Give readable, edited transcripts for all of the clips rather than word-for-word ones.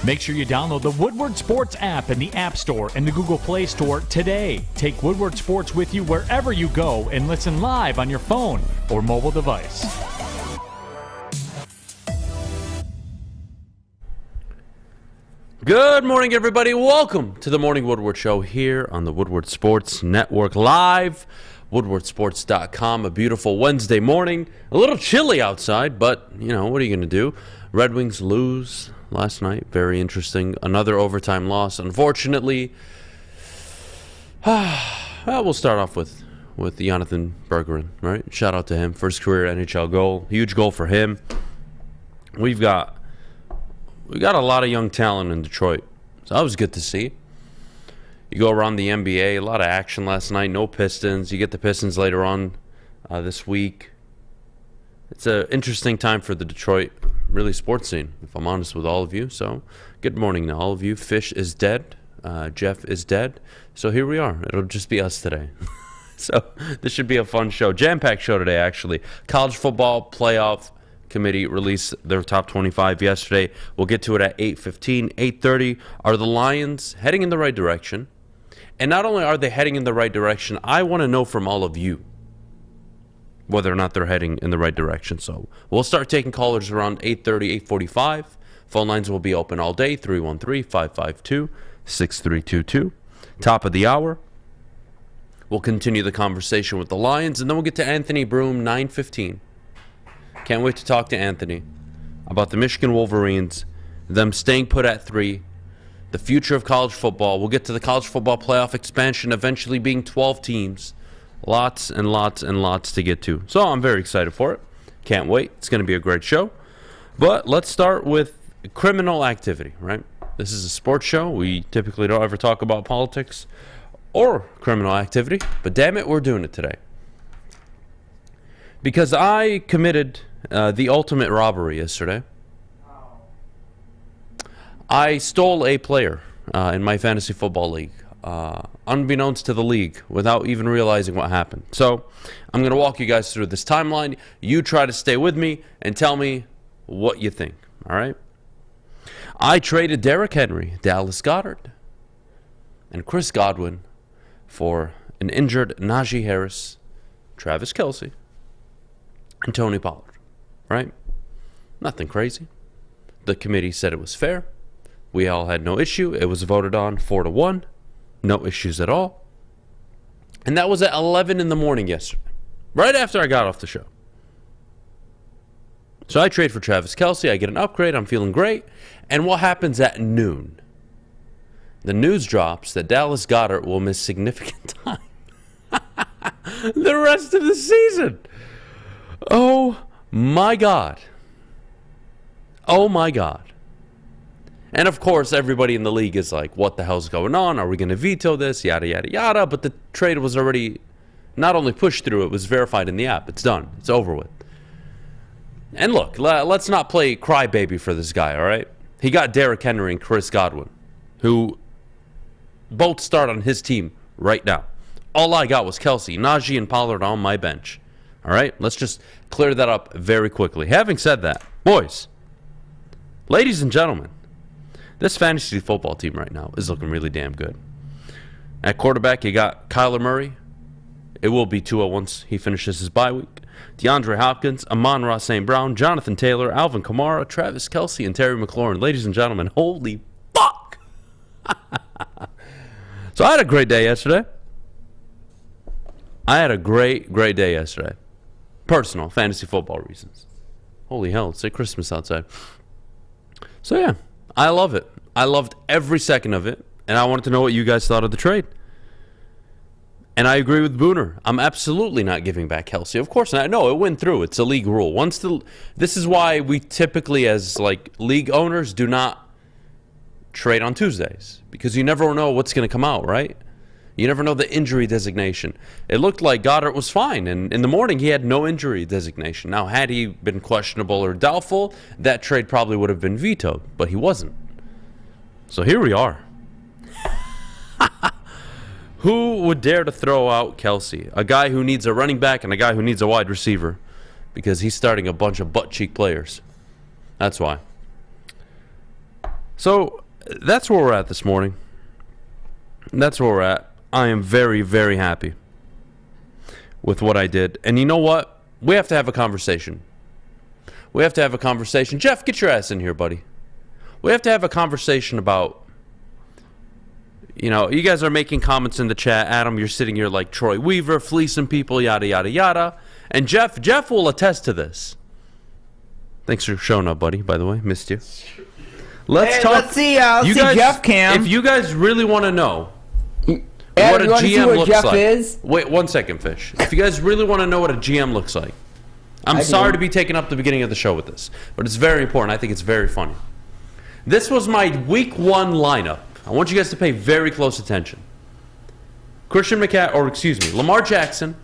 Make sure you download the Woodward Sports app in the App Store and the Google Play Store today. Take Woodward Sports with you wherever you go and listen live on your phone or mobile device. Good morning, everybody. Welcome to the Morning Woodward Show here on the Woodward Sports Network live. WoodwardSports.com. A beautiful Wednesday morning. A little chilly outside, but, you know, what are you going to do? Red Wings lose last night. Very interesting. Another overtime loss, unfortunately. We'll start off with Jonathan Bergeron, right? Shout out to him. First career NHL goal. Huge goal for him. We got a lot of young talent in Detroit, so that was good to see. You go around the NBA, a lot of action last night. No Pistons. You get the Pistons later on this week. It's an interesting time for the Detroit, really, sports scene, if I'm honest with all of you. So, good morning to all of you. Fish is dead. Jeff is dead. So here we are. It'll just be us today. So this should be a fun show. Jam-packed show today, actually. College football playoff committee released their top 25 yesterday. We'll get to it at 8:15. 8:30. Are the Lions heading in the right direction? And not only are they heading in the right direction, I want to know from all of you whether or not they're heading in the right direction. So we'll start taking callers around 8:30, 8:45. Phone lines will be open all day, 313-552-6322. Top of the hour. We'll continue the conversation with the Lions, and then we'll get to Anthony Broome, 9:15. Can't wait to talk to Anthony about the Michigan Wolverines, them staying put at 3, the future of college football. We'll get to the college football playoff expansion, eventually being 12 teams. Lots and lots and lots to get to. So I'm very excited for it. Can't wait. It's going to be a great show. But let's start with criminal activity, right? This is a sports show. We typically don't ever talk about politics or criminal activity, but damn it, we're doing it today. Because I committed the ultimate robbery yesterday. I stole a player in my fantasy football league, unbeknownst to the league, without even realizing what happened. So I'm going to walk you guys through this timeline. You try to stay with me and tell me what you think, all right? I traded Derrick Henry, Dallas Goedert, and Chris Godwin for an injured Najee Harris, Travis Kelce, and Tony Pollard, right? Nothing crazy. The committee said it was fair. We all had no issue. It was voted on 4-1. No issues at all. And that was at 11 in the morning yesterday, right after I got off the show. So I trade for Travis Kelce. I get an upgrade. I'm feeling great. And what happens at noon? The news drops that Dallas Goedert will miss significant time the rest of the season. Oh, my God. Oh, my God. And, of course, everybody in the league is like, what the hell's going on? Are we going to veto this? Yada, yada, yada. But the trade was already not only pushed through, it was verified in the app. It's done. It's over with. And, look, let's not play crybaby for this guy, all right? He got Derrick Henry and Chris Godwin, who both start on his team right now. All I got was Kelce, Najee, and Pollard on my bench. All right, let's just clear that up very quickly. Having said that, boys, ladies and gentlemen, this fantasy football team right now is looking really damn good. At quarterback, you got Kyler Murray. It will be Tua once he finishes his bye week. DeAndre Hopkins, Amon-Ra St. Brown, Jonathan Taylor, Alvin Kamara, Travis Kelce, and Terry McLaurin. Ladies and gentlemen, holy fuck! So I had a great day yesterday. Great day yesterday. Personal, fantasy football reasons. Holy hell, it's like Christmas outside. So yeah, I love it. I loved every second of it, and I wanted to know what you guys thought of the trade. And I agree with Booner. I'm absolutely not giving back Kelce. Of course not. No, it went through. It's a league rule. This is why we typically, as like league owners, do not trade on Tuesdays, because you never know what's going to come out, right? You never know the injury designation. It looked like Goddard was fine, and in the morning he had no injury designation. Now, had he been questionable or doubtful, that trade probably would have been vetoed, but he wasn't. So here we are. Who would dare to throw out Kelce? A guy who needs a running back and a guy who needs a wide receiver, because he's starting a bunch of butt-cheek players. That's why. So that's where we're at this morning. That's where we're at. I am very, very happy with what I did. And you know what? We have to have a conversation. We have to have a conversation. Jeff, get your ass in here, buddy. We have to have a conversation about, you guys are making comments in the chat. Adam, you're sitting here like Troy Weaver, fleecing people, yada, yada, yada. And Jeff will attest to this. Thanks for showing up, buddy, by the way. Missed you. Let's talk. Let's see Jeff Cam. If you guys really want to know Adam, what a you wanna see GM what looks Jeff like. is? Wait 1 second, Fish. If you guys really want to know what a GM looks like, I'm sorry to be taking up the beginning of the show with this, but it's very important. I think it's very funny. This was my week 1 lineup. I want you guys to pay very close attention. Lamar Jackson,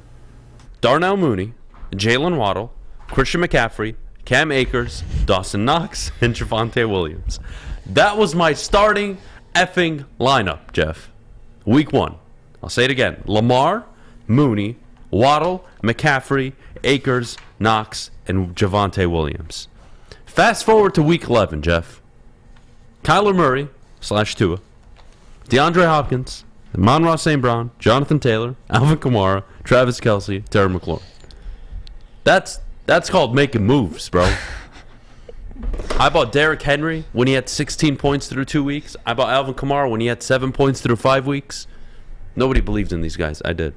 Darnell Mooney, Jalen Waddle, Christian McCaffrey, Cam Akers, Dawson Knox, and Javonte Williams. That was my starting effing lineup, Jeff. Week 1. I'll say it again. Lamar, Mooney, Waddle, McCaffrey, Akers, Knox, and Javonte Williams. Fast forward to week 11, Jeff. Kyler Murray / Tua, DeAndre Hopkins, Amon-Ra St. Brown, Jonathan Taylor, Alvin Kamara, Travis Kelce, Terry McLaurin. That's called making moves, bro. I bought Derrick Henry when he had 16 points through 2 weeks. I bought Alvin Kamara when he had 7 points through 5 weeks. Nobody believed in these guys. I did.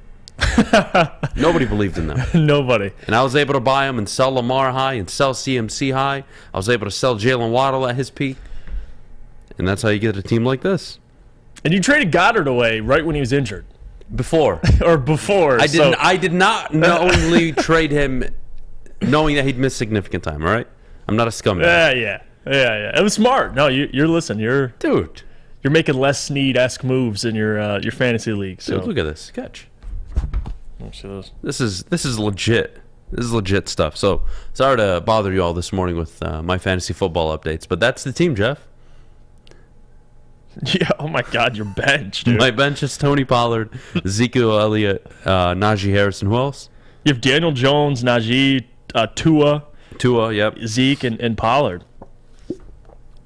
Nobody believed in them. Nobody. And I was able to buy them and sell Lamar high and sell CMC high. I was able to sell Jalen Waddle at his peak. And that's how you get a team like this. And you traded Goddard away right when he was injured. Before. Or before. I did not knowingly trade him knowing that he'd miss significant time, all right? I'm not a scumbag. Yeah. It was smart. No, you're Dude. You're making Les Snead-esque moves in your fantasy league. So. Dude, look at this. Catch. See those. This is legit. This is legit stuff. So, sorry to bother you all this morning with my fantasy football updates, but that's the team, Jeff. Yeah, oh my God, your bench, dude. My bench is Tony Pollard, Ezekiel Elliott, Najee Harris, and who else? You have Daniel Jones, Najee, Tua, yep. Zeke, and Pollard.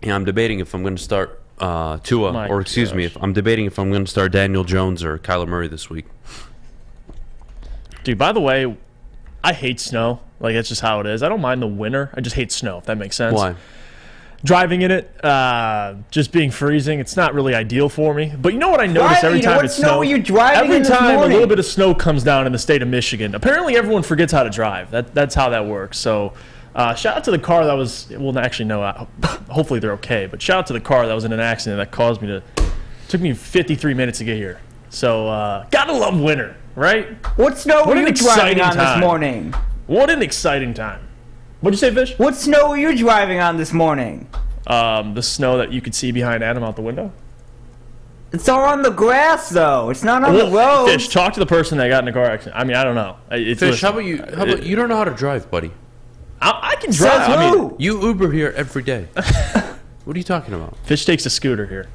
Yeah, I'm debating if I'm going to start Tua, I'm debating if I'm going to start Daniel Jones or Kyler Murray this week. Dude, by the way, I hate snow. Like, that's just how it is. I don't mind the winter. I just hate snow, if that makes sense. Why? Driving in it, just being freezing, it's not really ideal for me. But you know what I notice every time it's snow? Every time a little bit of snow comes down in the state of Michigan, apparently everyone forgets how to drive. That's how that works. So shout out to the car that was, well, actually, no, hopefully they're okay. But shout out to the car that was in an accident that caused me took me 53 minutes to get here. So gotta love winter, right? What snow were you driving on this morning? What an exciting time. What'd you say, Fish? What snow were you driving on this morning? The snow that you could see behind Adam out the window. It's all on the grass, though. It's not on the road. Fish, talk to the person that got in a car accident. I mean, I don't know. Fish, how about you don't know how to drive, buddy? I can drive. Says who? You Uber here every day. What are you talking about? Fish takes a scooter here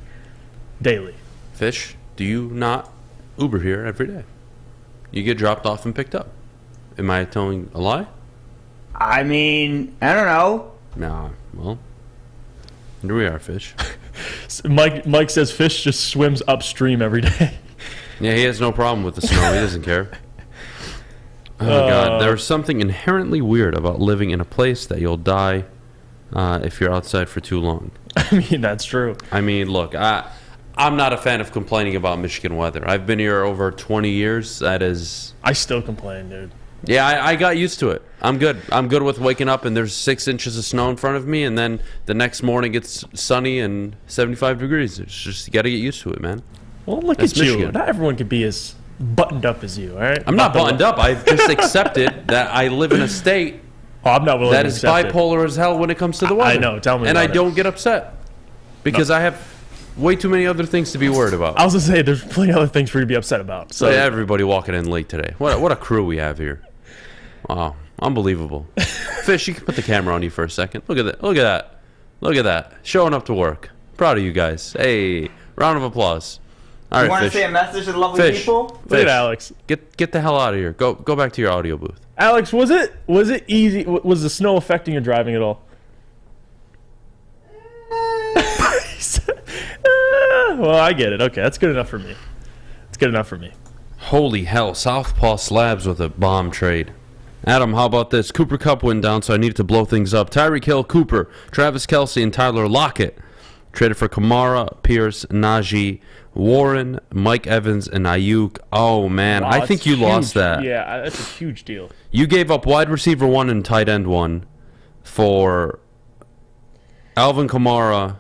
daily. Fish, do you not Uber here every day? You get dropped off and picked up. Am I telling a lie? I mean, I don't know. Nah, well, here we are, Fish. Mike says Fish just swims upstream every day. Yeah, he has no problem with the snow. He doesn't care. Oh, God. There's something inherently weird about living in a place that you'll die if you're outside for too long. I mean, that's true. I mean, look, I'm not a fan of complaining about Michigan weather. I've been here over 20 years. That is... I still complain, dude. Yeah, I got used to it. I'm good. I'm good with waking up and there's 6 inches of snow in front of me, and then the next morning it's sunny and 75 degrees. It's just, you got to get used to it, man. Well, look That's at you. Michigan. Not everyone can be as buttoned up as you, all right? I'm not buttoned up. I've just accepted that I live in a state I'm not willing that to is accept bipolar as hell when it comes to the weather. I know. Tell me and about I don't get upset because I have way too many other things to be worried about. I was going to say, there's plenty of other things for you to be upset about. So everybody walking in late today. What a crew we have here. Wow. Unbelievable. Fish, you can put the camera on you for a second. Look at that. Look at that. Look at that. Showing up to work. Proud of you guys. Hey, round of applause. All right, you want to Fish. say a message to the lovely people? Look at Alex. Get the hell out of here. Go back to your audio booth. Alex, was it easy? Was the snow affecting your driving at all? He said Well, I get it. Okay, that's good enough for me. It's good enough for me. Holy hell, Southpaw slabs with a bomb trade. Adam, how about this? Cooper Kupp went down, so I needed to blow things up. Tyreek Hill, Cooper, Travis Kelce, and Tyler Lockett. Traded for Kamara, Pierce, Najee, Warren, Mike Evans, and Ayuk. Oh, man. Wow, I think you lost that. Yeah, that's a huge deal. You gave up wide receiver 1 and tight end 1 for Alvin Kamara.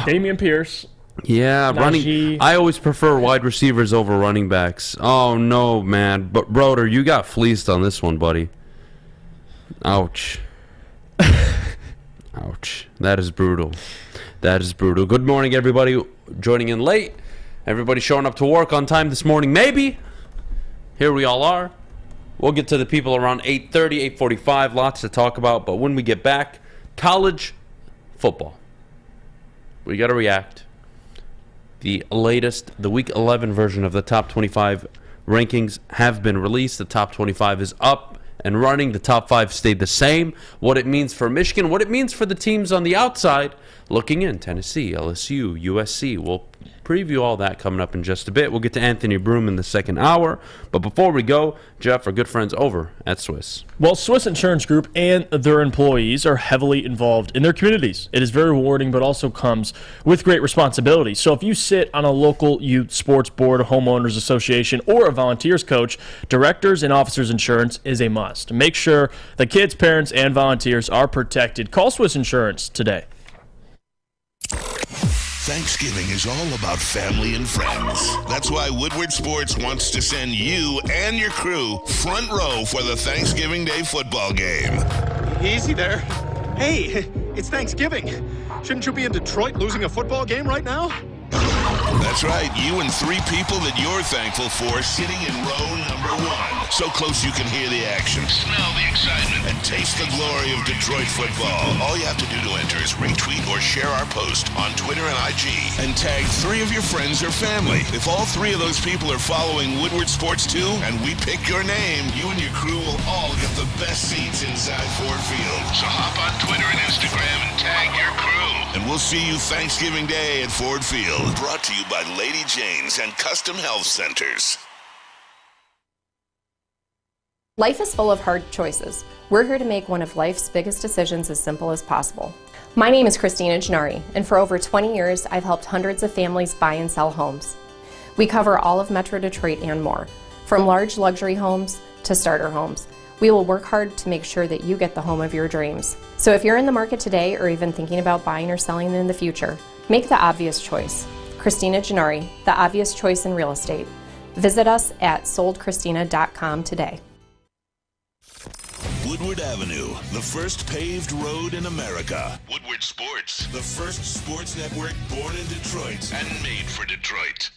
Damian Pierce. Yeah, running. I always prefer wide receivers over running backs. Oh, no, man. But, Broder, you got fleeced on this one, buddy. Ouch. Ouch. That is brutal. That is brutal. Good morning, everybody joining in late. Everybody showing up to work on time this morning. Maybe. Here we all are. We'll get to the people around 8:30, 8:45. Lots to talk about. But when we get back, college football. We got to react. The latest, the Week 11 version of the Top 25 rankings have been released. The Top 25 is up and running. The top 5 stayed the same. What it means for Michigan, what it means for the teams on the outside, looking in, Tennessee, LSU, USC. We'll preview all that coming up in just a bit. We'll get to Anthony Broome in the second hour. But before we go, Jeff, our good friends over at Swiss. Well, Swiss Insurance Group and their employees are heavily involved in their communities. It is very rewarding, but also comes with great responsibility. So if you sit on a local youth sports board, a homeowners association, or a volunteers coach, directors and officers insurance is a must. Make sure the kids, parents, and volunteers are protected. Call Swiss Insurance today. Thanksgiving is all about family and friends. That's why Woodward Sports wants to send you and your crew front row for the Thanksgiving Day football game. Easy there. Hey, it's Thanksgiving. Shouldn't you be in Detroit losing a football game right now? That's right, you and 3 people that you're thankful for sitting in row number 1. So close you can hear the action, smell the excitement, and taste the glory of Detroit football. All you have to do to enter is retweet or share our post on Twitter and IG, and tag 3 of your friends or family. If all 3 of those people are following Woodward Sports too, and we pick your name, you and your crew will all get the best seats inside Ford Field. So hop on Twitter and Instagram and tag your crew. And we'll see you Thanksgiving Day at Ford Field. Brought to you by Lady Jane's and Custom Health Centers. Life is full of hard choices. We're here to make one of life's biggest decisions as simple as possible. My name is Christina Gennari, and for over 20 years, I've helped hundreds of families buy and sell homes. We cover all of Metro Detroit and more, from large luxury homes to starter homes. We will work hard to make sure that you get the home of your dreams. So if you're in the market today or even thinking about buying or selling in the future, make the obvious choice. Christina Gennari, the obvious choice in real estate. Visit us at soldchristina.com today. Woodward Avenue, the first paved road in America. Woodward Sports, the first sports network born in Detroit and made for Detroit.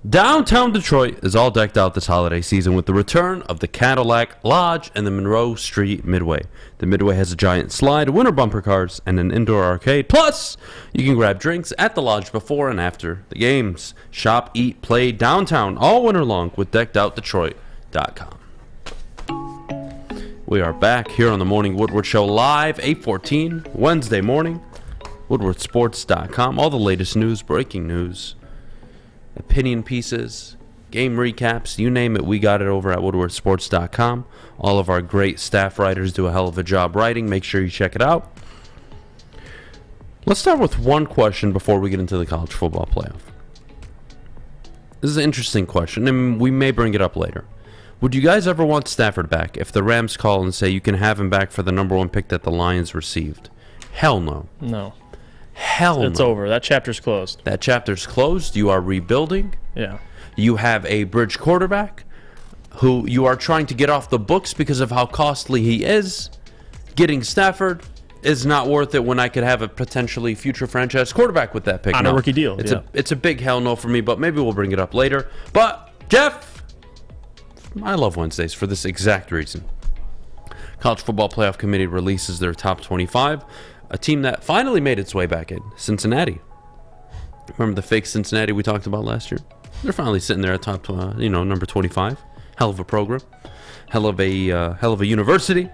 Downtown Detroit is all decked out this holiday season with the return of the Cadillac Lodge and the Monroe Street Midway. The Midway has a giant slide, winter bumper cars, and an indoor arcade. Plus, you can grab drinks at the Lodge before and after the games. Shop, eat, play downtown all winter long with deckedoutdetroit.com. We are back here on the Morning Woodward Show live, 8:14, Wednesday morning. WoodwardSports.com. All the latest news, breaking news, opinion pieces, game recaps, you name it, we got it over at WoodwardSports.com. All of our great staff writers do a hell of a job writing. Make sure you check it out. Let's start with one question before we get into the college football playoff. This is an interesting question, and we may bring it up later. Would you guys ever want Stafford back if the Rams call and say you can have him back for the number 1 pick that the Lions received? Hell no. No. Hell no. It's over. That chapter's closed. That chapter's closed. You are rebuilding. Yeah. You have a bridge quarterback who you are trying to get off the books because of how costly he is. Getting Stafford is not worth it when I could have a potentially future franchise quarterback with that pick. On a rookie deal. It's a big hell no for me, but maybe we'll bring it up later. But, Jeff, I love Wednesdays for this exact reason. College Football Playoff Committee releases their top 25. A team that finally made its way back in, Cincinnati. Remember the fake Cincinnati we talked about last year? They're finally sitting there at top, number 25. Hell of a program, hell of a university.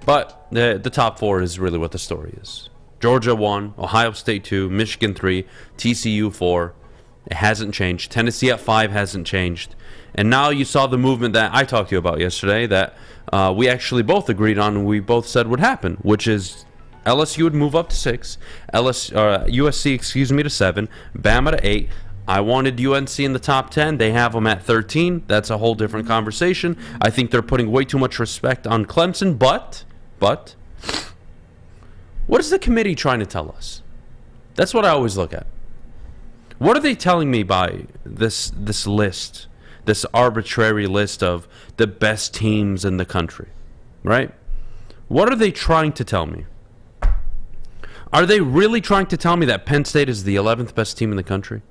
But the top 4 is really what the story is. Georgia 1, Ohio State 2, Michigan 3, TCU 4. It hasn't changed. Tennessee at 5 hasn't changed. And now you saw the movement that I talked to you about yesterday that we actually both agreed on and we both said would happen, which is LSU would move up to 6, USC, to 7, Bama to 8. I wanted UNC in the top 10. They have them at 13. That's a whole different conversation. I think they're putting way too much respect on Clemson, but what is the committee trying to tell us? That's what I always look at. What are they telling me by this list, this arbitrary list of the best teams in the country, right? What are they trying to tell me? Are they really trying to tell me that Penn State is the 11th best team in the country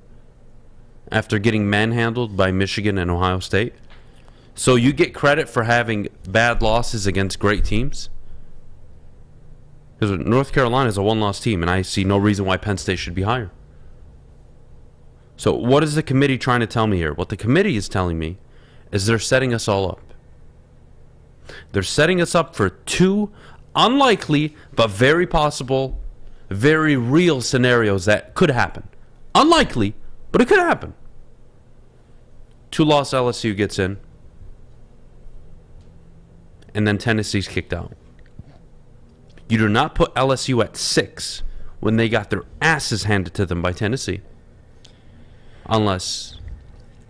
after getting manhandled by Michigan and Ohio State? So you get credit for having bad losses against great teams? Because North Carolina is a one-loss team, and I see no reason why Penn State should be higher. So what is the committee trying to tell me here? What the committee is telling me is they're setting us all up. They're setting us up for 2 unlikely but very possible, very real scenarios that could happen. Unlikely, but it could happen. 2-loss LSU gets in, and then Tennessee's kicked out. You do not put LSU at 6 when they got their asses handed to them by Tennessee. Unless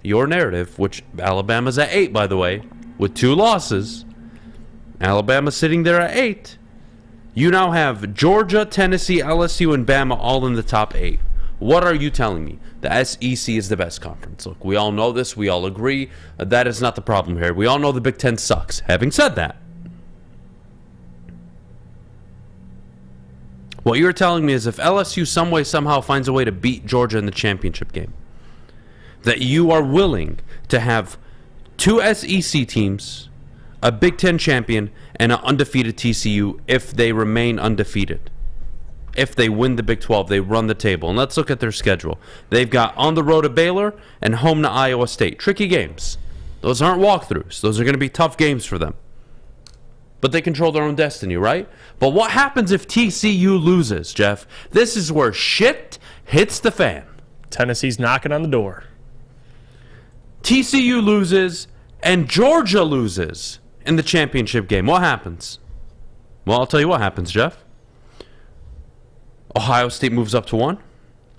your narrative, which Alabama's at 8, by the way, with 2 losses, Alabama sitting there at 8, you now have Georgia, Tennessee, LSU, and Bama all in the top 8. What are you telling me? The SEC is the best conference. Look, we all know this. We all agree. That is not the problem here. We all know the Big Ten sucks. Having said that, what you're telling me is if LSU some way, somehow finds a way to beat Georgia in the championship game, that you are willing to have 2 SEC teams, a Big Ten champion, and an undefeated TCU if they remain undefeated. If they win the Big 12, they run the table. And let's look at their schedule. They've got on the road to Baylor and home to Iowa State. Tricky games. Those aren't walkthroughs. Those are going to be tough games for them. But they control their own destiny, right? But what happens if TCU loses, Jeff? This is where shit hits the fan. Tennessee's knocking on the door. TCU loses and Georgia loses in the championship game. What happens? Well, I'll tell you what happens, Jeff. Ohio State moves up to 1,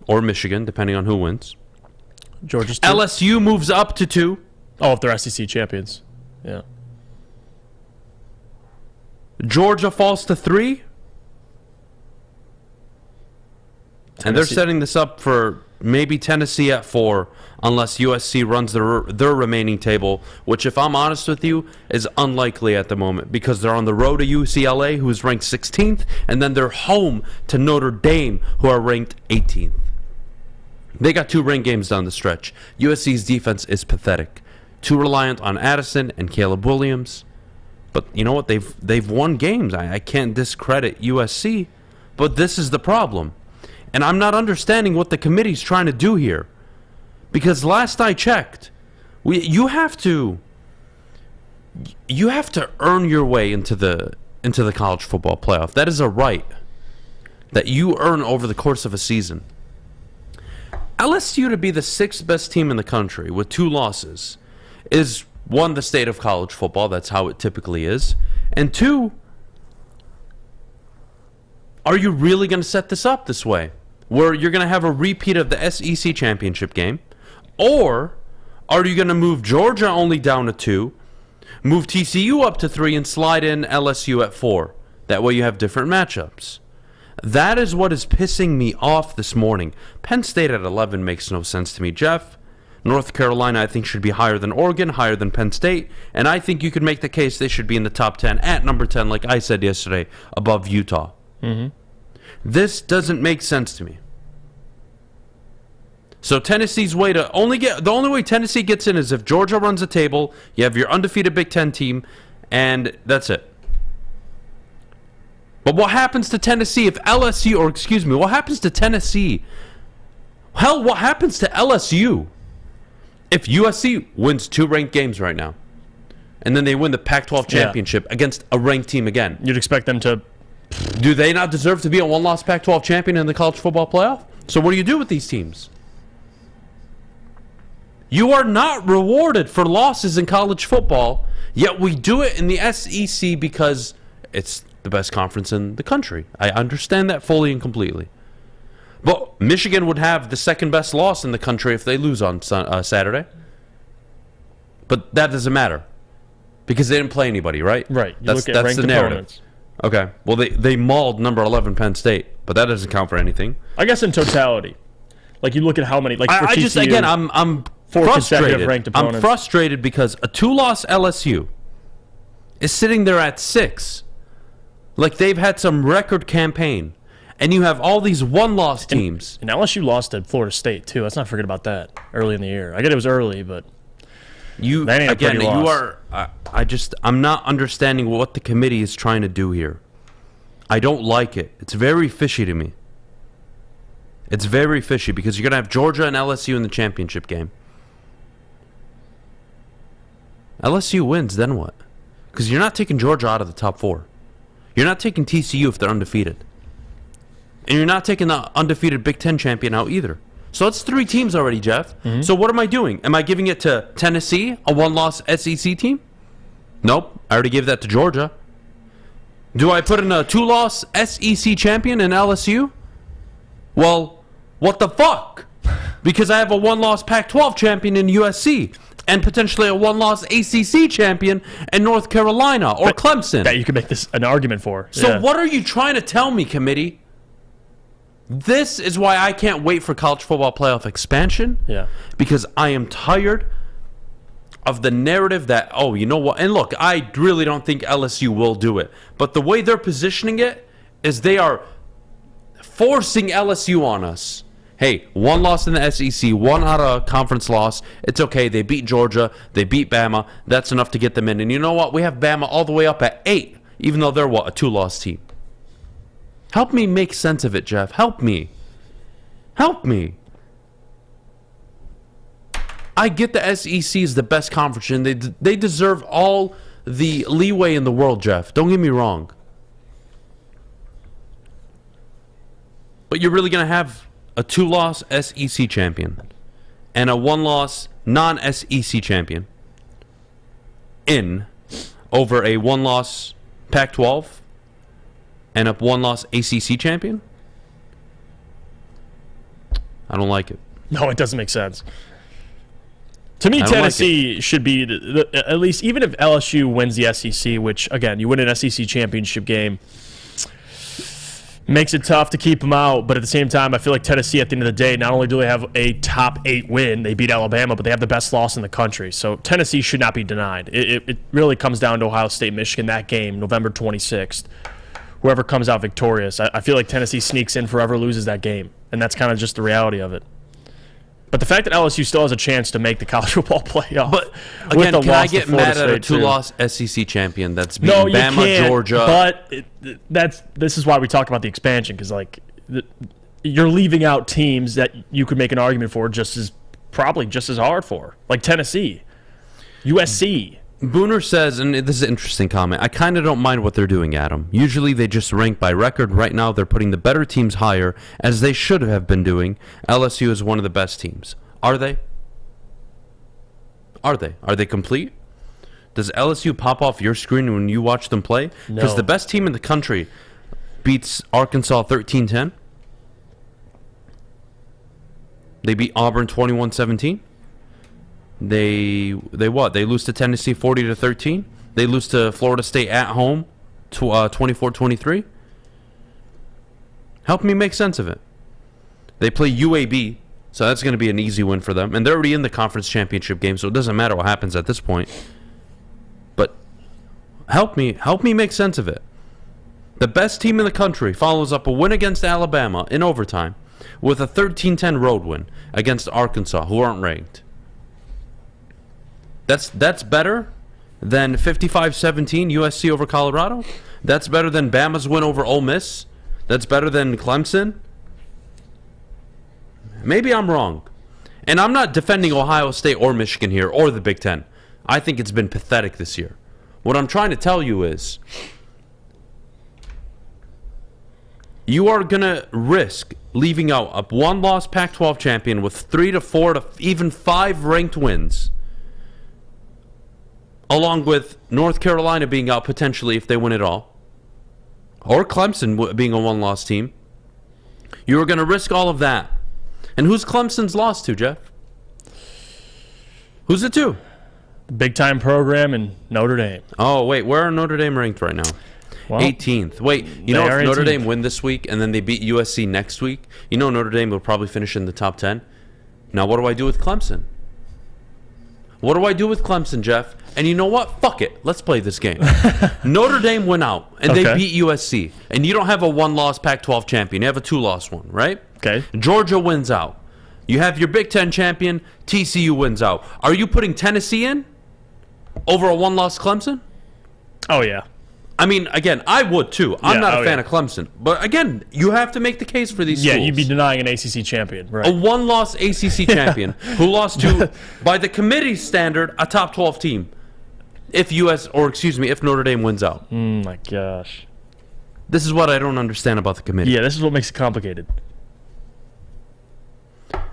or Michigan, depending on who wins. Georgia's 2. LSU moves up to 2. Oh, if they're SEC champions. Yeah. Georgia falls to 3. Tennessee. And they're setting this up for maybe Tennessee at 4, unless USC runs their remaining table, which, if I'm honest with you, is unlikely at the moment because they're on the road to UCLA, who is ranked 16th, and then they're home to Notre Dame, who are ranked 18th. They got 2 ranked games down the stretch. USC's defense is pathetic. Too reliant on Addison and Caleb Williams. But you know what? They've won games. I can't discredit USC, but this is the problem. And I'm not understanding what the committee's trying to do here. Because last I checked, you have to earn your way into the college football playoff. That is a right that you earn over the course of a season. LSU to be the 6th best team in the country with 2 losses is, 1, the state of college football. That's how it typically is. And 2, are you really going to set this up this way? Where you're going to have a repeat of the SEC championship game? Or are you going to move Georgia only down to 2, move TCU up to 3, and slide in LSU at 4? That way you have different matchups. That is what is pissing me off this morning. Penn State at 11 makes no sense to me, Jeff. North Carolina, I think, should be higher than Oregon, higher than Penn State, and I think you could make the case they should be in the top 10, at number 10, like I said yesterday, above Utah. Mm-hmm. This doesn't make sense to me. So Tennessee's way to the only way Tennessee gets in is if Georgia runs a table, you have your undefeated Big Ten team, and that's it. But what happens to Tennessee if LSU, or excuse me, what happens to Tennessee? Hell, what happens to LSU if USC wins 2 ranked games right now, and then they win the Pac-12 championship against a ranked team again? You'd expect them to Do they not deserve to be a one-loss Pac-12 champion in the college football playoff? So what do you do with these teams? You are not rewarded for losses in college football, yet we do it in the SEC because it's the best conference in the country. I understand that fully and completely. But Michigan would have the second best loss in the country if they lose on Saturday. But that doesn't matter because they didn't play anybody, right? Right. That's the narrative. Okay. Well, they mauled number 11 Penn State, but that doesn't count for anything. I guess in totality, like you look at how many. Like for I just TCU, again, I'm four frustrated. consecutive ranked opponents. I'm frustrated because a 2-loss LSU is sitting there at 6, like they've had some record campaign, and you have all these 1-loss teams. And LSU lost to Florida State too. Let's not forget about that early in the year. I get it was early, but you again, you are. I'm not understanding what the committee is trying to do here. I don't like it. It's very fishy to me. It's very fishy because you're going to have Georgia and LSU in the championship game. LSU wins, then what? Because you're not taking Georgia out of the top 4. You're not taking TCU if they're undefeated. And you're not taking the undefeated Big Ten champion out either. So that's 3 teams already, Jeff. Mm-hmm. So what am I doing? Am I giving it to Tennessee, a 1-loss SEC team? Nope. I already gave that to Georgia. Do I put in a 2-loss SEC champion in LSU? Well, what the fuck? Because I have a 1-loss Pac-12 champion in USC and potentially a 1-loss ACC champion in North Carolina or Clemson. That you could make this an argument for. So what are you trying to tell me, committee? This is why I can't wait for college football playoff expansion. Yeah. Because I am tired of the narrative that, oh, you know what? And look, I really don't think LSU will do it. But the way they're positioning it is they are forcing LSU on us. Hey, 1 loss in the SEC, 1 out of conference loss. It's okay. They beat Georgia. They beat Bama. That's enough to get them in. And you know what? We have Bama all the way up at 8, even though they're, what, a 2-loss team. Help me make sense of it, Jeff. Help me. Help me. I get the SEC is the best conference, and they deserve all the leeway in the world, Jeff. Don't get me wrong. But you're really going to have a 2-loss SEC champion and a 1-loss non-SEC champion in over a 1-loss Pac-12 and a 1-loss ACC champion? I don't like it. No, it doesn't make sense. To me, Tennessee should be, at least, even if LSU wins the SEC, which, again, you win an SEC championship game, makes it tough to keep them out. But at the same time, I feel like Tennessee, at the end of the day, not only do they have a top 8 win, they beat Alabama, but they have the best loss in the country. So Tennessee should not be denied. It really comes down to Ohio State, Michigan, that game, November 26th. Whoever comes out victorious, I feel like Tennessee sneaks in, forever loses that game. And that's kind of just the reality of it. But the fact that LSU still has a chance to make the college football playoff. But again, can I get mad at a 2-loss SEC champion that's beating Bama, can't, Georgia? But this is why we talk about the expansion, because you're leaving out teams that you could make an argument for probably just as hard for, like Tennessee, USC. Booner says, and this is an interesting comment, I kind of don't mind what they're doing, Adam. Usually they just rank by record. Right now they're putting the better teams higher, as they should have been doing. LSU is one of the best teams. Are they? Are they? Are they complete? Does LSU pop off your screen when you watch them play? Because No. the best team in the country beats Arkansas 13-10. They beat Auburn 21-17. They what? They lose to Tennessee 40-13. They lose to Florida State at home to 24-23. Help me make sense of it. They play UAB, so that's going to be an easy win for them, and they're already in the conference championship game, so it doesn't matter what happens at this point. But help me make sense of it. The best team in the country follows up a win against Alabama in overtime with a 13-10 road win against Arkansas, who aren't ranked. That's better than 55-17 USC over Colorado. That's better than Bama's win over Ole Miss. That's better than Clemson. Maybe I'm wrong. And I'm not defending Ohio State or Michigan here or the Big Ten. I think it's been pathetic this year. What I'm trying to tell you is You are going to risk leaving out a one-loss Pac-12 champion with 3 to 4 to even 5 ranked wins, along with North Carolina being out potentially if they win it all, or Clemson being a one-loss team. You are going to risk all of that. And who's Clemson's lost to, Jeff? Who's it to? Big-time program in Notre Dame. Oh, wait. Where are Notre Dame ranked right now? Well, 18th. Wait, you know, if Notre Dame win this week and then they beat USC next week, you know Notre Dame will probably finish in the top 10. Now, what do I do with Clemson? What do I do with Clemson, Jeff? And you know what? Fuck it. Let's play this game. Notre Dame went out, and they beat USC. And you don't have a one-loss Pac-12 champion. You have a two-loss one, right? Okay. Georgia wins out. You have your Big Ten champion. TCU wins out. Are you putting Tennessee in over a one-loss Clemson? Oh, yeah. I mean, again, I would too. I'm not a fan of Clemson. But again, you have to make the case for these schools. Yeah, you'd be denying an ACC champion. Right. A one-loss ACC champion who lost to, by the committee's standard, a top 12 team. If Notre Dame wins out. My gosh. This is what I don't understand about the committee. Yeah, this is what makes it complicated.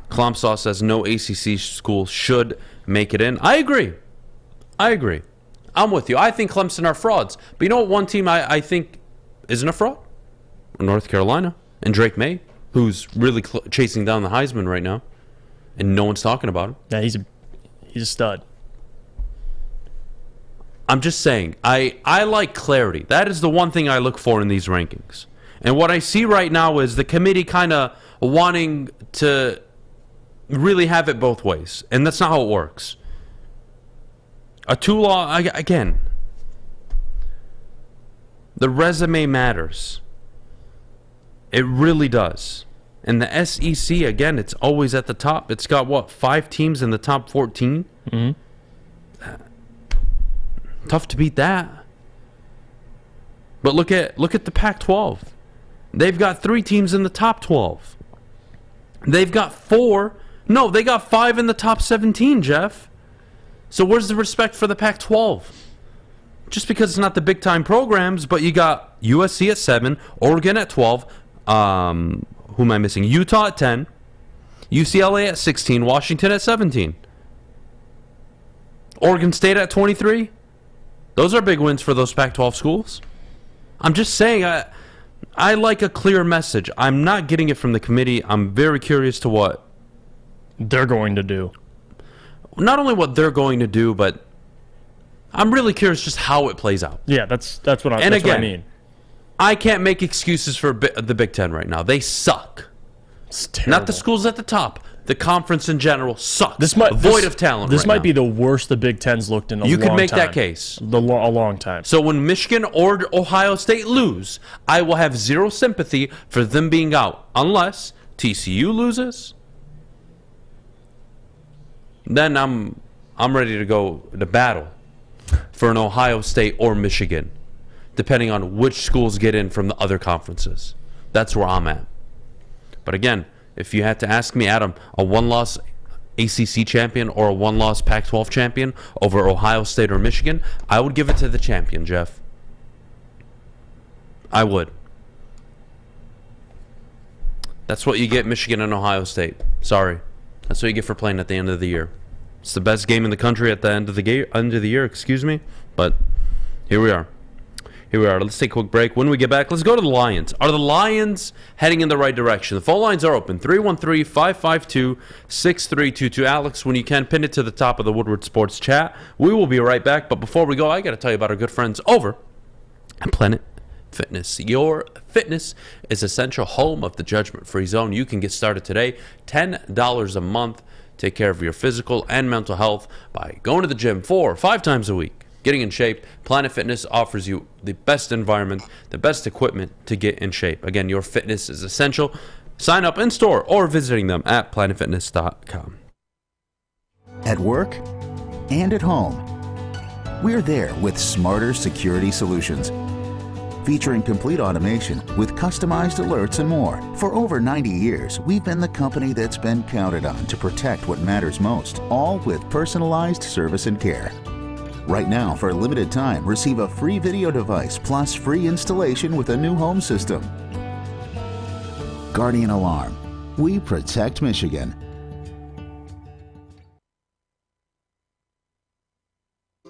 Clomsaw says no ACC school should make it in. I agree. I'm with you. I think Clemson are frauds. But you know what one team I think isn't a fraud? North Carolina. And Drake May, who's really chasing down the Heisman right now. And no one's talking about him. Yeah, he's a stud. I'm just saying, I like clarity. That is the one thing I look for in these rankings. And what I see right now is the committee kind of wanting to really have it both ways. And that's not how it works. A two-loss, again, the resume matters. It really does. And the SEC, again, it's always at the top. It's got, 5 teams in the top 14? Mm-hmm. Tough to beat that. But look at the Pac-12. They've got 3 teams in the top 12. They've got 5 in the top 17, Jeff. So where's the respect for the Pac-12? Just because it's not the big-time programs, but you got USC at 7, Oregon at 12, who am I missing? Utah at 10, UCLA at 16, Washington at 17. Oregon State at 23. Those are big wins for those Pac-12 schools. I'm just saying, I like a clear message. I'm not getting it from the committee. I'm very curious to what they're going to do. Not only what they're going to do, but I'm really curious just how it plays out. Yeah, that's what I mean. I can't make excuses for the Big Ten right now. They suck. It's terrible. Not the schools at the top. The conference in general sucks. Void of talent. This might be the worst the Big Ten's looked in a long time. You could make that case. A long time. So when Michigan or Ohio State lose, I will have zero sympathy for them being out. Unless TCU loses, then I'm ready to go to battle for an Ohio State or Michigan, depending on which schools get in from the other conferences. That's where I'm at. But again, if you had to ask me, Adam, a one-loss ACC champion or a one-loss Pac-12 champion over Ohio State or Michigan, I would give it to the champion, Jeff. I would. That's what you get, Michigan and Ohio State. Sorry. That's what you get for playing at the end of the year. It's the best game in the country at the end of the year, but here we are. Let's take a quick break. When we get back, let's go to the Lions. Are the Lions heading in the right direction? The phone lines are open. 313-552-6322. Alex, when you can, pin it to the top of the Woodward Sports chat. We will be right back, but before we go, I got to tell you about our good friends over at Planet Fitness. Your fitness is essential home of the judgment-free zone. You can get started today. $10 a month. Take care of your physical and mental health by going to the gym 4 or 5 times a week. Getting in shape. Planet Fitness offers you the best environment, the best equipment to get in shape. Again, your fitness is essential. Sign up in store or visiting them at planetfitness.com. At work and at home, we're there with smarter security solutions. Featuring complete automation with customized alerts and more. For over 90 years, we've been the company that's been counted on to protect what matters most, all with personalized service and care. Right now, for a limited time, receive a free video device plus free installation with a new home system. Guardian Alarm. We protect Michigan.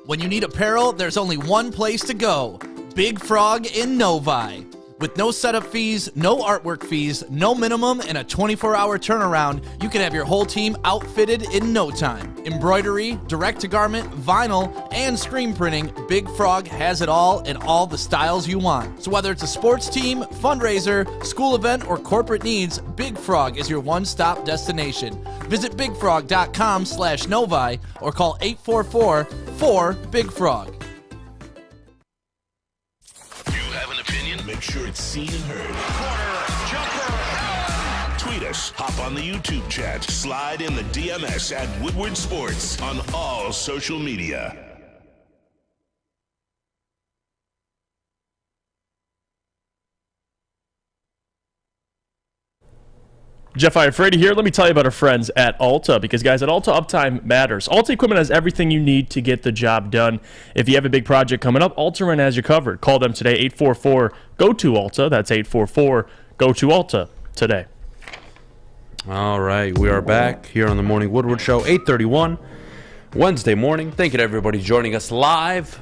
When you need apparel, there's only one place to go. Big Frog in Novi. With no setup fees, no artwork fees, no minimum, and a 24-hour turnaround, you can have your whole team outfitted in no time. Embroidery, direct-to-garment, vinyl, and screen printing, Big Frog has it all in all the styles you want. So whether it's a sports team, fundraiser, school event, or corporate needs, Big Frog is your one-stop destination. Visit bigfrog.com/Novi or call 844-4-BIG-FROG. Make sure it's seen and heard. Corner, jumper. Tweet us, hop on the YouTube chat, slide in the DMS at Woodward Sports on all social media. Jeff Iafrate here. Let me tell you about our friends at Alta, because, guys, at Alta, uptime matters. Alta Equipment has everything you need to get the job done. If you have a big project coming up, Alta has you covered. Call them today, 844-GO-TO-ALTA. That's 844-GO-TO-ALTA today. All right, we are back here on the Morning Woodward Show, 8:31, Wednesday morning. Thank you to everybody joining us live,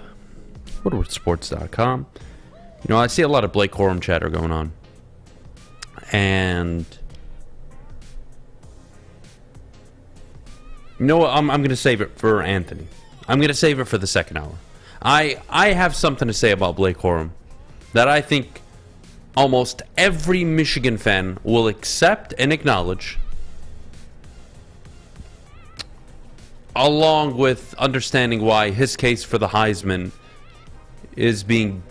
woodwardsports.com. You know, I see a lot of Blake Corum chatter going on. And you know what? I'm going to save it for Anthony. I'm going to save it for the second hour. I have something to say about Blake Corum that I think almost every Michigan fan will accept and acknowledge, along with understanding why his case for the Heisman is being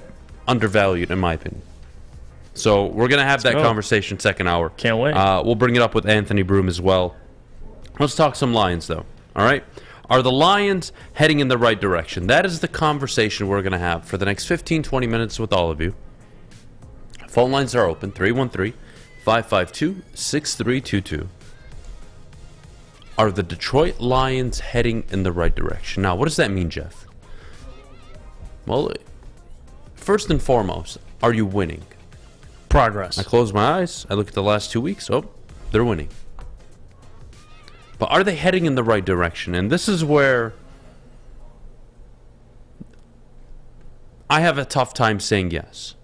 undervalued, in my opinion. So we're going to have that conversation second hour. Can't wait. We'll bring it up with Anthony Broome as well. Let's talk some Lions, though. All right? Are the Lions heading in the right direction? That is the conversation we're going to have for the next 15, 20 minutes with all of you. Phone lines are open, 313-552-6322. Are the Detroit Lions heading in the right direction? Now, what does that mean, Jeff? Well, first and foremost, are you winning? Progress. I close my eyes. I look at the last 2 weeks. Oh, they're winning. But are they heading in the right direction? And this is where I have a tough time saying yes.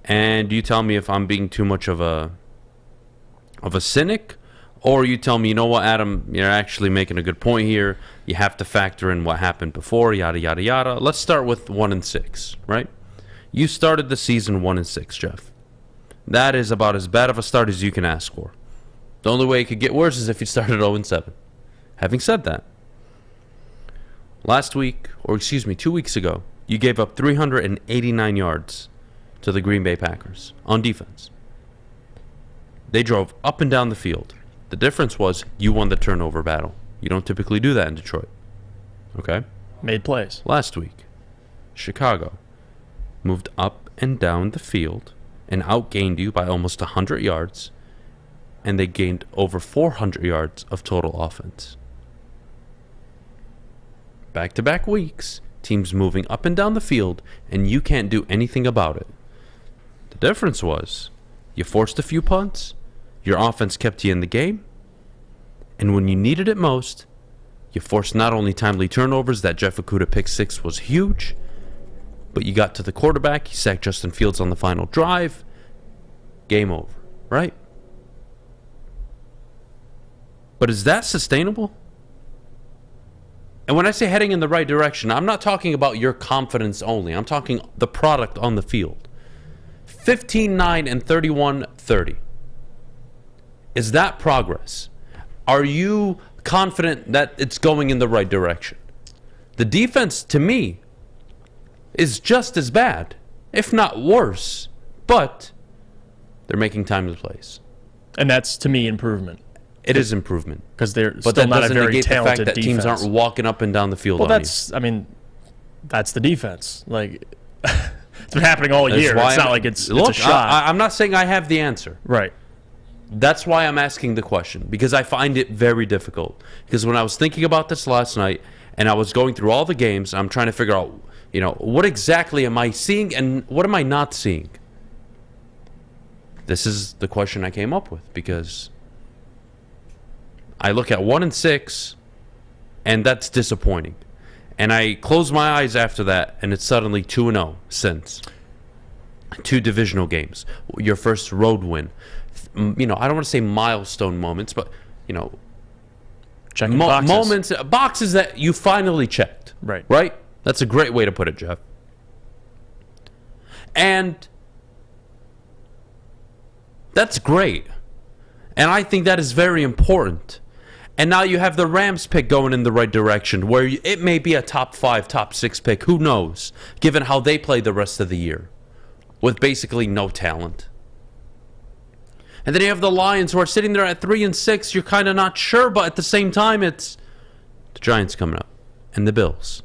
And you tell me if I'm being too much of a cynic, or you tell me, you know what, Adam, you're actually making a good point here. You have to factor in what happened before, yada, yada, yada. Let's start with 1-6, right? You started the season 1-6, Jeff. That is about as bad of a start as you can ask for. The only way it could get worse is if you started 0-7. Having said that, last week, or excuse me, 2 weeks ago, you gave up 389 yards to the Green Bay Packers on defense. They drove up and down the field. The difference was you won the turnover battle. You don't typically do that in Detroit. Okay? Made plays. Last week, Chicago moved up and down the field and outgained you by almost 100 yards, and they gained over 400 yards of total offense. Back-to-back weeks, teams moving up and down the field, and you can't do anything about it. The difference was you forced a few punts, your offense kept you in the game, and when you needed it most, you forced not only timely turnovers, that Jeff Okudah pick six was huge, but you got to the quarterback, you sacked Justin Fields on the final drive, game over, right? But is that sustainable? And when I say heading in the right direction, I'm not talking about your confidence only. I'm talking the product on the field. 15-9 and 31-30. Is that progress? Are you confident that it's going in the right direction? The defense, to me, is just as bad, if not worse, but they're making timely plays. And that's, to me, improvement. It is improvement. Because they're but still that not a doesn't very negate the fact talented that defense. teams aren't walking up and down the field well, on that's, you. I mean, that's the defense. Like, it's been happening all year. It's not like it's a shot. I'm not saying I have the answer. Right. That's why I'm asking the question, because I find it very difficult. Because when I was thinking about this last night, and I was going through all the games, I'm trying to figure out, what exactly am I seeing and what am I not seeing? this is the question I came up with, because I look at 1-6, and that's disappointing. And I close my eyes after that, and it's suddenly 2-0 since 2 divisional games, your first road win. I don't want to say milestone moments, but moments, boxes that you finally checked. Right. That's a great way to put it, Jeff. And that's great. And I think that is very important. And now you have the Rams pick going in the right direction, where it may be a top 5, top 6 pick. Who knows, given how they play the rest of the year with basically no talent. And then you have the Lions, who are sitting there at 3-6. You're kind of not sure, but at the same time, it's the Giants coming up and the Bills.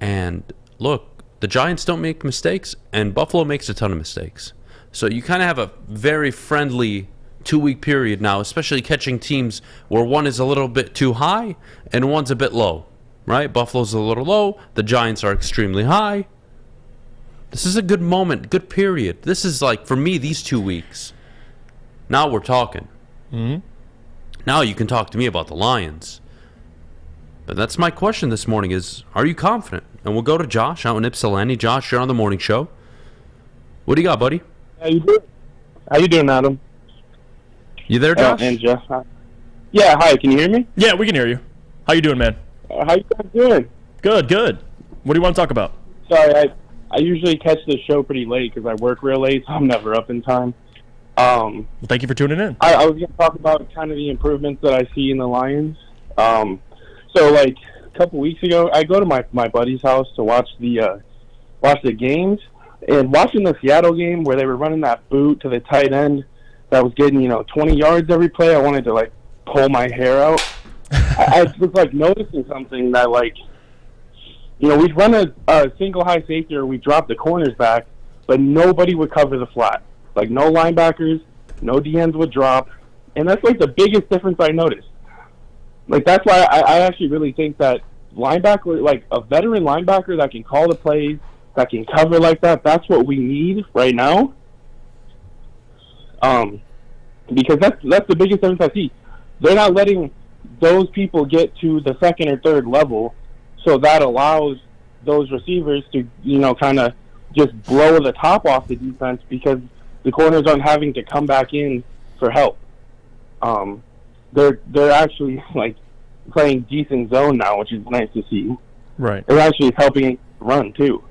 And look, the Giants don't make mistakes, and Buffalo makes a ton of mistakes. So you kind of have a very friendly 2-week period now, especially catching teams where one is a little bit too high and one's a bit low, right? Buffalo's a little low. The Giants are extremely high. This is a good moment, good period. This is like, for me, these 2 weeks. Now we're talking. Mm-hmm. Now you can talk to me about the Lions. But that's my question this morning is, are you confident? And we'll go to Josh out in Ypsilanti. Josh, you're on the morning show. What do you got, buddy? How you doing, Adam? You there, Josh? And Jeff. Yeah, hi. Can you hear me? Yeah, we can hear you. How you doing, man? How you guys doing? Good. What do you want to talk about? Sorry, I usually catch the show pretty late because I work real late, so I'm never up in time. Well, thank you for tuning in. I was going to talk about kind of the improvements that I see in the Lions. So, like, a couple weeks ago, I go to my buddy's house to watch the games, and watching the Seattle game where they were running that boot to the tight end that was getting 20 yards every play, I wanted to like pull my hair out. I was like noticing something that we'd run a single high safety or we'd drop the corners back, but nobody would cover the flat. Like no linebackers, no DNs would drop, and that's like the biggest difference I noticed. Like that's why I actually really think that linebacker, like a veteran linebacker that can call the plays, that can cover like that, that's what we need right now. Because that's the biggest difference I see. They're not letting those people get to the second or third level, so that allows those receivers to kind of just blow the top off the defense because the corners aren't having to come back in for help. They're actually like playing decent zone now, which is nice to see. Right. It actually is helping run too.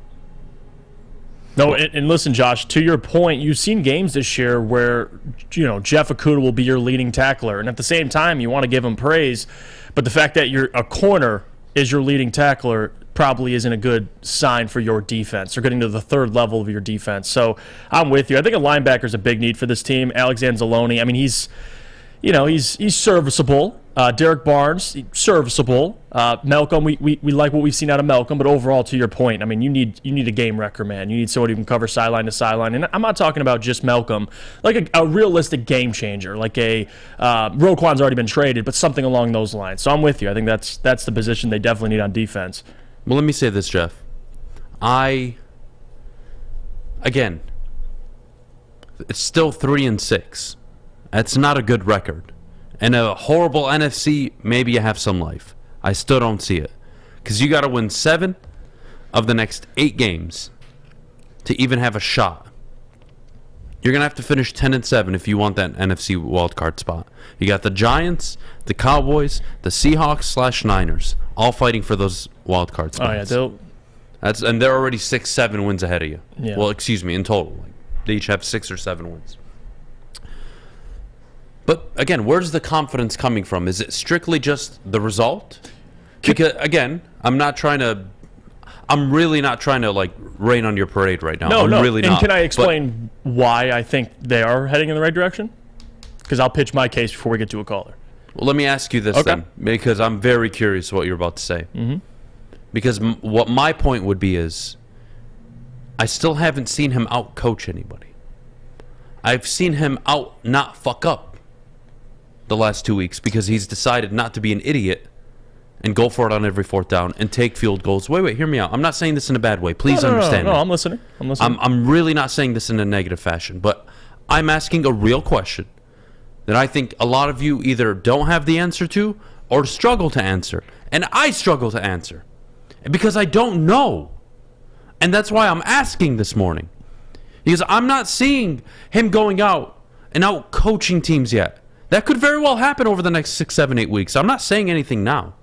No, and listen, Josh, to your point, you've seen games this year where, Jeff Okudah will be your leading tackler. And at the same time, you want to give him praise. But the fact that a corner is your leading tackler probably isn't a good sign for your defense. They're getting to the third level of your defense. So I'm with you. I think a linebacker is a big need for this team. Alexander Zaloni, I mean, he's serviceable. Derek Barnes, serviceable. Malcolm, we like what we've seen out of Malcolm, but overall, to your point, I mean, you need a game wrecker, man. You need somebody who can cover sideline to sideline, and I'm not talking about just Malcolm, like a realistic game changer, like Roquan's already been traded, but something along those lines. So I'm with you. I think that's the position they definitely need on defense. Well, let me say this, Jeff. Again, it's still 3-6. That's not a good record. And a horrible NFC, maybe you have some life. I still don't see it. Because you got to win 7 of the next 8 games to even have a shot. You're going to have to finish 10-7 if you want that NFC wildcard spot. You got the Giants, the Cowboys, the Seahawks/Niners, all fighting for those wildcard spots. Oh, yeah, and they're already 6-7 wins ahead of you. Yeah. Well, excuse me, in total. They each have 6 or 7 wins. But again, where's the confidence coming from? Is it strictly just the result? Because again, I'm really not trying to like rain on your parade right now. No. Really and not. Can I explain why I think they are heading in the right direction? Because I'll pitch my case before we get to a caller. Well, let me ask you this then, because I'm very curious what you're about to say. Mm-hmm. Because what my point would be is, I still haven't seen him out-coach anybody. I've seen him not fuck up the last 2 weeks because he's decided not to be an idiot and go for it on every 4th down and take field goals. Wait, hear me out. I'm not saying this in a bad way. Please understand me. No, I'm listening. I'm really not saying this in a negative fashion, but I'm asking a real question that I think a lot of you either don't have the answer to or struggle to answer. And I struggle to answer because I don't know. And that's why I'm asking this morning. Because I'm not seeing him going out and out coaching teams yet. That could very well happen over the next 6, 7, 8 weeks. I'm not saying anything now.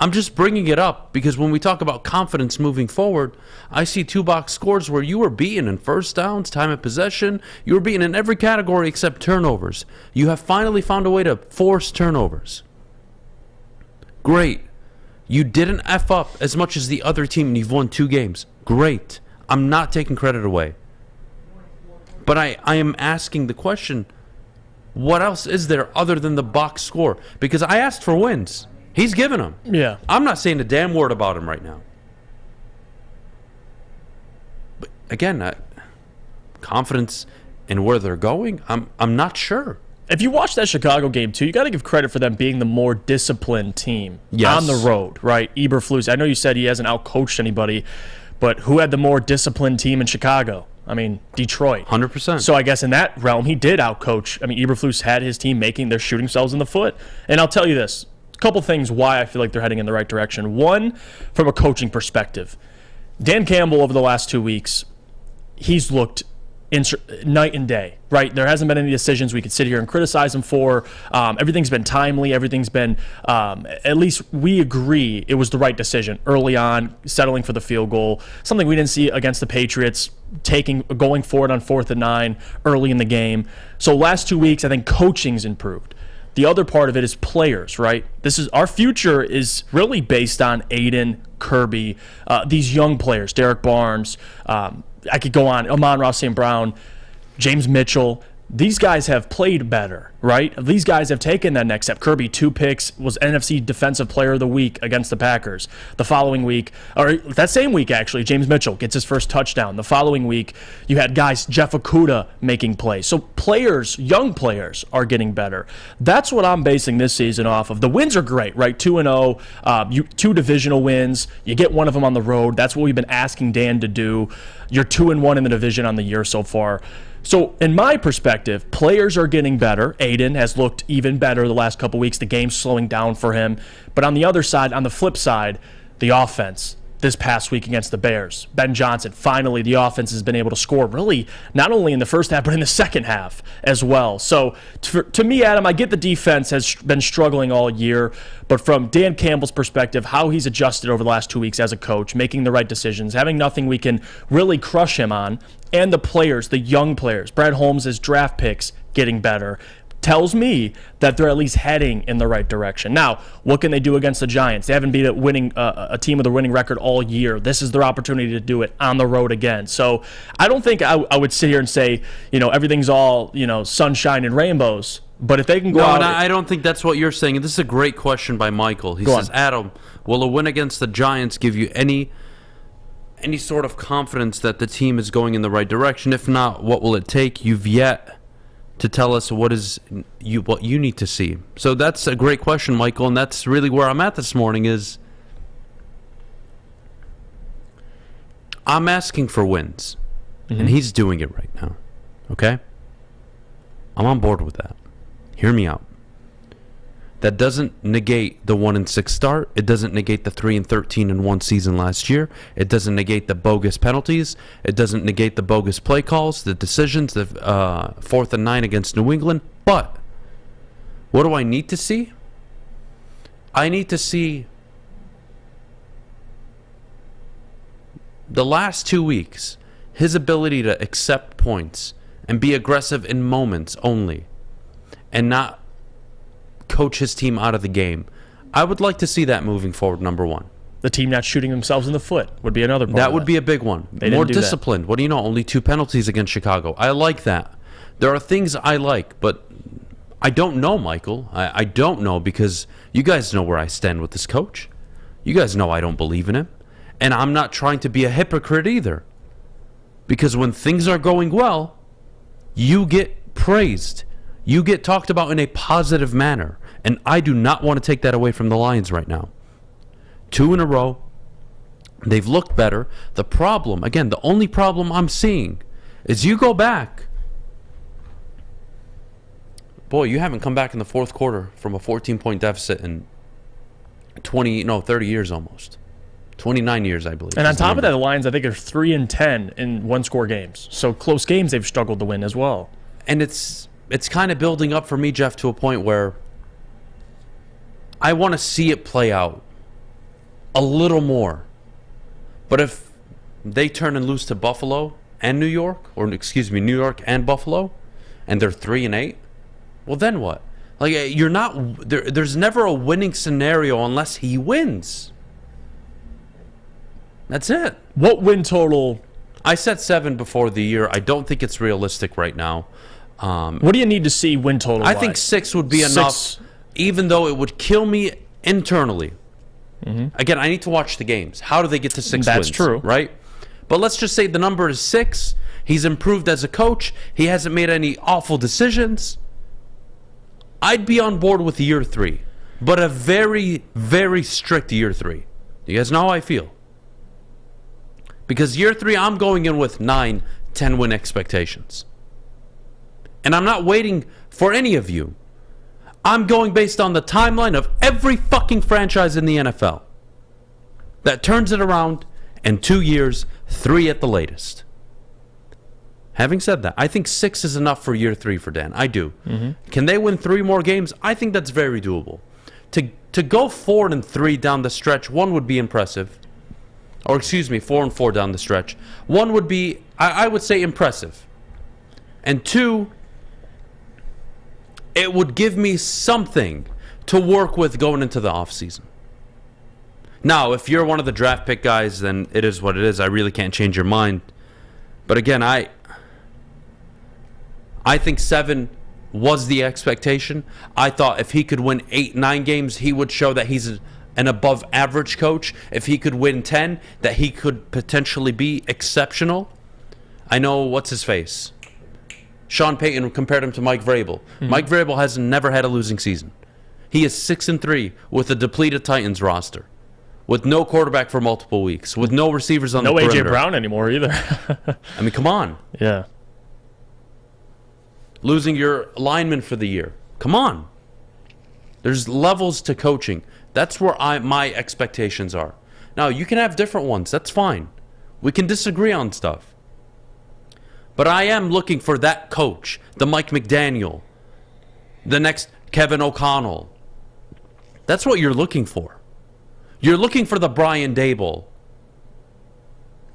I'm just bringing it up because when we talk about confidence moving forward, I see 2-box scores where you were beaten in first downs, time of possession. You were beaten in every category except turnovers. You have finally found a way to force turnovers. Great. You didn't F up as much as the other team and you've won 2 games. Great. I'm not taking credit away. But I am asking the question, what else is there other than the box score? Because I asked for wins. He's given them. Yeah. I'm not saying a damn word about him right now. But again, confidence in where they're going, I'm not sure. If you watch that Chicago game, too, you got to give credit for them being the more disciplined team on the road, right? Eberflus, I know you said he hasn't outcoached anybody, but who had the more disciplined team in Chicago? I mean, Detroit. 100%. So I guess in that realm, he did outcoach. I mean, Eberflus had his team they're shooting themselves in the foot. And I'll tell you this, a couple things why I feel like they're heading in the right direction. One, from a coaching perspective, Dan Campbell over the last 2 weeks, he's looked night and day, right? There hasn't been any decisions we could sit here and criticize him for. Everything's been timely. Everything's been, at least we agree it was the right decision early on, settling for the field goal, something we didn't see against the Patriots, going forward on 4th and 9 early in the game. So last 2 weeks, I think coaching's improved. The other part of it is players, right? Our future is really based on Aiden, Kirby, these young players, Derek Barnes, I could go on, Amon-Ra St. Brown, James Mitchell. These guys have played better, right? These guys have taken that next step. Kirby, 2 picks, was NFC Defensive Player of the Week against the Packers. The following week, or that same week actually, James Mitchell gets his first touchdown. The following week, you had guys, Jeff Okudah making plays. So players, young players, are getting better. That's what I'm basing this season off of. The wins are great, right? 2-0, 2 divisional wins. You get one of them on the road. That's what we've been asking Dan to do. You're 2-1 in the division on the year so far. So, in my perspective, players are getting better. Aiden has looked even better the last couple weeks. The game's slowing down for him. But on the other side, on the flip side, the offense this past week against the Bears. Ben Johnson, finally the offense has been able to score really not only in the first half, but in the second half as well. So, to me, Adam, I get the defense has been struggling all year. But from Dan Campbell's perspective, how he's adjusted over the last 2 weeks as a coach, making the right decisions, having nothing we can really crush him on, and the players, the young players, Brad Holmes' draft picks getting better, tells me that they're at least heading in the right direction. Now, what can they do against the Giants? They haven't beat a team with a winning record all year. This is their opportunity to do it on the road again. So I don't think I would sit here and say, everything's all, sunshine and rainbows. But if they can go out... No, I don't think that's what you're saying. And this is a great question by Michael. He says, Adam, will a win against the Giants give you any sort of confidence that the team is going in the right direction? If not, what will it take? You've yet to tell us what you need to see. So that's a great question, Michael, and that's really where I'm at this morning is I'm asking for wins, and he's doing it right now, okay? I'm on board with that. Hear me out. That doesn't negate the 1-6 start. It doesn't negate the 3-13 in one season last year. It doesn't negate the bogus penalties. It doesn't negate the bogus play calls, the decisions, the 4th and 9 against New England. But what do I need to see? I need to see the last 2 weeks, his ability to accept points and be aggressive in moments only and not coach his team out of the game. I would like to see that moving forward, number one. The team not shooting themselves in the foot would be another part. That would be a big one. More disciplined. What do you know? Only 2 penalties against Chicago. I like that. There are things I like, but I don't know, Michael. I don't know because you guys know where I stand with this coach. You guys know I don't believe in him. And I'm not trying to be a hypocrite either. Because when things are going well, you get praised. You get talked about in a positive manner. And I do not want to take that away from the Lions right now. 2 in a row. They've looked better. The problem, again, the only problem I'm seeing is you go back boy, you haven't come back in the fourth quarter from a 14-point deficit in 30 years almost. 29 years, I believe. And on top of that, the Lions, I think, are 3-10 in one-score games. So close games they've struggled to win as well. And it's kind of building up for me, Jeff, to a point where I want to see it play out a little more. But if they turn and lose to Buffalo and New York, or excuse me, New York and Buffalo, and they're 3-8, well, then what? Like, you're not there's never a winning scenario unless he wins. That's it. What win total? I said 7 before the year. I don't think it's realistic right now. What do you need to see win total? I think 6 would be enough, even though it would kill me internally. Mm-hmm. Again, I need to watch the games. How do they get to 6 wins? That's true. Right? But let's just say the number is 6. He's improved as a coach. He hasn't made any awful decisions. I'd be on board with year 3, but a very, very strict year 3. You guys know how I feel. Because year 3, I'm going in with 9, 10 win expectations. And I'm not waiting for any of you. I'm going based on the timeline of every fucking franchise in the NFL that turns it around in 2 years, 3 at the latest. Having said that, I think 6 is enough for year 3 for Dan. I do. Mm-hmm. Can they win 3 more games? I think that's very doable. To go 4-3 down the stretch, 1 would be impressive. Or excuse me, 4-4 down the stretch. 1 would be, I would say, impressive. And 2, it would give me something to work with going into the offseason. Now, if you're one of the draft pick guys, then it is what it is. I really can't change your mind. But again, I think 7 was the expectation. I thought if he could win 8, 9 games, he would show that he's an above average coach. If he could win 10, that he could potentially be exceptional. I know, what's his face? Sean Payton compared him to Mike Vrabel. Mm-hmm. Mike Vrabel has never had a losing season. He is 6-3 with a depleted Titans roster, with no quarterback for multiple weeks, with no receivers on the perimeter. No A.J. Brown anymore either. I mean, come on. Yeah. Losing your lineman for the year. Come on. There's levels to coaching. That's where my expectations are. Now, you can have different ones. That's fine. We can disagree on stuff. But I am looking for that coach, the Mike McDaniel, the next Kevin O'Connell. That's what you're looking for. You're looking for the Brian Daboll.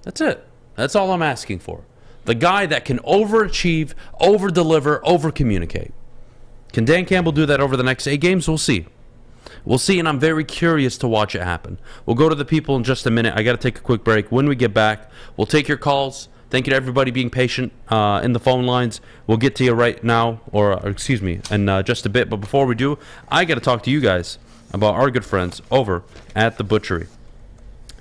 That's it. That's all I'm asking for. The guy that can overachieve, overdeliver, overcommunicate. Can Dan Campbell do that over the next 8 games? We'll see. We'll see, and I'm very curious to watch it happen. We'll go to the people in just a minute. I got to take a quick break. When we get back, we'll take your calls. Thank you to everybody being patient in the phone lines. We'll get to you right now, or excuse me, in just a bit. But before we do, I got to talk to you guys about our good friends over at The Butchery.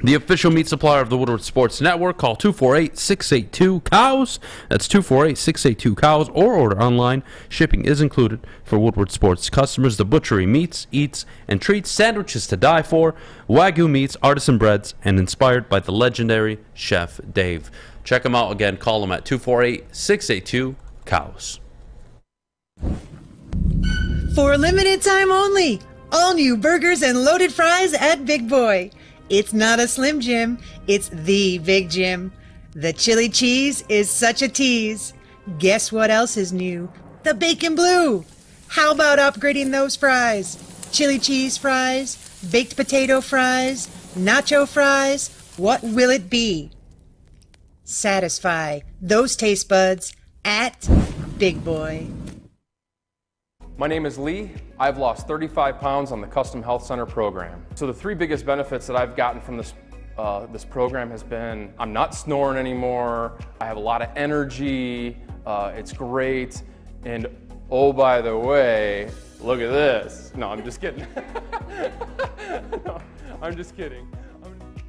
The official meat supplier of the Woodward Sports Network. Call 248-682-COWS. That's 248-682-COWS, or order online. Shipping is included for Woodward Sports customers. The Butchery meats, eats, and treats, sandwiches to die for, Wagyu meats, artisan breads, and inspired by the legendary Chef Dave. Check them out again. Call them at 248-682-COWS. For a limited time only, all new burgers and loaded fries at Big Boy. It's not a Slim Jim, it's the Big Jim. The chili cheese is such a tease. Guess what else is new? The bacon blue. How about upgrading those fries? Chili cheese fries, baked potato fries, nacho fries, what will it be? Satisfy those taste buds at Big Boy. My name is Lee. I've lost 35 pounds on the Custom Health Center program. So the 3 biggest benefits that I've gotten from this program has been I'm not snoring anymore, I have a lot of energy, it's great, and oh, by the way, look at this. No, I'm just kidding. No, I'm just kidding.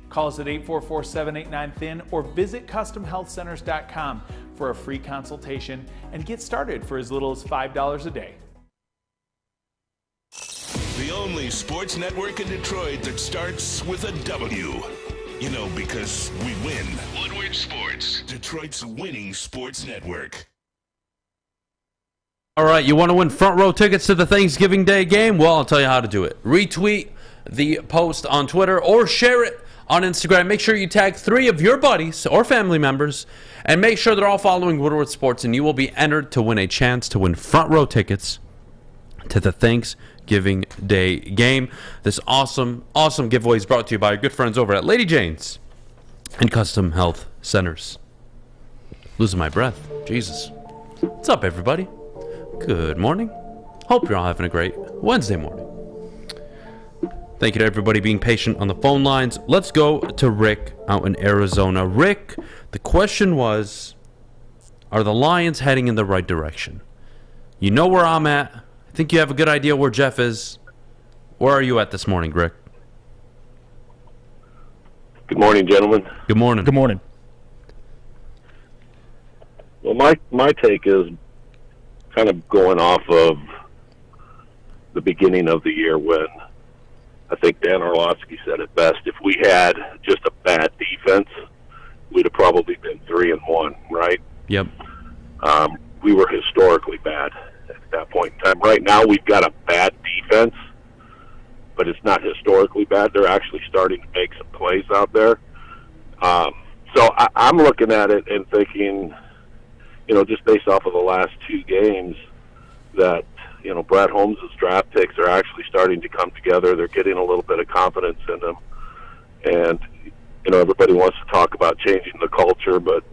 Call us at 844-789-THIN or visit CustomHealthCenters.com for a free consultation and get started for as little as $5 a day. The only sports network in Detroit that starts with a W. You know, because we win. Woodward Sports, Detroit's winning sports network. All right, you want to win front row tickets to the Thanksgiving Day game? Well, I'll tell you how to do it. Retweet the post on Twitter or share it on Instagram. Make sure you tag 3 of your buddies or family members, and make sure they're all following Woodward Sports, and you will be entered to win a chance to win front row tickets to the Thanksgiving Day game. This awesome giveaway is brought to you by our good friends over at Lady Jane's and Custom Health Centers. Losing my breath. Jesus. What's up, everybody? Good morning. Hope you're all having a great Wednesday morning. Thank you to everybody being patient on the phone lines. Let's go to Rick out in Arizona. Rick, the question was, are the Lions heading in the right direction? You know where I'm at. I think you have a good idea where Jeff is. Where are you at this morning, Rick? Good morning, gentlemen. Good morning. Good morning. Well, my take is kind of going off of the beginning of the year when I think Dan Orlovsky said it best. If we had just a bad defense, we'd have probably been 3-1, right? Yep. We were historically bad at that point in time. Right now, we've got a bad defense, but it's not historically bad. They're actually starting to make some plays out there. So I'm looking at it and thinking, just based off of the last 2 games, that Brad Holmes' draft picks are actually starting to come together. They're getting a little bit of confidence in them. And, everybody wants to talk about changing the culture, but,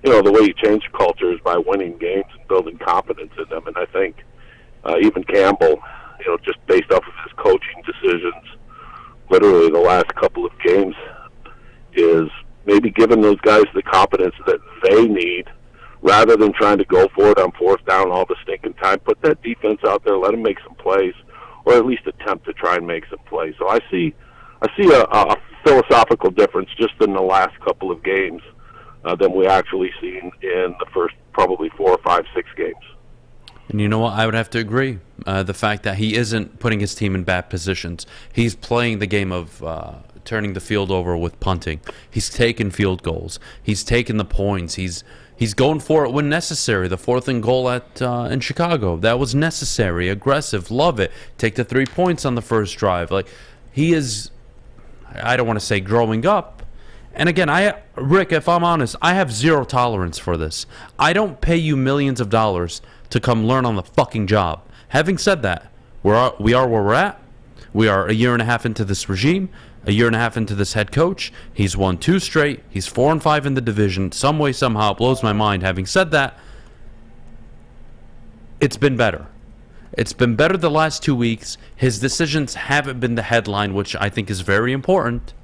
the way you change the culture is by winning games and building confidence in them. And I think even Campbell, just based off of his coaching decisions, literally the last couple of games, is maybe giving those guys the confidence that they need, rather than trying to go for it on 4th down all the stinking time. Put that defense out there, let them make some plays, or at least attempt to try and make some plays. So I see a philosophical difference just in the last couple of games than we actually seen in the first probably 4 or 5, 6 games. And you know what? I would have to agree. The fact that he isn't putting his team in bad positions. He's playing the game of turning the field over with punting. He's taking field goals. He's taking the points. He's going for it when necessary. The 4th and goal in Chicago, that was necessary, aggressive, love it. Take the 3 points on the first drive. Like, he is, I don't want to say growing up. And again, Rick, if I'm honest, I have zero tolerance for this. I don't pay you millions of dollars to come learn on the fucking job. Having said that, we are where we're at. We are a year and a half into this regime. A year and a half into this head coach. He's won 2 straight. He's 4-5 in the division. Some way, somehow, it blows my mind. Having said that, it's been better. It's been better the last 2 weeks. His decisions haven't been the headline, which I think is very important.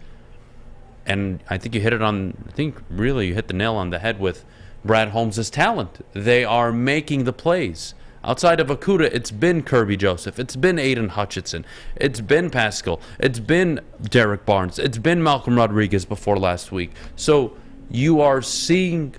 And I think you hit the nail on the head with Brad Holmes' talent. They are making the plays. Outside of Okudah, it's been Kirby Joseph. It's been Aiden Hutchinson. It's been Pascal. It's been Derek Barnes. It's been Malcolm Rodriguez before last week. So you are seeing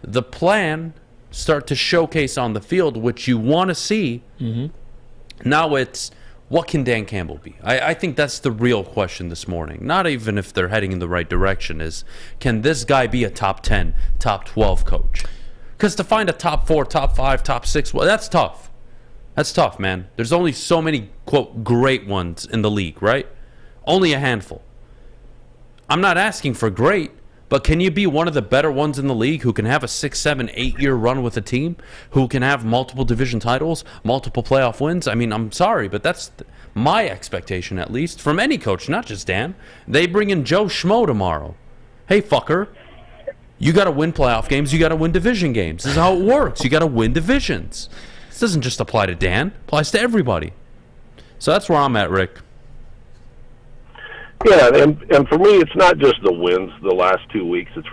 the plan start to showcase on the field, which you want to see. Mm-hmm. Now it's, what can Dan Campbell be? I think that's the real question this morning. Not even if they're heading in the right direction, is can this guy be a top 10, top 12 coach? Because to find a top 4, top 5, top 6, well, that's tough. That's tough, man. There's only so many, quote, great ones in the league, right? Only a handful. I'm not asking for great, but can you be one of the better ones in the league who can have a 6, 7, 8-year run with a team, who can have multiple division titles, multiple playoff wins? I mean, I'm sorry, but that's my expectation, at least, from any coach, not just Dan. They bring in Joe Schmo tomorrow. Hey, fucker. You got to win playoff games. You got to win division games. This is how it works. You got to win divisions. This doesn't just apply to Dan. It applies to everybody. So that's where I'm at, Rick. Yeah, and for me, it's not just the wins the last 2 weeks. It's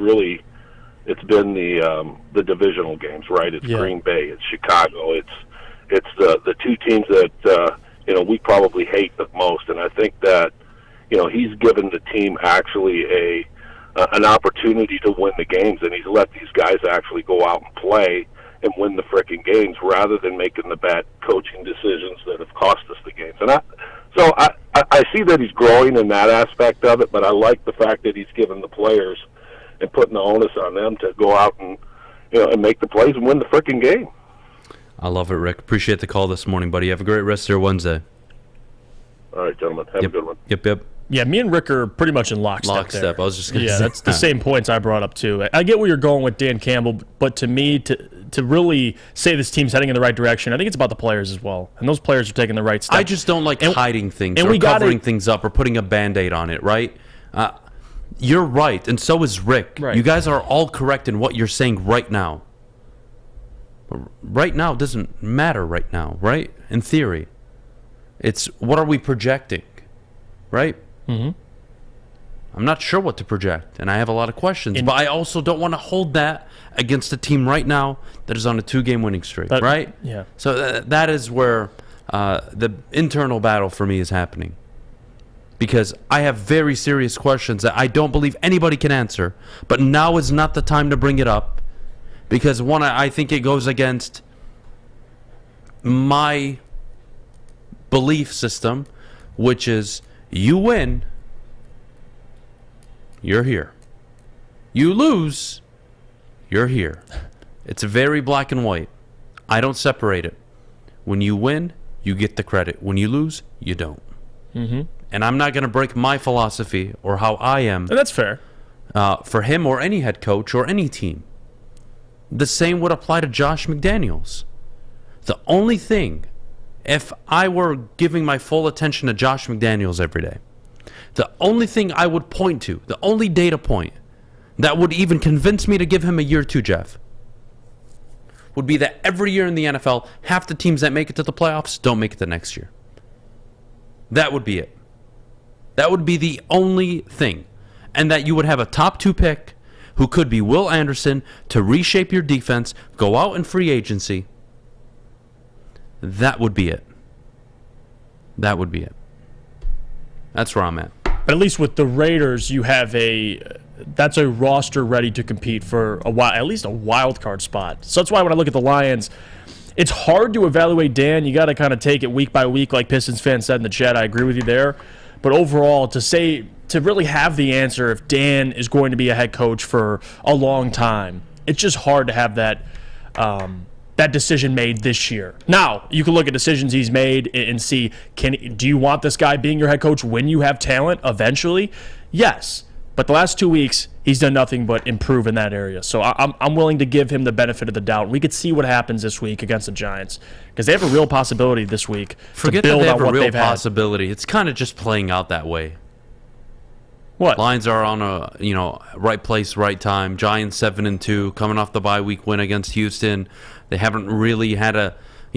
been the divisional games, right? It's Green Bay, it's Chicago, it's the 2 teams that we probably hate the most. And I think that he's given the team actually an opportunity to win the games, and he's let these guys actually go out and play and win the frickin' games rather than making the bad coaching decisions that have cost us the games. And I see that he's growing in that aspect of it, but I like the fact that he's given the players and putting the onus on them to go out and and make the plays and win the frickin' game. I love it, Rick. Appreciate the call this morning, buddy. Have a great rest of your Wednesday. All right, gentlemen. Have a good one. Yep. Yeah, me and Rick are pretty much in lockstep there. I was just going to say that's the same points I brought up, too. I get where you're going with Dan Campbell, but to me, to really say this team's heading in the right direction, I think it's about the players as well. And those players are taking the right step. I just don't like hiding things or covering things up or putting a Band-Aid on it, right? You're right, and so is Rick. Right. You guys are all correct in what you're saying right now. Right now doesn't matter right now, right? In theory. It's what are we projecting, right? Mm-hmm. I'm not sure what to project, and I have a lot of questions. But I also don't want to hold that against a team right now that is on a 2-game winning streak, right? Yeah. So that is where the internal battle for me is happening. Because I have very serious questions that I don't believe anybody can answer. But now is not the time to bring it up. Because, one, I think it goes against my belief system, which is you win, you're here. You lose, you're here. It's very black and white. I don't separate it. When you win, you get the credit. When you lose, you don't. Mm-hmm. And I'm not going to break my philosophy or how I am. And that's fair. For him or any head coach or any team. The same would apply to Josh McDaniels. The only thing, if I were giving my full attention to Josh McDaniels every day, the only thing I would point to, the only data point that would even convince me to give him a year 2, Jeff, would be that every year in the NFL, half the teams that make it to the playoffs don't make it the next year. That would be it. That would be the only thing. And that you would have a top 2 pick who could be Will Anderson to reshape your defense, go out in free agency. That would be it. That would be it. That's where I'm at. But at least with the Raiders, you have that's a roster ready to compete for at least a wild card spot. So that's why when I look at the Lions, it's hard to evaluate Dan. You got to kind of take it week by week, like Pistons fans said in the chat. I agree with you there. But overall, to really have the answer if Dan is going to be a head coach for a long time, it's just hard to have that decision made this year. Now, you can look at decisions he's made and see, do you want this guy being your head coach when you have talent eventually? Yes. But the last 2 weeks, he's done nothing but improve in that area. So I'm willing to give him the benefit of the doubt. We could see what happens this week against the Giants because they have a real possibility this week to build on what they've had. Possibility. It's kind of just playing out that way. What? Lions are on a right place, right time. Giants 7-2, coming off the bye week win against Houston. They haven't really had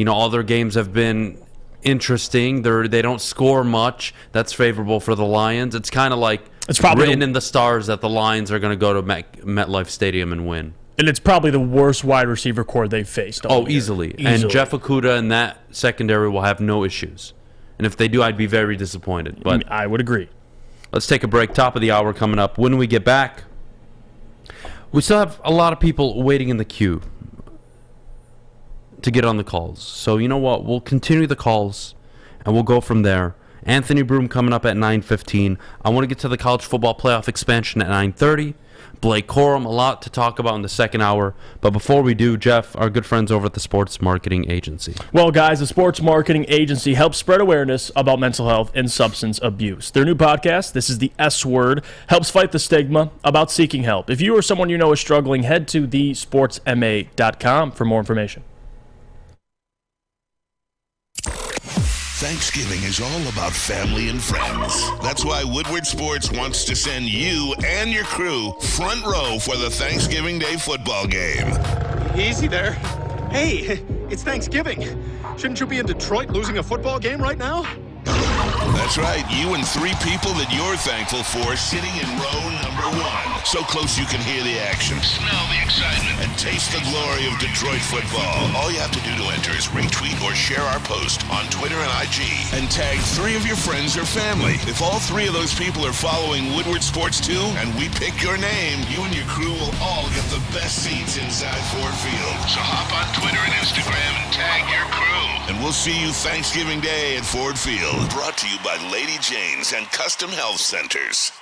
all their games have been interesting. They don't score much. That's favorable for the Lions. It's kind of like it's probably written in the stars that the Lions are going to go to MetLife Stadium and win. And it's probably the worst wide receiver core they've faced. Easily. And Jeff Okudah and that secondary will have no issues. And if they do, I'd be very disappointed. But I would agree. Let's take a break. Top of the hour coming up. When we get back, we still have a lot of people waiting in the queue to get on the calls. So you know what? We'll continue the calls, and we'll go from there. Anthony Broome coming up at 9:15. I want to get to the college football playoff expansion at 9:30. Blake Corum, a lot to talk about in the second hour. But before we do, Jeff, our good friends over at the Sports Marketing Agency. Well, guys, the Sports Marketing Agency helps spread awareness about mental health and substance abuse. Their new podcast, This is the S Word, helps fight the stigma about seeking help. If you or someone you know is struggling, head to thesportsma.com for more information. Thanksgiving is all about family and friends. That's why Woodward Sports wants to send you and your crew front row for the Thanksgiving Day football game. Easy there. Hey, it's Thanksgiving. Shouldn't you be in Detroit losing a football game right now? That's right, you and 3 people that you're thankful for sitting in row number 1. So close you can hear the action, smell the excitement, and taste the glory of Detroit football. All you have to do to enter is retweet or share our post on Twitter and IG and tag 3 of your friends or family. If all 3 of those people are following Woodward Sports too, and we pick your name, you and your crew will all get the best seats inside Ford Field. So hop on Twitter and Instagram and tag your crew. And we'll see you Thanksgiving Day at Ford Field. Brought to you by Lady Jane's and Custom Health Centers.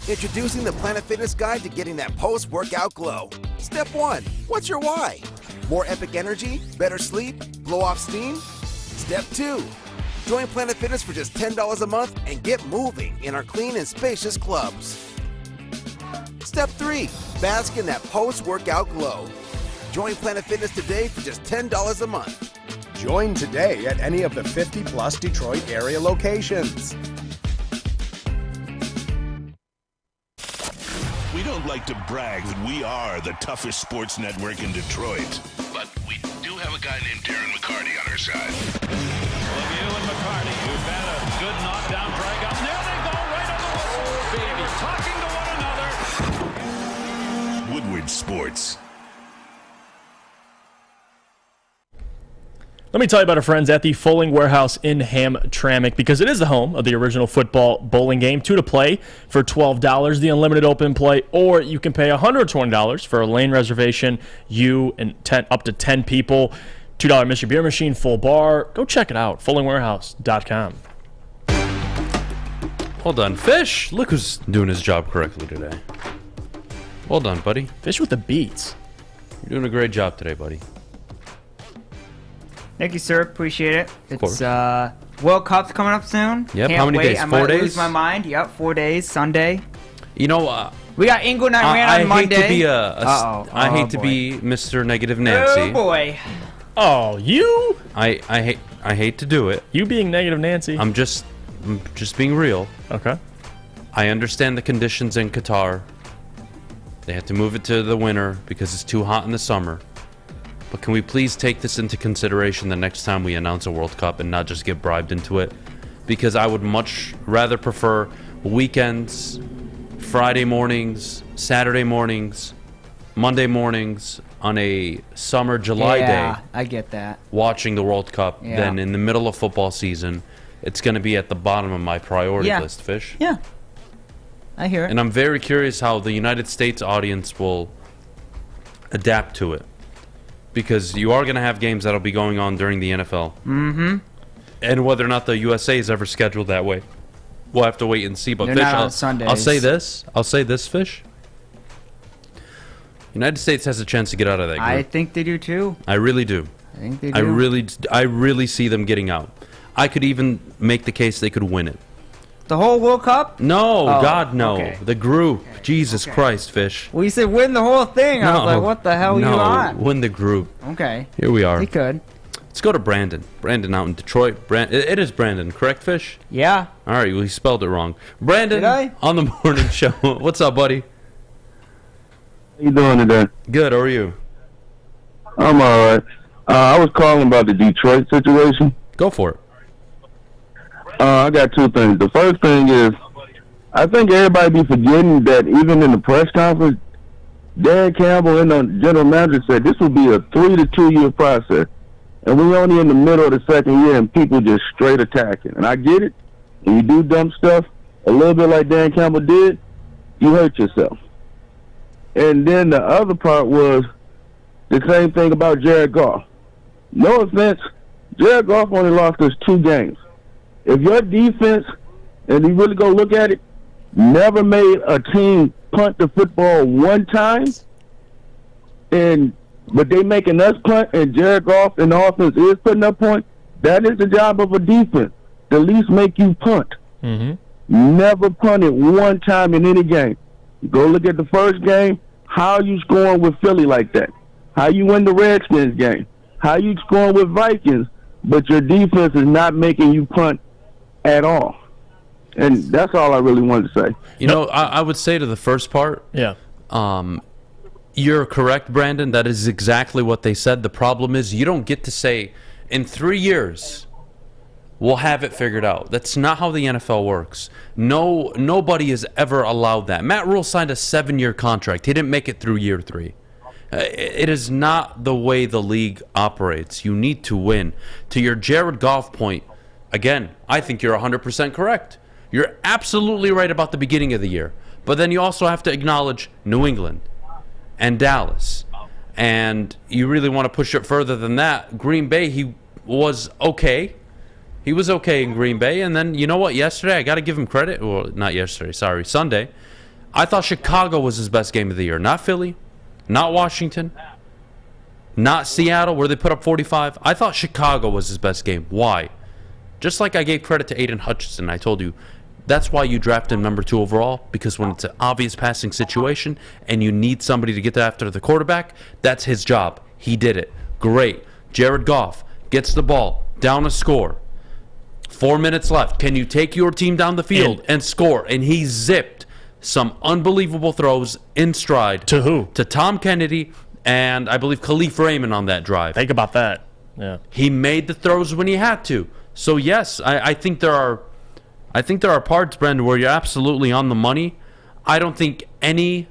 Introducing the Planet Fitness Guide to getting that post-workout glow. Step 1. What's your why? More epic energy? Better sleep? Blow off steam? Step 2. Join Planet Fitness for just $10 a month and get moving in our clean and spacious clubs. Step 3. Bask in that post-workout glow. Join Planet Fitness today for just $10 a month. Join today at any of the 50-plus Detroit area locations. We don't like to brag that we are the toughest sports network in Detroit, but we do have a guy named Darren McCarty on our side. Lemieux and McCarty, who've had a good knockdown drag up. There they go, right on the whistle, baby, talking to one another. Woodward Sports. Let me tell you about our friends at the Fulling Warehouse in Hamtramck, because it is the home of the original football bowling game. 2 to play for $12, the unlimited open play, or you can pay $120 for a lane reservation, you and up to 10 people. $2 Mr. Beer Machine, full bar. Go check it out, fullingwarehouse.com. Well done, Fish. Look who's doing his job correctly today. Well done, buddy. Fish with the beats. You're doing a great job today, buddy. Thank you, sir. Appreciate it. It's World Cup's coming up soon. Yep. Can't How many wait. days? I 4 might days? lose my mind. Yep, 4 days. Sunday. You know, we got England and Iran on Monday. I hate to be I hate to be Mr. Negative Nancy. Oh boy. Oh, you? I hate to do it. You being Negative Nancy. I'm just being real. Okay. I understand the conditions in Qatar. They had to move it to the winter because it's too hot in the summer. But can we please take this into consideration the next time we announce a World Cup and not just get bribed into it? Because I would much rather prefer weekends, Friday mornings, Saturday mornings, Monday mornings on a summer July day. I get that. Watching the World Cup than in the middle of football season. It's going to be at the bottom of my priority list, Fish. Yeah. I hear it. And I'm very curious how the United States audience will adapt to it. Because you are going to have games that'll be going on during the NFL. Mm-hmm. And whether or not the USA is ever scheduled that way, we'll have to wait and see. But They're Fish, not on Sundays. I'll say this, Fish. United States has a chance to get out of that group. I think they do too. I really do. I think they do. I really see them getting out. I could even make the case they could win it. The whole World Cup? No, Oh, God, no. okay. The group. Jesus Christ, Fish. Well, you said win the whole thing. I was like, what the hell are you on? Win the group. Okay. Here we are. He could. Let's go to Brandon. Brandon out in Detroit. It is Brandon, correct, Fish? Yeah. All right, well, he spelled it wrong. Brandon, Did I? on the morning show. What's up, buddy? How you doing today? Good, how are you? I'm all right. I was calling about the Detroit situation. Go for it. I got 2 things. The first thing is, I think everybody be forgetting that even in the press conference, Dan Campbell and the general manager said this will be a 3 to 2 year process. And we're only in the middle of the second year and people just straight attacking. And I get it. When you do dumb stuff, a little bit like Dan Campbell did, you hurt yourself. And then the other part was the same thing about Jared Goff. No offense, Jared Goff only lost us 2 games. If your defense, and you really go look at it, never made a team punt the football 1 time, but they making us punt, and Jared Goff and the offense is putting up points, that is the job of a defense. To at least make you punt. Mm-hmm. Never punted 1 time in any game. Go look at the first game. How you scoring with Philly like that? How you win the Redskins game? How you scoring with Vikings, but your defense is not making you punt at all? And that's all I really wanted to say. You know, I would say to the first part, you're correct, Brandon. That is exactly what they said. The problem is you don't get to say, in 3 years, we'll have it figured out. That's not how the NFL works. Nobody is ever allowed that. Matt Rule signed a 7-year contract. He didn't make it through year 3. It is not the way the league operates. You need to win. To your Jared Goff point, again, I think you're 100% correct. You're absolutely right about the beginning of the year. But then you also have to acknowledge New England and Dallas. And you really want to push it further than that. Green Bay, he was okay. He was okay in Green Bay. And then, you know what, yesterday, I got to give him credit. Well, not yesterday, sorry, Sunday. I thought Chicago was his best game of the year. Not Philly, not Washington. Not Seattle, where they put up 45. I thought Chicago was his best game. Why? Just like I gave credit to Aiden Hutchinson, I told you, that's why you draft him number 2 overall, because when it's an obvious passing situation and you need somebody to get after the quarterback, that's his job. He did it. Great. Jared Goff gets the ball, down a score. 4 minutes left. Can you take your team down the field and score? And he zipped some unbelievable throws in stride. To who? To Tom Kennedy and I believe Khalif Raymond on that drive. Think about that. Yeah. He made the throws when he had to. So yes, I think there are parts, Brendan, where you're absolutely on the money. I don't think any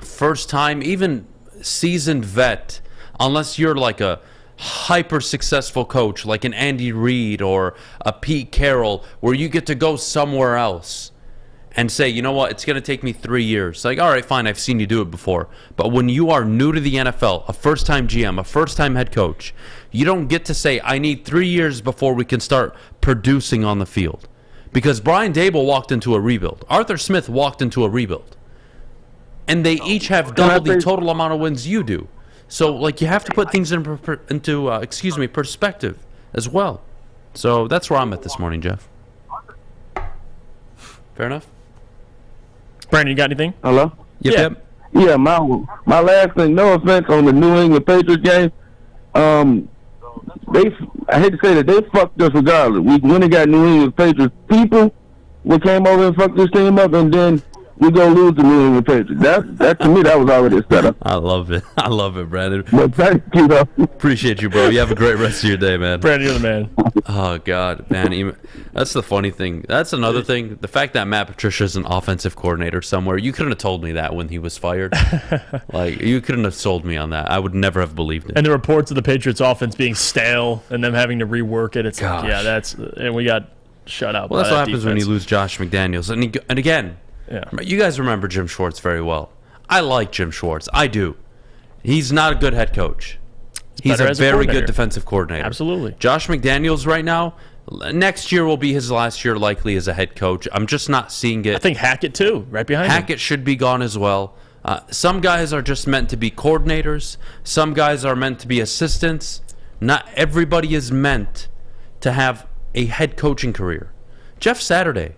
first time, even seasoned vet, unless you're like a hyper successful coach like an Andy Reid or a Pete Carroll, where you get to go somewhere else and say, you know what, it's going to take me 3 years. Like, all right, fine, I've seen you do it before. But when you are new to the NFL, a first-time GM, a first-time head coach, you don't get to say, I need 3 years before we can start producing on the field. Because Brian Daboll walked into a rebuild. Arthur Smith walked into a rebuild. And they each have double the total amount of wins you do. So, like, you have to put things into perspective as well. So that's where I'm at this morning, Jeff. Fair enough? Brandon, you got anything? Hello? Yep. Yeah, my last thing, no offense on the New England Patriots game. I hate to say that, they fucked us regardless. We went and got New England Patriots people. We came over and fucked this team up, and then we go lose the New England Patriots. That to me, that was already a setup. I love it. I love it, Brandon. But thank you, though. Appreciate you, bro. You have a great rest of your day, man. Brandon, you're the man. Oh, God, man. That's the funny thing. That's another thing. The fact that Matt Patricia is an offensive coordinator somewhere, you couldn't have told me that when he was fired. Like, you couldn't have sold me on that. I would never have believed it. And the reports of the Patriots offense being stale and them having to rework it, it's Gosh. like, yeah, that's, and we got shut out. Well, that's by what that happens when you lose Josh McDaniels. And again, yeah. You guys remember Jim Schwartz very well. I like Jim Schwartz. I do. He's not a good head coach. He's a very good defensive coordinator. Absolutely. Josh McDaniels right now, next year will be his last year likely as a head coach. I'm just not seeing it. I think Hackett, too, right behind him. Hackett should be gone as well. Some guys are just meant to be coordinators. Some guys are meant to be assistants. Not everybody is meant to have a head coaching career. Jeff Saturday,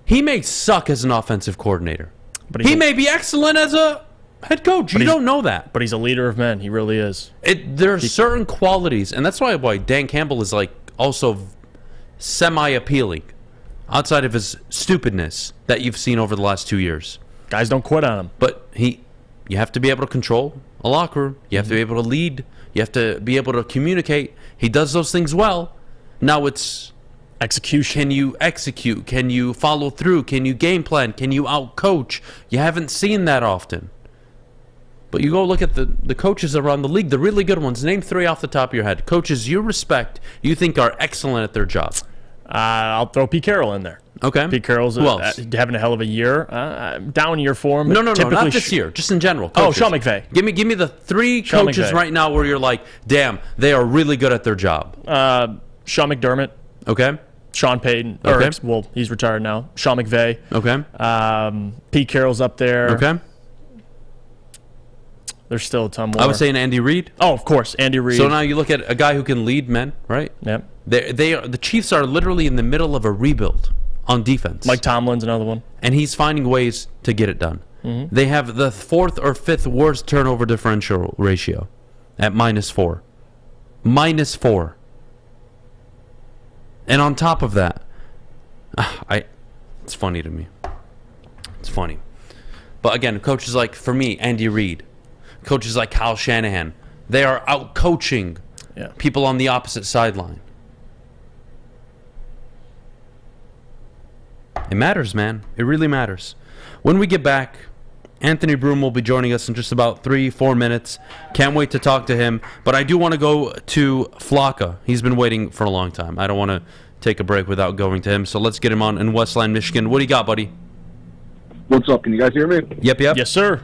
he may suck as an offensive coordinator. But he may be excellent as a head coach. You don't know that. But he's a leader of men. He really is. There are certain qualities, and that's why Dan Campbell is like also semi-appealing outside of his stupidness that you've seen over the last 2 years. Guys don't quit on him. But you have to be able to control a locker room. You have to be able to lead. You have to be able to communicate. He does those things well. Now it's execution. Can you execute? Can you follow through? Can you game plan? Can you out-coach? You haven't seen that often. But you go look at the coaches around the league, the really good ones. Name 3 off the top of your head. Coaches you respect, you think are excellent at their job. I'll throw Pete Carroll in there. Okay. Pete Carroll's having a hell of a year. Down year for him. No, not this year. Just in general. Coaches. Oh, Sean McVay. Give me the 3 coaches right now where you're like, damn, they are really good at their job. Sean McDermott. Okay. Sean Payton. Okay. Well, he's retired now. Sean McVay. Okay. Pete Carroll's up there. Okay. There's still a ton more. I was saying Andy Reid. Oh, of course, Andy Reid. So now you look at a guy who can lead men, right? Yep. The Chiefs are literally in the middle of a rebuild on defense. Mike Tomlin's another one. And he's finding ways to get it done. Mm-hmm. They have the 4th or 5th worst turnover differential ratio at -4. -4. And on top of that, it's funny to me. It's funny. But again, coaches like, for me, Andy Reid, coaches like Kyle Shanahan, they are out coaching people on the opposite sideline. It matters, man. It really matters. When we get back, Anthony Broome will be joining us in just about 3-4 minutes. Can't wait to talk to him. But I do want to go to Flocka. He's been waiting for a long time. I don't want to take a break without going to him. So let's get him on in Westland, Michigan. What do you got, buddy? What's up? Can you guys hear me? Yep. Yes, sir.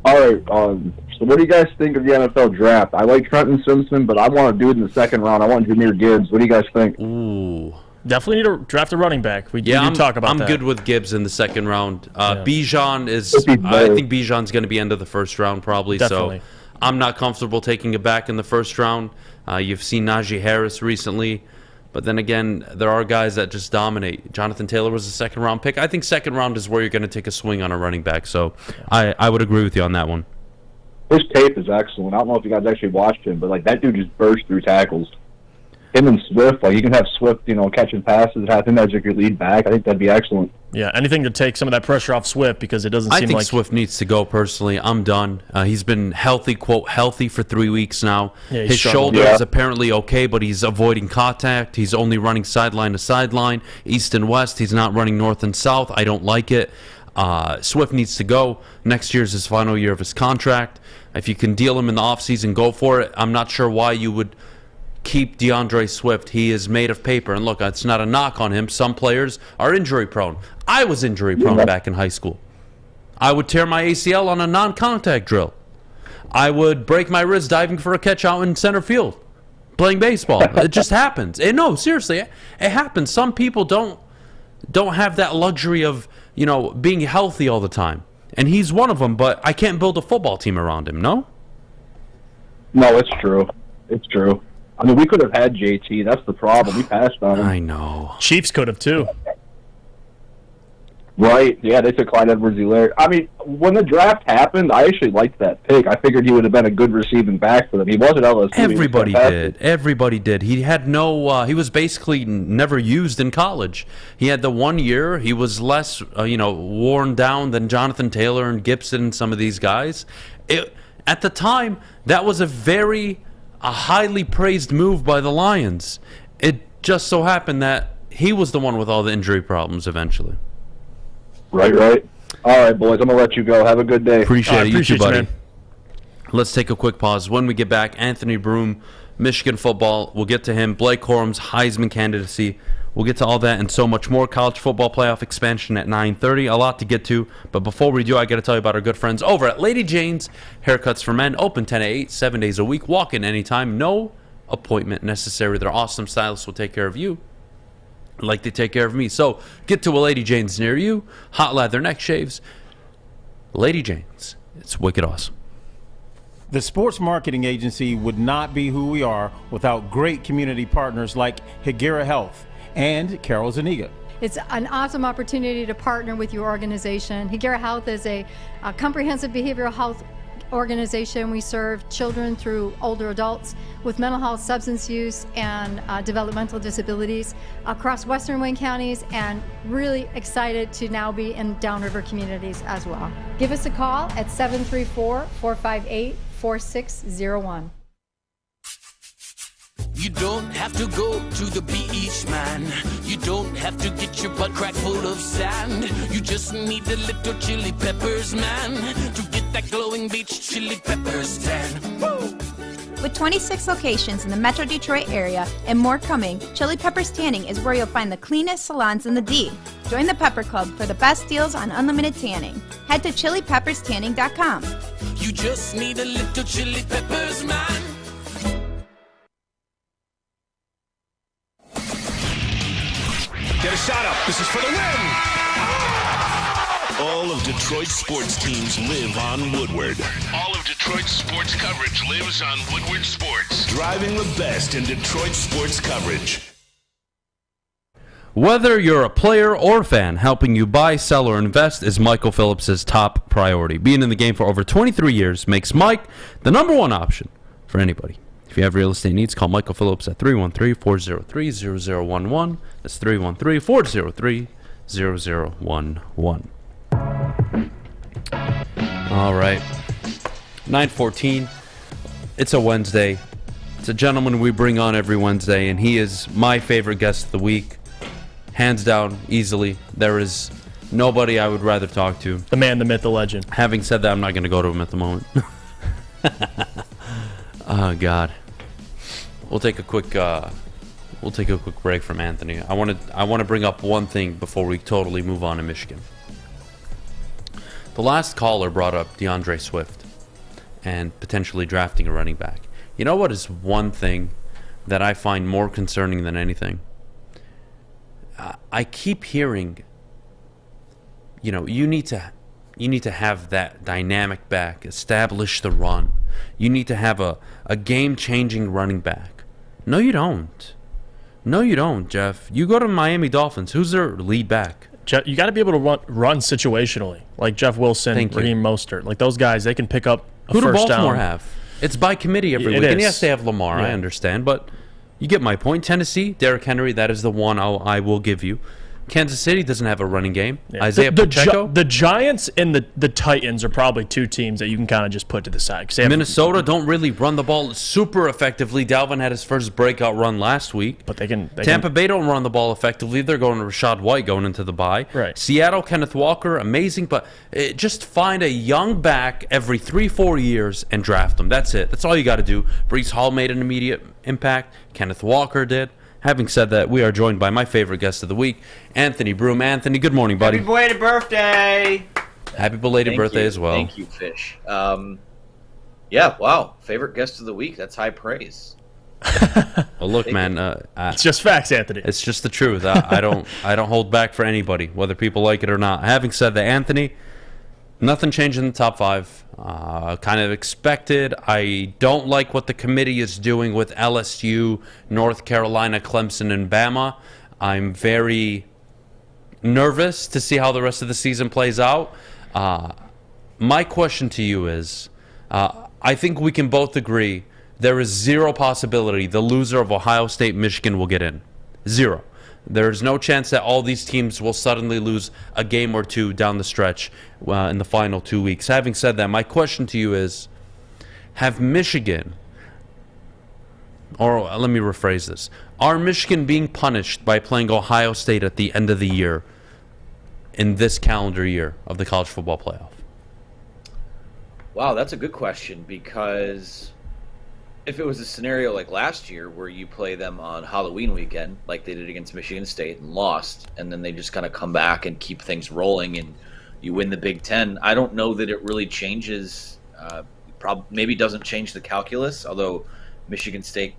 All right. So what do you guys think of the NFL draft? I like Trenton Simpson, but I want to do it in the 2nd round. I want Jahmyr Gibbs. What do you guys think? Ooh. Definitely need to draft a running back. We did talk about that. I'm good with Gibbs in the 2nd round. Bijan is... I think Bijan's going to be end of the 1st round probably. Definitely. I'm not comfortable taking it back in the first round. You've seen Najee Harris recently. But then again, there are guys that just dominate. Jonathan Taylor was a second-round pick. I think second round is where you're going to take a swing on a running back. So I would agree with you on that one. His tape is excellent. I don't know if you guys actually watched him, but like that dude just burst through tackles. Him and Swift, like you can have Swift, catching passes, have him as your lead back. I think that'd be excellent. Yeah, anything to take some of that pressure off Swift because it doesn't seem like... I think Swift needs to go, personally. I'm done. He's been healthy, quote, healthy for 3 weeks now. Yeah, his shoulder is apparently okay, but he's avoiding contact. He's only running sideline to sideline, east and west. He's not running north and south. I don't like it. Swift needs to go. Next year's his final year of his contract. If you can deal him in the offseason, go for it. I'm not sure why you would keep DeAndre Swift. He is made of paper. And look, it's not a knock on him. Some players are injury prone. I was injury prone back in high school. I would tear my ACL on a non-contact drill. I would break my wrist diving for a catch out in center field, playing baseball. It just happens. No, seriously, it happens. Some people don't have that luxury of, being healthy all the time. And he's one of them, but I can't build a football team around him, no? No, it's true. It's true. I mean, we could have had JT. That's the problem. We passed on him. I know. Chiefs could have, too. Right. Yeah, they took Clyde Edwards-Helaire. I mean, when the draft happened, I actually liked that pick. I figured he would have been a good receiving back for them. He was at LSU. Everybody did. Everybody did. He had no... he was basically never used in college. He had the 1 year. He was less, worn down than Jonathan Taylor and Gibson and some of these guys. At the time, that was a highly praised move by the Lions. It just so happened that he was the one with all the injury problems eventually. Right. All right, boys, I'm going to let you go. Have a good day. Appreciate it. You too, buddy. Let's take a quick pause. When we get back, Anthony Broome, Michigan football. We'll get to him. Blake Corum's Heisman candidacy. We'll get to all that and so much more. College football playoff expansion at 9:30. A lot to get to. But before we do, I got to tell you about our good friends over at Lady Jane's Haircuts for Men. Open 10 to 8, 7 days a week. Walk in anytime. No appointment necessary. Their awesome stylists will take care of you like they take care of me. So get to a Lady Jane's near you. Hot lather neck shaves. Lady Jane's. It's wicked awesome. The sports marketing agency would not be who we are without great community partners like Higuera Health and Carol Zaniga. It's an awesome opportunity to partner with your organization. Higuera Health is a comprehensive behavioral health organization. We serve children through older adults with mental health, substance use, and developmental disabilities across Western Wayne counties, and really excited to now be in downriver communities as well. Give us a call at 734-458-4601. You don't have to go to the beach, man. You don't have to get your butt crack full of sand. You just need a little chili peppers, man, to get that glowing beach chili peppers tan. Woo! With 26 locations in the Metro Detroit area and more coming, Chili Peppers Tanning is where you'll find the cleanest salons in the D. Join the Pepper Club for the best deals on unlimited tanning. Head to chilipepperstanning.com. You just need a little chili peppers, man. Get a shot up. This is for the win. All of Detroit's sports teams live on Woodward. All of Detroit's sports coverage lives on Woodward Sports. Driving the best in Detroit sports coverage. Whether you're a player or fan, helping you buy, sell, or invest is Michael Phillips' top priority. Being in the game for over 23 years makes Mike the number one option for anybody. If you have real estate needs, call Michael Phillips at 313-403-0011. That's 313-403-0011. All right. 9:14. It's a Wednesday. It's a gentleman we bring on every Wednesday, and he is my favorite guest of the week. Hands down, easily. There is nobody I would rather talk to. The man, the myth, the legend. Having said that, I'm not going to go to him at the moment. Oh God. We'll take a quick break from Anthony. I want to bring up one thing before we totally move on to Michigan. The last caller brought up DeAndre Swift and potentially drafting a running back. You know what is one thing that I find more concerning than anything? I keep hearing, you need to have that dynamic back, establish the run. You need to have a game-changing running back. No, you don't. No, you don't, Jeff. You go to Miami Dolphins. Who's their lead back? You got to be able to run situationally, like Jeff Wilson, Raheem Mostert. Like those guys, they can pick up a Who do first Baltimore down. have? It's by committee every week. And yes, they have Lamar, I understand. But you get my point. Tennessee, Derrick Henry, that is the one I will give you. Kansas City doesn't have a running game. Yeah. Isaiah Pacheco. The Giants and the Titans are probably two teams that you can kind of just put to the side. Minnesota don't really run the ball super effectively. Dalvin had his first breakout run last week. But they can. Tampa Bay don't run the ball effectively. They're going to Rashad White going into the bye. Right. Seattle, Kenneth Walker, amazing. But just find a young back every 3-4 years and draft them. That's it. That's all you got to do. Breece Hall made an immediate impact. Kenneth Walker did. Having said that, we are joined by my favorite guest of the week, Anthony Broome. Anthony, good morning, buddy. Happy belated birthday! Happy belated birthday as well. Thank you, Fish. Yeah, wow. Favorite guest of the week. That's high praise. Well, look, man. It's just facts, Anthony. It's just the truth. I don't hold back for anybody, whether people like it or not. Having said that, Anthony, nothing changed in the top 5. Kind of expected. I don't like what the committee is doing with LSU, North Carolina, Clemson, and Bama. I'm very nervous to see how the rest of the season plays out. My question to you is, I think we can both agree there is zero possibility the loser of Ohio State, Michigan will get in. Zero. There's no chance that all these teams will suddenly lose a game or two down the stretch in the final 2 weeks. Having said that, my question to you is, have Michigan, or let me rephrase this, are Michigan being punished by playing Ohio State at the end of the year in this calendar year of the college football playoff? Wow, that's a good question, because if it was a scenario like last year where you play them on Halloween weekend, like they did against Michigan State and lost, and then they just kind of come back and keep things rolling and you win the Big Ten, I don't know that it really changes, maybe doesn't change the calculus, although Michigan State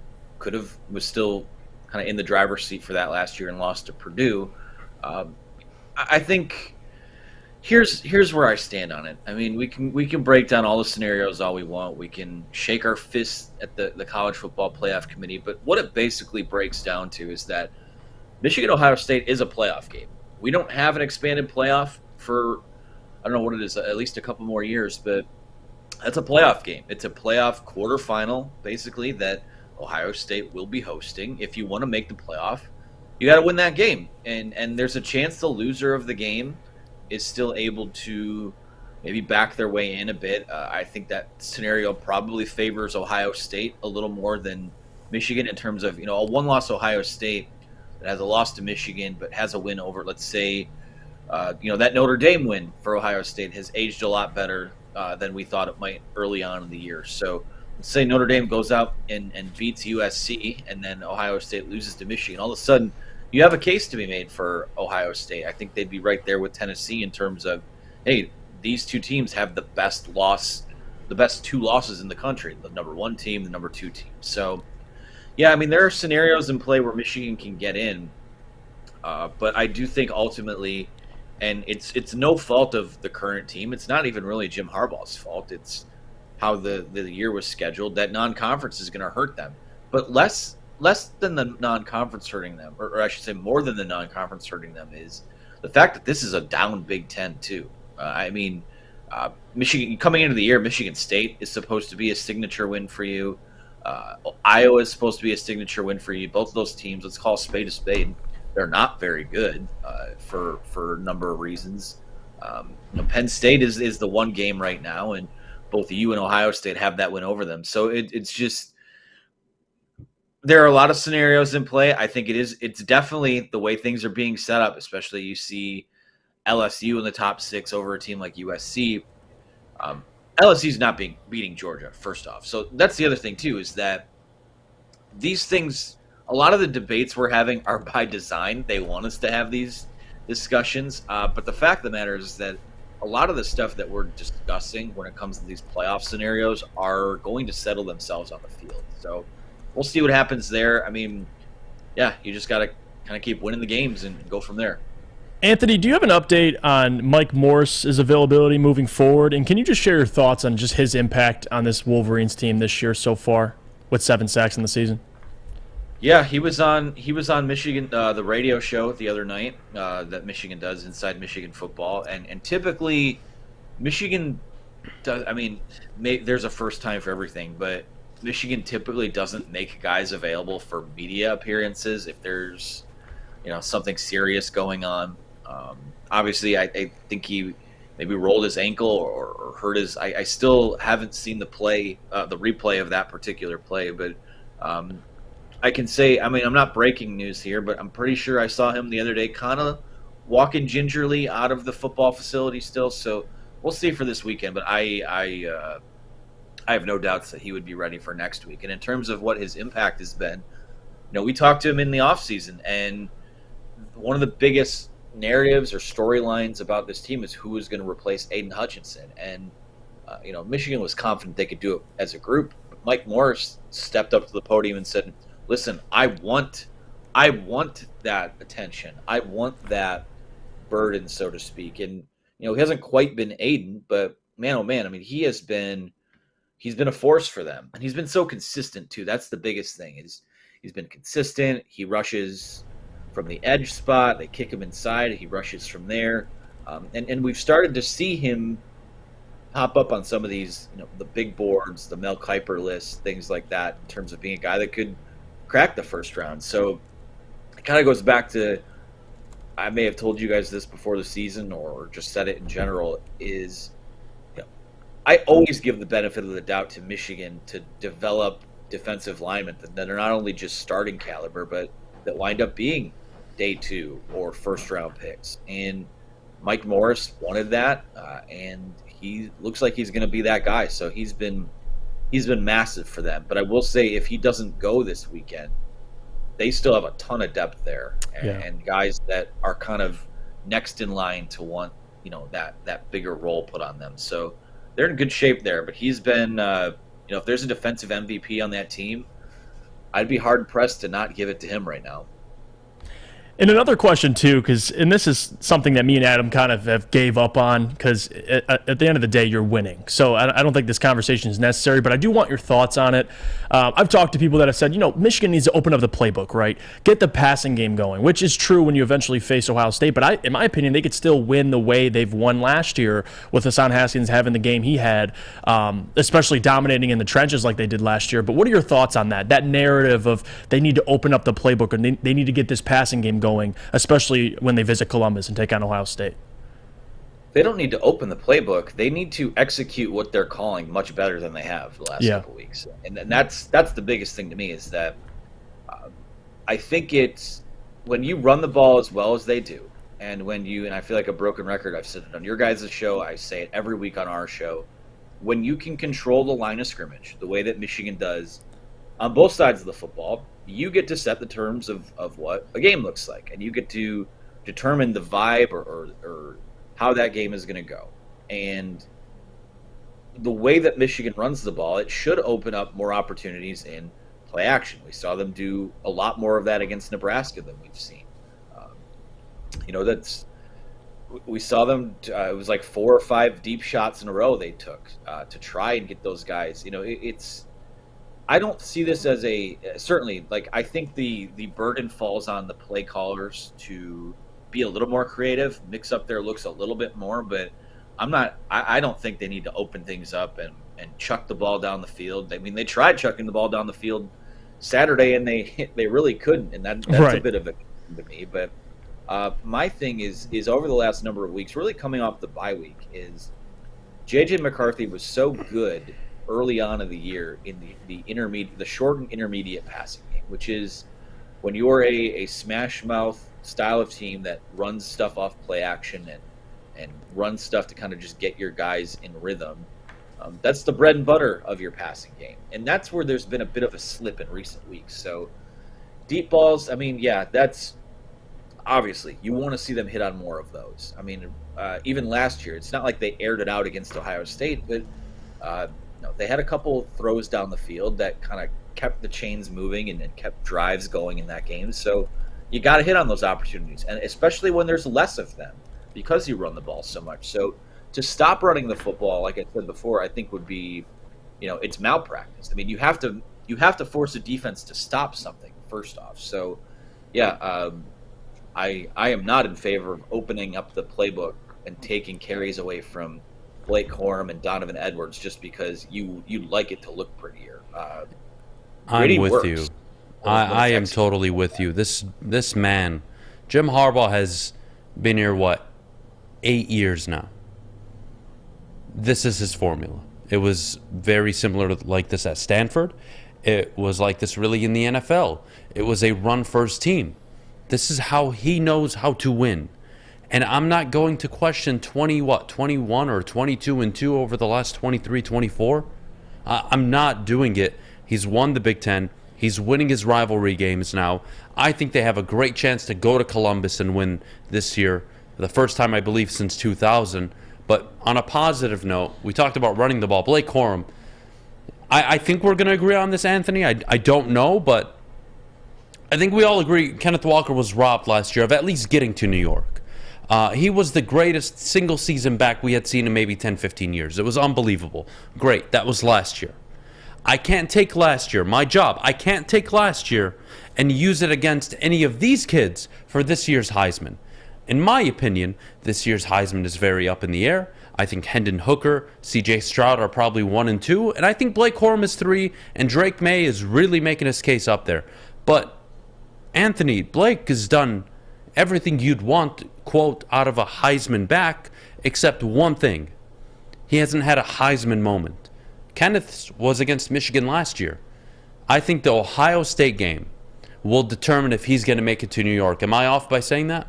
was still kind of in the driver's seat for that last year and lost to Purdue. I think here's where I stand on it. I mean, we can break down all the scenarios all we want. We can shake our fists at the College Football Playoff Committee, but what it basically breaks down to is that Michigan-Ohio State is a playoff game. We don't have an expanded playoff for, I don't know what it is, at least a couple more years, but that's a playoff game. It's a playoff quarterfinal, basically, that Ohio State will be hosting. If you want to make the playoff, you got to win that game. And there's a chance the loser of the game is still able to maybe back their way in a bit. I think that scenario probably favors Ohio State a little more than Michigan in terms of, a one-loss Ohio State that has a loss to Michigan but has a win over, let's say, that Notre Dame win for Ohio State has aged a lot better than we thought it might early on in the year. So let's say Notre Dame goes out and beats USC, and then Ohio State loses to Michigan. All of a sudden, you have a case to be made for Ohio State. I think they'd be right there with Tennessee in terms of, hey, these two teams have the best two losses in the country, the number 1 team, the number 2 team. So, yeah, I mean, there are scenarios in play where Michigan can get in, but I do think ultimately, and it's no fault of the current team. It's not even really Jim Harbaugh's fault. It's how the year was scheduled. That non-conference is going to hurt them, but less than the non-conference hurting them, or I should say more than the non-conference hurting them, is the fact that this is a down Big Ten too. Michigan, coming into the year, Michigan State is supposed to be a signature win for you. Iowa is supposed to be a signature win for you. Both of those teams, let's call a spade, they're not very good for a number of reasons. Penn State is the one game right now, and both you and Ohio State have that win over them. So it's just, there are a lot of scenarios in play. I think it's definitely the way things are being set up, especially you see LSU in the top 6 over a team like USC. LSU's not beating Georgia, first off. So that's the other thing, too, is that these things, a lot of the debates we're having are by design. They want us to have these discussions. But the fact of the matter is that a lot of the stuff that we're discussing when it comes to these playoff scenarios are going to settle themselves on the field. So we'll see what happens there. I mean, yeah, you just got to kind of keep winning the games and go from there. Anthony, do you have an update on Mike Morris's availability moving forward? And can you just share your thoughts on just his impact on this Wolverines team this year so far with 7 sacks in the season? Yeah, he was on Michigan, the radio show the other night that Michigan does, Inside Michigan Football. And typically Michigan does, I mean, there's a first time for everything, but Michigan typically doesn't make guys available for media appearances if there's, something serious going on. Obviously, I think he maybe rolled his ankle or hurt his. I still haven't seen the replay of that particular play, but I can say, I mean, I'm not breaking news here, but I'm pretty sure I saw him the other day kind of walking gingerly out of the football facility still. So we'll see for this weekend, but I have no doubts that he would be ready for next week. And in terms of what his impact has been, we talked to him in the offseason, and one of the biggest narratives or storylines about this team is who is going to replace Aiden Hutchinson. And, Michigan was confident they could do it as a group. But Mike Morris stepped up to the podium and said, listen, I want that attention. I want that burden, so to speak. And, he hasn't quite been Aiden, but man, oh man, I mean, he's been a force for them. And he's been so consistent too. That's the biggest thing is he's been consistent. He rushes from the edge spot. They kick him inside. He rushes from there. And we've started to see him pop up on some of these, the big boards, the Mel Kiper list, things like that, in terms of being a guy that could crack the first round. So it kind of goes back to, I may have told you guys this before the season or just said it in general, is I always give the benefit of the doubt to Michigan to develop defensive linemen that are not only just starting caliber, but that wind up being day 2 or first round picks. And Mike Morris wanted that, and he looks like he's going to be that guy. So he's been massive for them. But I will say, if he doesn't go this weekend, they still have a ton of depth there, and guys that are kind of next in line to want that bigger role put on them. So they're in good shape there. But he's been, if there's a defensive MVP on that team, I'd be hard pressed to not give it to him right now. And another question too, and this is something that me and Adam kind of have gave up on, because at the end of the day, you're winning. So I don't think this conversation is necessary, but I do want your thoughts on it. I've talked to people that have said, Michigan needs to open up the playbook, right? Get the passing game going, which is true when you eventually face Ohio State. But in my opinion, they could still win the way they've won last year with Hassan Haskins having the game he had, especially dominating in the trenches like they did last year. But what are your thoughts on that? That narrative of they need to open up the playbook and they need to get this passing game going, especially when they visit Columbus and take on Ohio State? They don't need to open the playbook. They need to execute what they're calling much better than they have the last couple weeks. And that's the biggest thing to me, is that I think it's when you run the ball as well as they do, and and I feel like a broken record, I've said it on your guys' show, I say it every week on our show, when you can control the line of scrimmage the way that Michigan does on both sides of the football, you get to set the terms of what a game looks like, and you get to determine the vibe or how that game is going to go. And the way that Michigan runs the ball, it should open up more opportunities in play action. We saw them do a lot more of that against Nebraska than we've seen. We saw them, it was like 4 or 5 deep shots in a row they took to try and get those guys. I don't see this as certainly, I think the burden falls on the play callers to be a little more creative, mix up their looks a little bit more, but I don't think they need to open things up and chuck the ball down the field. I mean, they tried chucking the ball down the field Saturday, and they really couldn't, and that's right. A bit of a to me. But my thing is over the last number of weeks, really coming off the bye week, is J.J. McCarthy was so good early on in the year in the short and intermediate passing game, which is when you're a smash mouth style of team that runs stuff off play action and runs stuff to kind of just get your guys in rhythm. That's the bread and butter of your passing game, and that's where there's been a bit of a slip in recent weeks. So deep balls, I mean, that's obviously you want to see them hit on more of those. I mean, even last year, it's not like they aired it out against Ohio State, but they had a couple throws down the field that kind of kept the chains moving and kept drives going in that game. So you got to hit on those opportunities, and especially when there's less of them because you run the ball so much. So to stop running the football, like I said before, I think would be, it's malpractice. I mean, you have to force a defense to stop something first off. So, yeah, I am not in favor of opening up the playbook and taking carries away from Blake Corum and Donovan Edwards just because you'd like it to look prettier. I'm with you. I am totally with you. This man, Jim Harbaugh, has been here, 8 years now. This is his formula. It was very similar to like this at Stanford. It was like this really in the NFL. It was a run-first team. This is how he knows how to win. And I'm not going to question 21 or 22-2 over the last 23, 24. I'm not doing it. He's won the Big Ten. He's winning his rivalry games now. I think they have a great chance to go to Columbus and win this year. The first time, I believe, since 2000. But on a positive note, we talked about running the ball. Blake Corum, I think we're going to agree on this, Anthony. I don't know, but I think we all agree Kenneth Walker was robbed last year of at least getting to New York. He was the greatest single-season back we had seen in maybe 10, 15 years. It was unbelievable. Great. That was last year. I can't take last year. My job. I can't take last year and use it against any of these kids for this year's Heisman. In my opinion, this year's Heisman is very up in the air. I think Hendon Hooker, C.J. Stroud are probably 1 and 2, and I think Blake Corum is 3, and Drake May is really making his case up there. But Anthony, Blake has done everything you'd want, quote, out of a Heisman back, except one thing. He hasn't had a Heisman moment. Kenneth was against Michigan last year. I think the Ohio State game will determine if he's going to make it to New York. Am I off by saying that?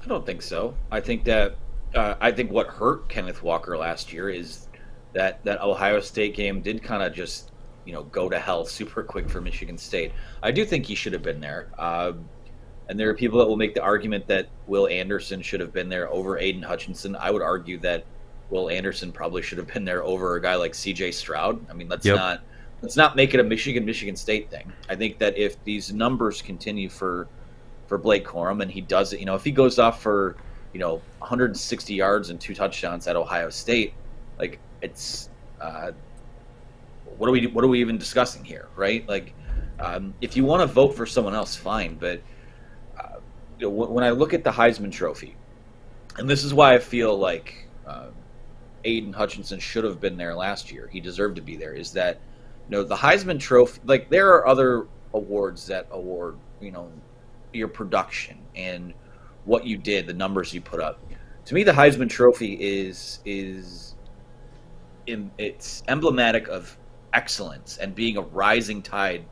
I don't think so. I think that what hurt Kenneth Walker last year is that Ohio State game did kind of just go to hell super quick for Michigan State. I do think he should have been there. And there are people that will make the argument that Will Anderson should have been there over Aiden Hutchinson. I would argue that Will Anderson probably should have been there over a guy like C.J. Stroud. I mean, let's not make it a Michigan State thing. I think that if these numbers continue for Blake Corum and he does it, if he goes off for 160 yards and 2 touchdowns at Ohio State, like it's what are we even discussing here, right? Like if you want to vote for someone else, fine, but when I look at the Heisman Trophy, and this is why I feel like Aiden Hutchinson should have been there last year. He deserved to be there. Is that the Heisman Trophy? Like there are other awards that award your production and what you did, the numbers you put up. To me, the Heisman Trophy is it's emblematic of excellence and being a rising tide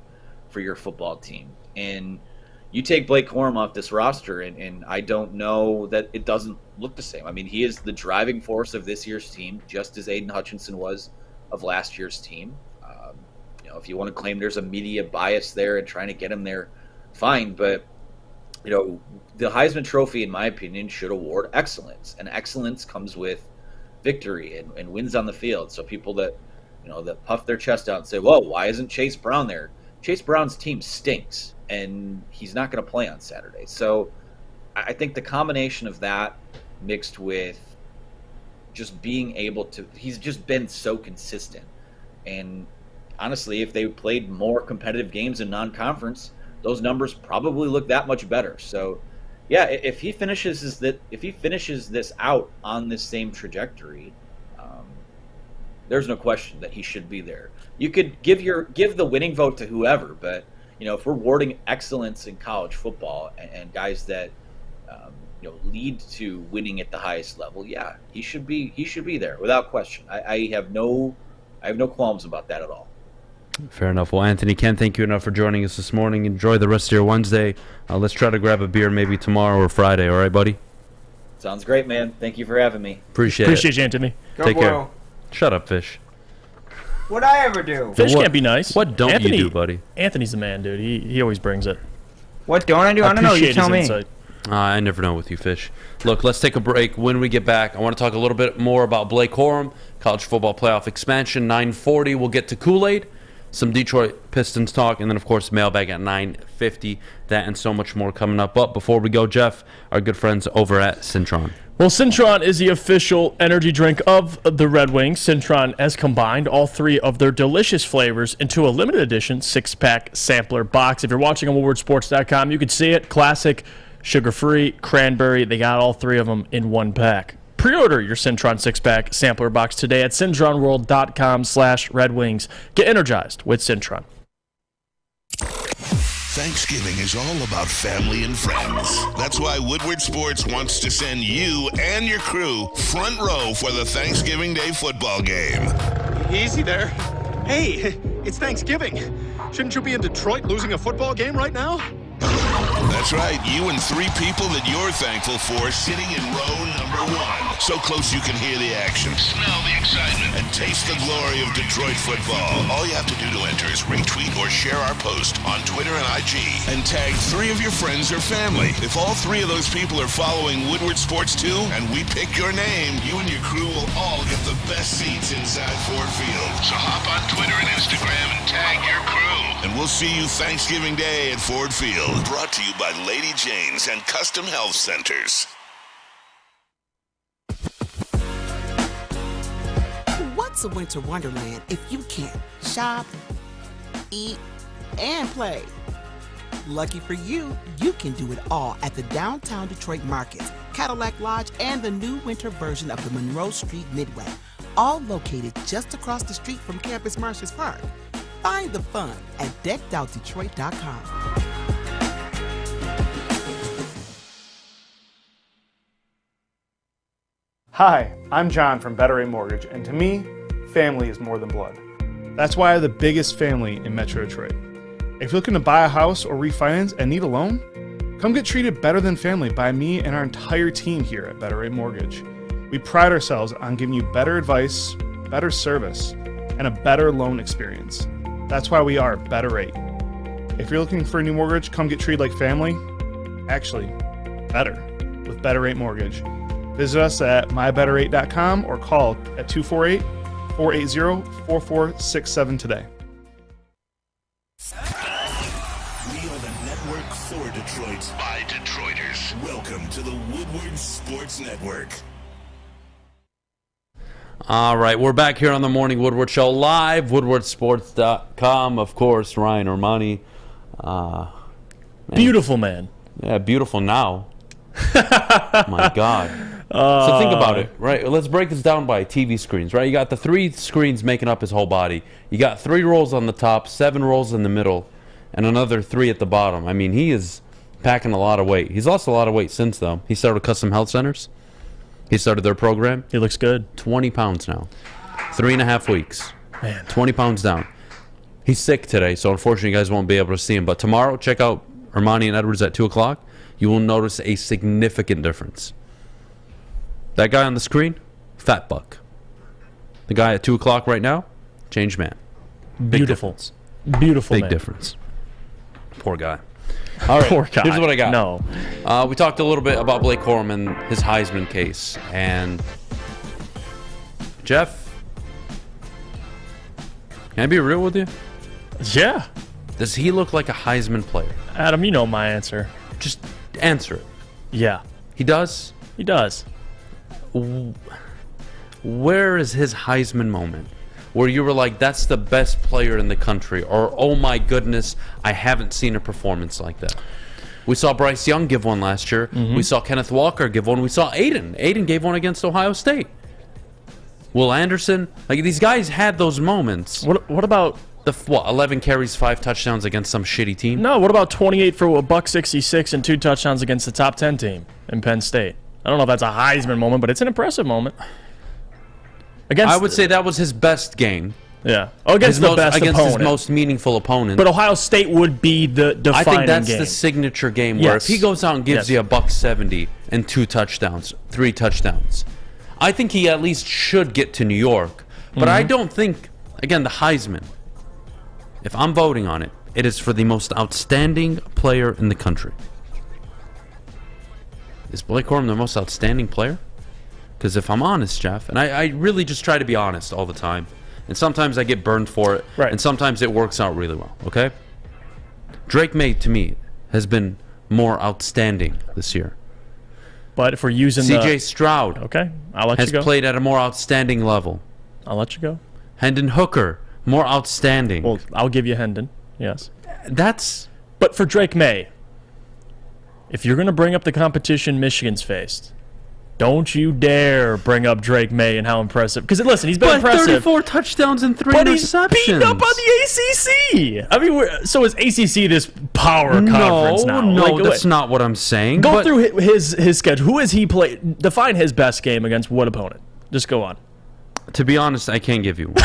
for your football team. And you take Blake Corum off this roster, and I don't know that it doesn't look the same. I mean, he is the driving force of this year's team, just as Aiden Hutchinson was of last year's team. If you want to claim there's a media bias there and trying to get him there, fine. But the Heisman Trophy, in my opinion, should award excellence, and excellence comes with victory and wins on the field. So people that that puff their chest out and say, "Whoa, why isn't Chase Brown there?" Chase Brown's team stinks, and he's not going to play on Saturday. So I think the combination of that mixed with just being able to, he's just been so consistent. And honestly, if they played more competitive games in non-conference, those numbers probably look that much better. So yeah, if he finishes this out on this same trajectory, there's no question that he should be there. You could give the winning vote to whoever, but if we're awarding excellence in college football and guys that lead to winning at the highest level, yeah, he should be there without question. I have no qualms about that at all. Fair enough. Well, Anthony, can't thank you enough for joining us this morning. Enjoy the rest of your Wednesday. Let's try to grab a beer maybe tomorrow or Friday. All right, buddy? Sounds great, man. Thank you for having me. Appreciate you, Anthony. Take care. Shut up, Fish. What'd I ever do? Fish can't be nice. What don't you do, buddy? Anthony's the man, dude. He always brings it. What don't I do? I don't know. You tell me. I never know with you, Fish. Look, let's take a break. When we get back, I want to talk a little bit more about Blake Corum, college football playoff expansion, 9:40. We'll get to KoolAid. some Detroit Pistons talk, and then, of course, Mailbag at 9:50. That and so much more coming up. But before we go, Jeff, our good friends over at Cintron. Well, Cintron is the official energy drink of the Red Wings. Cintron has combined all 3 of their delicious flavors into a limited edition 6-pack sampler box. If you're watching on WoodwardSports.com, you can see it. Classic, sugar-free, cranberry. They got all 3 of them in one pack. Pre-order your Cintron 6-pack sampler box today at CintronWorld.com/Red Wings. Get energized with Cintron. Thanksgiving is all about family and friends. That's why Woodward Sports wants to send you and your crew front row for the Thanksgiving Day football game. Easy there. Hey, it's Thanksgiving. Shouldn't you be in Detroit losing a football game right now? That's right, you and 3 people that you're thankful for sitting in row number 1. So close you can hear the action, smell the excitement, and taste the glory of Detroit football. All you have to do to enter is retweet or share our post on Twitter and IG and tag 3 of your friends or family. If all 3 of those people are following Woodward Sports too, and we pick your name, you and your crew will all get the best seats inside Ford Field. So hop on Twitter and Instagram and tag your crew. And we'll see you Thanksgiving Day at Ford Field. Brought to you by Lady Jane's and Custom Health Centers. What's a winter wonderland if you can't shop, eat, and play? Lucky for you, you can do it all at the Downtown Detroit Markets, Cadillac Lodge, and the new winter version of the Monroe Street Midway, all located just across the street from Campus Martius Park. Find the fun at deckedoutdetroit.com. Hi, I'm John from Better Rate Mortgage, and to me, family is more than blood. That's why I have the biggest family in Metro Detroit. If you're looking to buy a house or refinance and need a loan, come get treated better than family by me and our entire team here at Better Rate Mortgage. We pride ourselves on giving you better advice, better service, and a better loan experience. That's why we are Better Rate. If you're looking for a new mortgage, come get treated like family. Actually, better with Better Rate Mortgage. Visit us at mybetterrate.com or call at 248-480-4467 today. We are the network for Detroit by Detroiters. Welcome to the Woodward Sports Network. All right, we're back here on the Morning Woodward Show live, woodwardsports.com, of course. Ryan Ermanni. Beautiful man. Yeah, beautiful now. My God. So think about it, right? Let's break this down by TV screens, right? You got the 3 screens making up his whole body. You got 3 rolls on the top, 7 rolls in the middle, and another 3 at the bottom. I mean, he is packing a lot of weight. He's lost a lot of weight since, though. He started Custom Health Centers. He started their program. He looks good. 20 pounds now. 3.5 weeks. Man. 20 pounds down. He's sick today, so unfortunately you guys won't be able to see him. But tomorrow, check out Ermanni and Edwards at 2 o'clock. You will notice a significant difference. That guy on the screen, fat buck. The guy at 2 o'clock right now, changed man. Big Beautiful. Difference. Beautiful Big man. difference. Poor guy. All right, Poor guy. here's what I got. No. We talked a little bit about Blake Corum and his Heisman case. And Jeff, can I be real with you? Yeah. Does he look like a Heisman player? Adam, you know my answer. Just answer it. Yeah. He does? He does. Where is his Heisman moment? Where you were like, that's the best player in the country, or oh my goodness, I haven't seen a performance like that. We saw Bryce Young give one last year. Mm-hmm. We saw Kenneth Walker give one. We saw Aiden. Aiden gave one against Ohio State. Will Anderson. Like, these guys had those moments. What about the 11 carries, 5 touchdowns against some shitty team? No, what about 28 for $166 and 2 touchdowns against the top 10 team in Penn State? I don't know if that's a Heisman moment, but it's an impressive moment. I would say that was his best game. Yeah. Against the best against opponent. his most meaningful opponent. But Ohio State would be the defining game. I think that's the signature game where Yes. if he goes out and gives you $170 and 2 touchdowns, 3 touchdowns, I think he at least should get to New York. But I don't think, again, the Heisman, if I'm voting on it, it is for the most outstanding player in the country. Is Blake Corum the most outstanding player? Because if I'm honest, Jeff, and I really just try to be honest all the time, And sometimes I get burned for it. Right. And sometimes it works out really well, okay? Drake May, to me, has been more outstanding this year. But if we're using C.J. Stroud okay, I'll let you go. has played at a more outstanding level. I'll let you go. Hendon Hooker, more outstanding. Well, I'll give you Hendon, yes. But for Drake May, if you're going to bring up the competition Michigan's faced, don't you dare bring up Drake May and how impressive. Because, listen, he's been impressive. 34 touchdowns and 3 but interceptions. He's beating up on the ACC. I mean, so is ACC this power conference now? No, that's not what I'm saying. Go through his schedule. Who has he played? Define his best game against what opponent? Just go on. To be honest, I can't give you one.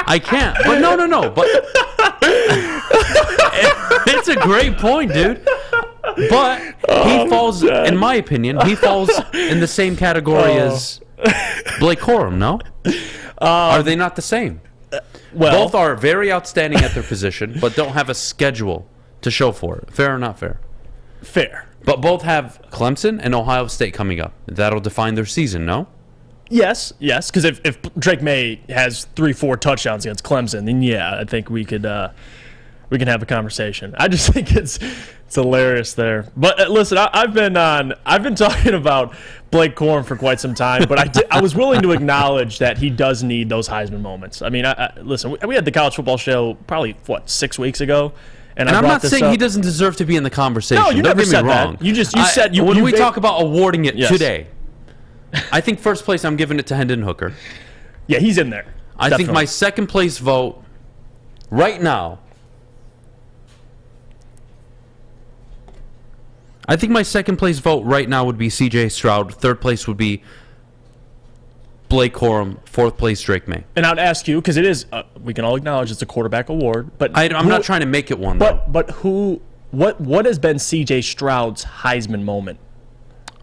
I can't. But no. But it's a great point, dude. But he falls, in my opinion, he falls in the same category as Blake Corum, no? Are they not the same? Well, both are very outstanding at their position, but don't have a schedule to show for it. Fair or not fair? Fair. But both have Clemson and Ohio State coming up. That'll define their season, no? Yes. Because if Drake May has 3-4 touchdowns against Clemson, then yeah, I think we can have a conversation. I just think it's hilarious there. But listen, I've been talking about Blake Corum for quite some time, but I was willing to acknowledge that he does need those Heisman moments. I mean, listen, we had the college football show probably 6 weeks ago. And I'm not saying he doesn't deserve to be in the conversation. No, you Don't never get me said wrong. that. You said when we talk about awarding it Yes. today, I think first place I'm giving it to Hendon Hooker. Yeah, he's in there. I think my second place vote right now. I think my second place vote right now would be C.J. Stroud. Third place would be Blake Corum. Fourth place, Drake May. And I'd ask you, because it is, we can all acknowledge it's a quarterback award, but I'm not trying to make it one, though. But what has been C.J. Stroud's Heisman moment?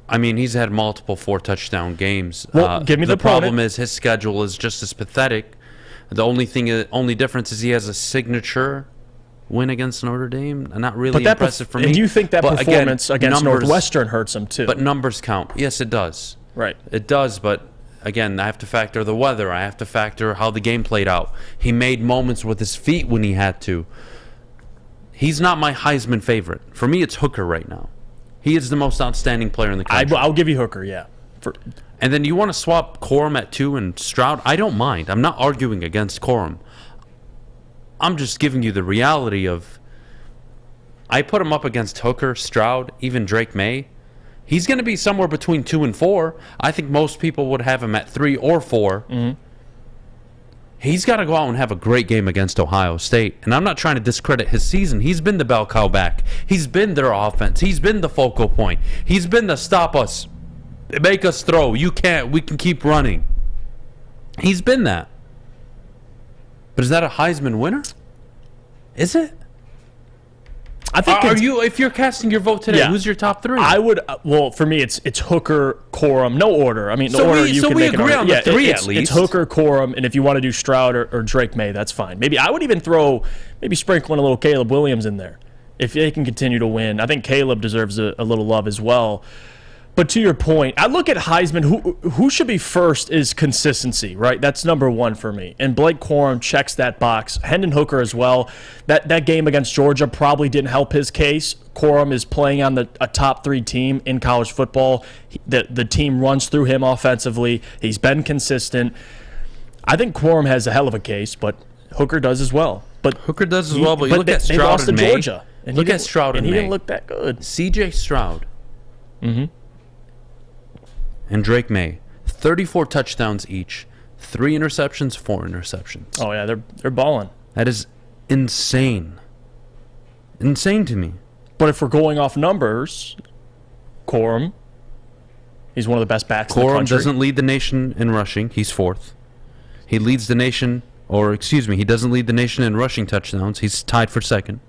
I mean, he's had multiple 4-touchdown games. Well, give me the problem is his schedule is just as pathetic. The only difference is he has a signature win against Notre Dame. Not really impressive for me. And you think that performance against numbers, Northwestern hurts him too? But numbers count. Yes, it does. Right. It does, but again, I have to factor the weather. I have to factor how the game played out. He made moments with his feet when he had to. He's not my Heisman favorite. For me, it's Hooker right now. He is the most outstanding player in the country. I'll give you Hooker, yeah. And then you want to swap Corum at 2 and Stroud? I don't mind. I'm not arguing against Corum. I'm just giving you the reality of I put him up against Hooker, Stroud, even Drake May. He's going to be somewhere between 2 and 4. I think most people would have him at 3 or 4. Mm-hmm. He's got to go out and have a great game against Ohio State. And I'm not trying to discredit his season. He's been the bell cow back. He's been their offense. He's been the focal point. He's been the stop us, make us throw. You can't. We can keep running. He's been that. But is that a Heisman winner? Is it? I think if you're casting your vote today, who's your top 3? I would. Well, for me, it's Hooker, Corum, no order. I mean, so order we, you so can we make agree on the 3 it's, at least. It's Hooker, Corum, and if you want to do Stroud or Drake May, that's fine. Maybe I would even sprinkle in a little Caleb Williams in there if they can continue to win. I think Caleb deserves a little love as well. But to your point, I look at Heisman. Who should be first is consistency, right? That's number 1 for me. And Blake Corum checks that box. Hendon Hooker as well. That game against Georgia probably didn't help his case. Corum is playing on a top 3 team in college football. The team runs through him offensively. He's been consistent. I think Corum has a hell of a case, but Hooker does as well. But you look at Stroud and May. Georgia, and look at Stroud and May. He didn't look that good. C.J. Stroud. Mm-hmm. And Drake May, 34 touchdowns each, 3 interceptions, 4 interceptions. Oh yeah, they're balling. That is insane. Insane to me. But if we're going off numbers, Corum, he's one of the best backs in the country. Corum doesn't lead the nation in rushing. He's 4th. He leads the nation, he doesn't lead the nation in rushing touchdowns. He's tied for 2nd.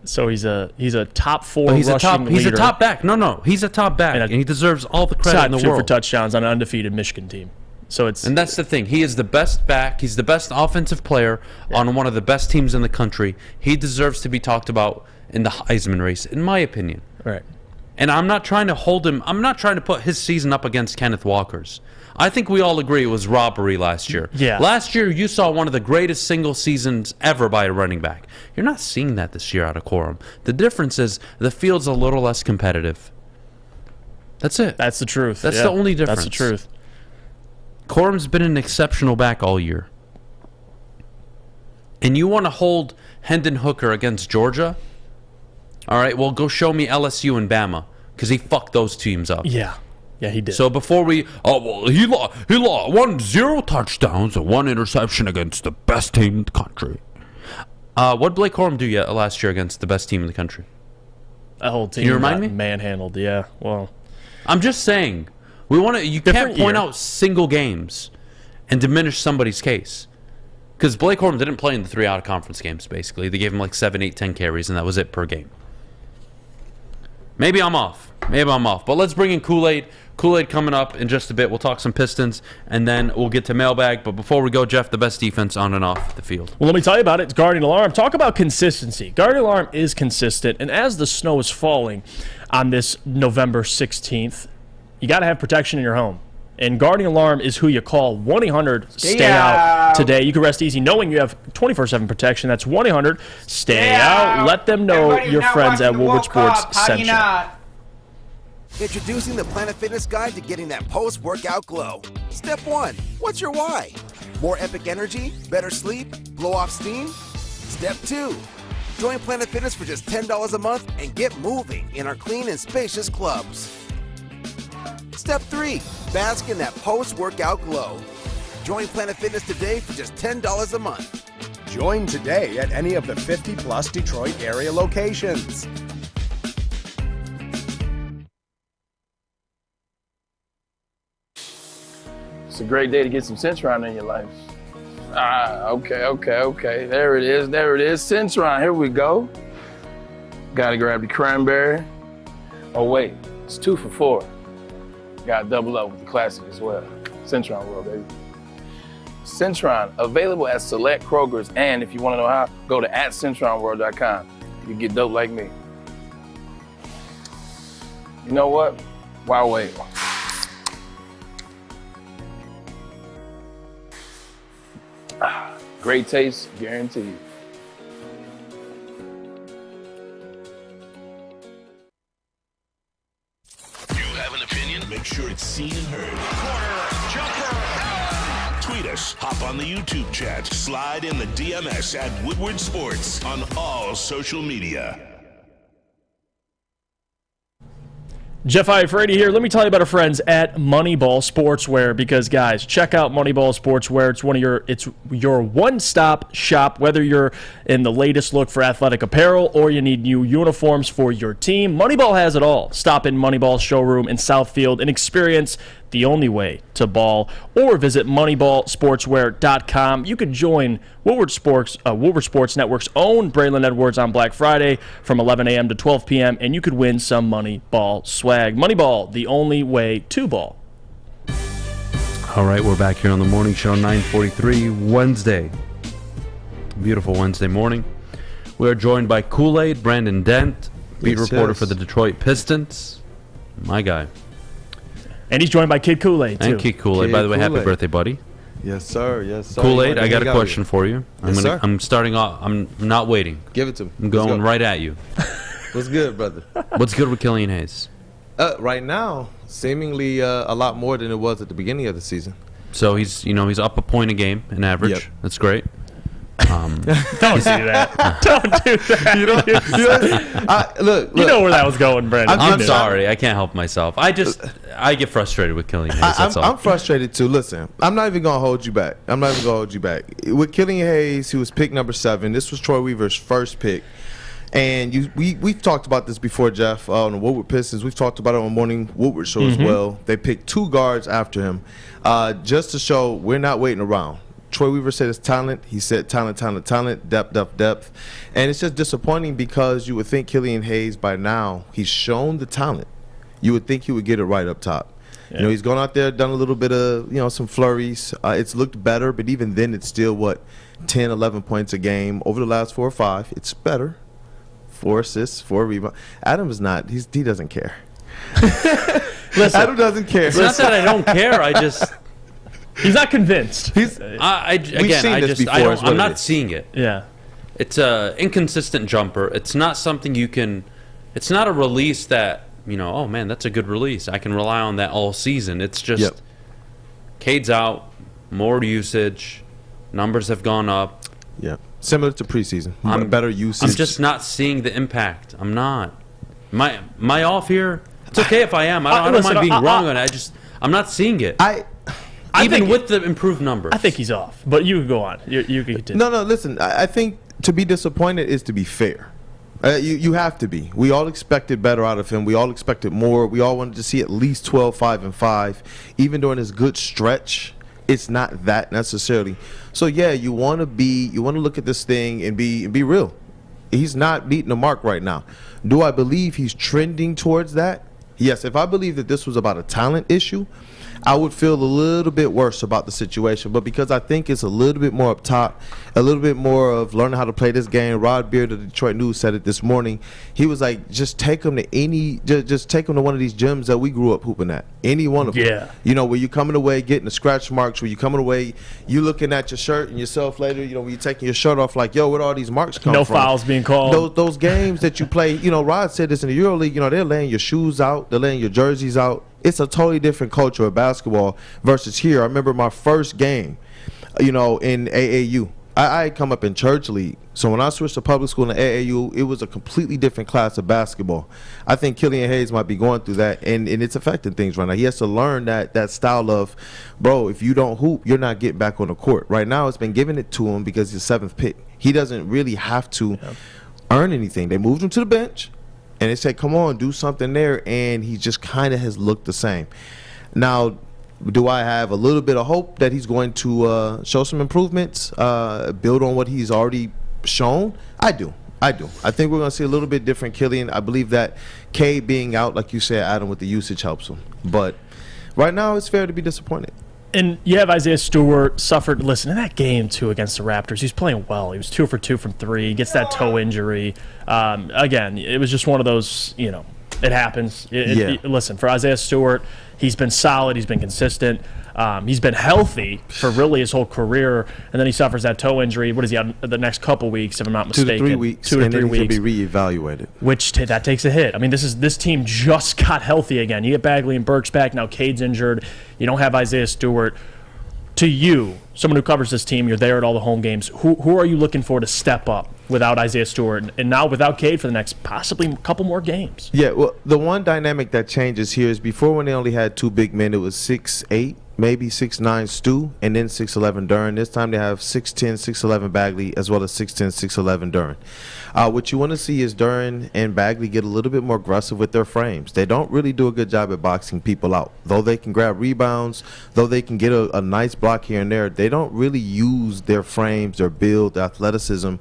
So he's a top 4 but he's rushing He's leader. a top back. No, he's a top back, and he deserves all the credit in the world. For touchdowns on an undefeated Michigan team. And that's the thing. He is the best back. He's the best offensive player on one of the best teams in the country. He deserves to be talked about in the Heisman race, in my opinion. Right. And I'm not trying to hold him. I'm not trying to put his season up against Kenneth Walker's. I think we all agree it was robbery last year. Yeah. Last year, you saw one of the greatest single seasons ever by a running back. You're not seeing that this year out of Corum. The difference is the field's a little less competitive. That's it. That's the truth. That's the only difference. That's the truth. Corum's been an exceptional back all year. And you want to hold Hendon Hooker against Georgia? All right, well, go show me LSU and Bama, because he fucked those teams up. Yeah. Yeah, he did. So before we... he lost 0 touchdowns and 1 interception against the best team in the country. What did Blake Corum do last year against the best team in the country? That whole team Can you remind me? Manhandled, yeah. Well, I'm just saying, you can't point out single games and diminish somebody's case. Because Blake Corum didn't play in the 3 out-of-conference games, basically. They gave him like 7, 8, 10 carries, and that was it per game. Maybe I'm off. But let's bring in KoolAid. KoolAid coming up in just a bit. We'll talk some Pistons, and then we'll get to Mailbag. But before we go, Jeff, the best defense on and off the field. Well, let me tell you about it. It's Guardian Alarm. Talk about consistency. Guardian Alarm is consistent, and as the snow is falling on this November 16th, you got to have protection in your home. And Guardian Alarm is who you call. 1-800-STAY-OUT today. You can rest easy knowing you have 24/7 protection. That's 1-800-STAY-OUT. Let them know your friends at Woodward Sports sent you. Introducing the Planet Fitness Guide to getting that post-workout glow. Step 1. What's your why? More epic energy? Better sleep? Blow off steam? Step 2. Join Planet Fitness for just $10 a month and get moving in our clean and spacious clubs. Step 3. Bask in that post-workout glow. Join Planet Fitness today for just $10 a month. Join today at any of the 50-plus Detroit area locations. It's a great day to get some Centron in your life. Okay. There it is. Centron, here we go. Gotta grab the cranberry. Oh wait, it's 2 for $4. Gotta double up with the classic as well. Centron World, baby. Centron, available at select Krogers, and if you wanna know how, go to @CentronWorld.com. You get dope like me. You know what? Why wait? Great taste, guaranteed. You have an opinion? Make sure it's seen and heard. Corner, jumper, tweet us, hop on the YouTube chat, slide in the DMS at Woodward Sports on all social media. Jeff Iafrate here. Let me tell you about our friends at Moneyball Sportswear, because guys, check out Moneyball Sportswear. It's your one-stop shop, whether you're in the latest look for athletic apparel or you need new uniforms for your team. Moneyball has it all. Stop in Moneyball's showroom in Southfield and experience the only way to ball, or visit moneyballsportswear.com. You could join Woodward Sports Network's own Braylon Edwards on Black Friday from 11 a.m. to 12 p.m., and you could win some Moneyball swag. Moneyball, the only way to ball. All right, we're back here on the morning show, 9:43, Wednesday. Beautiful Wednesday morning. We are joined by KoolAid, Brandon Dent, beat reporter for the Detroit Pistons. My guy. And he's joined by Kid KoolAid, too. And Kid KoolAid. By the way, happy birthday, buddy. Yes, sir. KoolAid, I got a question for you. Sir. I'm starting off. I'm not waiting. Give it to me. I'm going right at you. What's good, brother? What's good with Killian Hayes? Right now, seemingly a lot more than it was at the beginning of the season. So he's up a point a game in average. Yep. That's great. Don't do that. Don't do that. Look. You know where that was going, Brandon. I'm sorry. I can't help myself. I get frustrated with Killian Hayes. That's all. I'm frustrated too. Listen, I'm not even going to hold you back. With Killian Hayes, he was pick number 7. This was Troy Weaver's first pick. And we've talked about this before, Jeff, on the Woodward Pistons. We've talked about it on Morning Woodward show as well. They picked 2 guards after him just to show we're not waiting around. Troy Weaver said it's talent. He said talent, depth. And it's just disappointing because you would think Killian Hayes by now, he's shown the talent. You would think he would get it right up top. Yeah. He's gone out there, done a little bit of, some flurries. It's looked better, but even then it's still, 10, 11 points a game. Over the last 4 or 5, it's better. 4 assists, 4 rebounds. Adam is not. He doesn't care. Listen, Adam doesn't care. It's not that I don't care. I just he's not convinced. I'm not seeing it. Yeah, it's a inconsistent jumper. It's not something you can. It's not a release that oh man, that's a good release. I can rely on that all season. It's just Cade's out, more usage, numbers have gone up. Yeah, similar to preseason. Better usage. I'm just not seeing the impact. I'm not. Am I off here? It's okay if I am. I don't mind being wrong on it. I'm not seeing it. Even with the improved numbers. I think he's off. But you can go on. You can continue. No. Listen, I think to be disappointed is to be fair. You have to be. We all expected better out of him. We all expected more. We all wanted to see at least 12, 5, and 5. Even during his good stretch, it's not that necessarily. So yeah, you want to look at this thing and be real. He's not meeting the mark right now. Do I believe he's trending towards that? Yes, if I believe that this was about a talent issue, I would feel a little bit worse about the situation. But because I think it's a little bit more up top, a little bit more of learning how to play this game. Rod Beard of the Detroit News said it this morning. He was like, just take him to just take him to one of these gyms that we grew up hooping at. Any one of them. Yeah. Where you coming away getting the scratch marks, where you coming away, you looking at your shirt and yourself later, when you're taking your shirt off, like, yo, where all these marks come from? No fouls being called. Those games that you play, Rod said this in the EuroLeague, they're laying your shoes out, they're laying your jerseys out. It's a totally different culture of basketball versus here. I remember my first game, in AAU. I had come up in church league. So when I switched to public school in AAU, it was a completely different class of basketball. I think Killian Hayes might be going through that, and it's affecting things right now. He has to learn that style of, bro, if you don't hoop, you're not getting back on the court. Right now, it's been given it to him because he's the 7th pick. He doesn't really have to earn anything. They moved him to the bench. And they said, come on, do something there. And he just kind of has looked the same. Now, do I have a little bit of hope that he's going to show some improvements, build on what he's already shown? I do. I think we're going to see a little bit different Killian. I believe that K being out, like you said, Adam, with the usage helps him. But right now, it's fair to be disappointed. And you have Isaiah Stewart suffered. Listen, in that game, too, against the Raptors, he's playing well. He was 2 for 2 from 3. He gets that toe injury. Again, it was just one of those, it happens. Listen, for Isaiah Stewart, he's been solid. He's been consistent. He's been healthy for really his whole career, and then he suffers that toe injury. What is he on the next couple weeks, if I'm not mistaken? 2 to 3 weeks. 2 to 3 weeks. And then he'll be reevaluated. Which that takes a hit. I mean, this team just got healthy again. You get Bagley and Burks back. Now Cade's injured. You don't have Isaiah Stewart. To you, someone who covers this team, you're there at all the home games. Who are you looking for to step up without Isaiah Stewart and now without Cade for the next possibly couple more games? Yeah, well, the one dynamic that changes here is before when they only had 2 big men, it was 6'8", maybe 6'9" Stu, and then 6'11" Duren. This time they have 6'10", 6'11" Bagley, as well as 6'10", 6'11" Duren. What you want to see is Duren and Bagley get a little bit more aggressive with their frames. They don't really do a good job at boxing people out. Though they can grab rebounds, though they can get a nice block here and there, they don't really use their frames, their build, their athleticism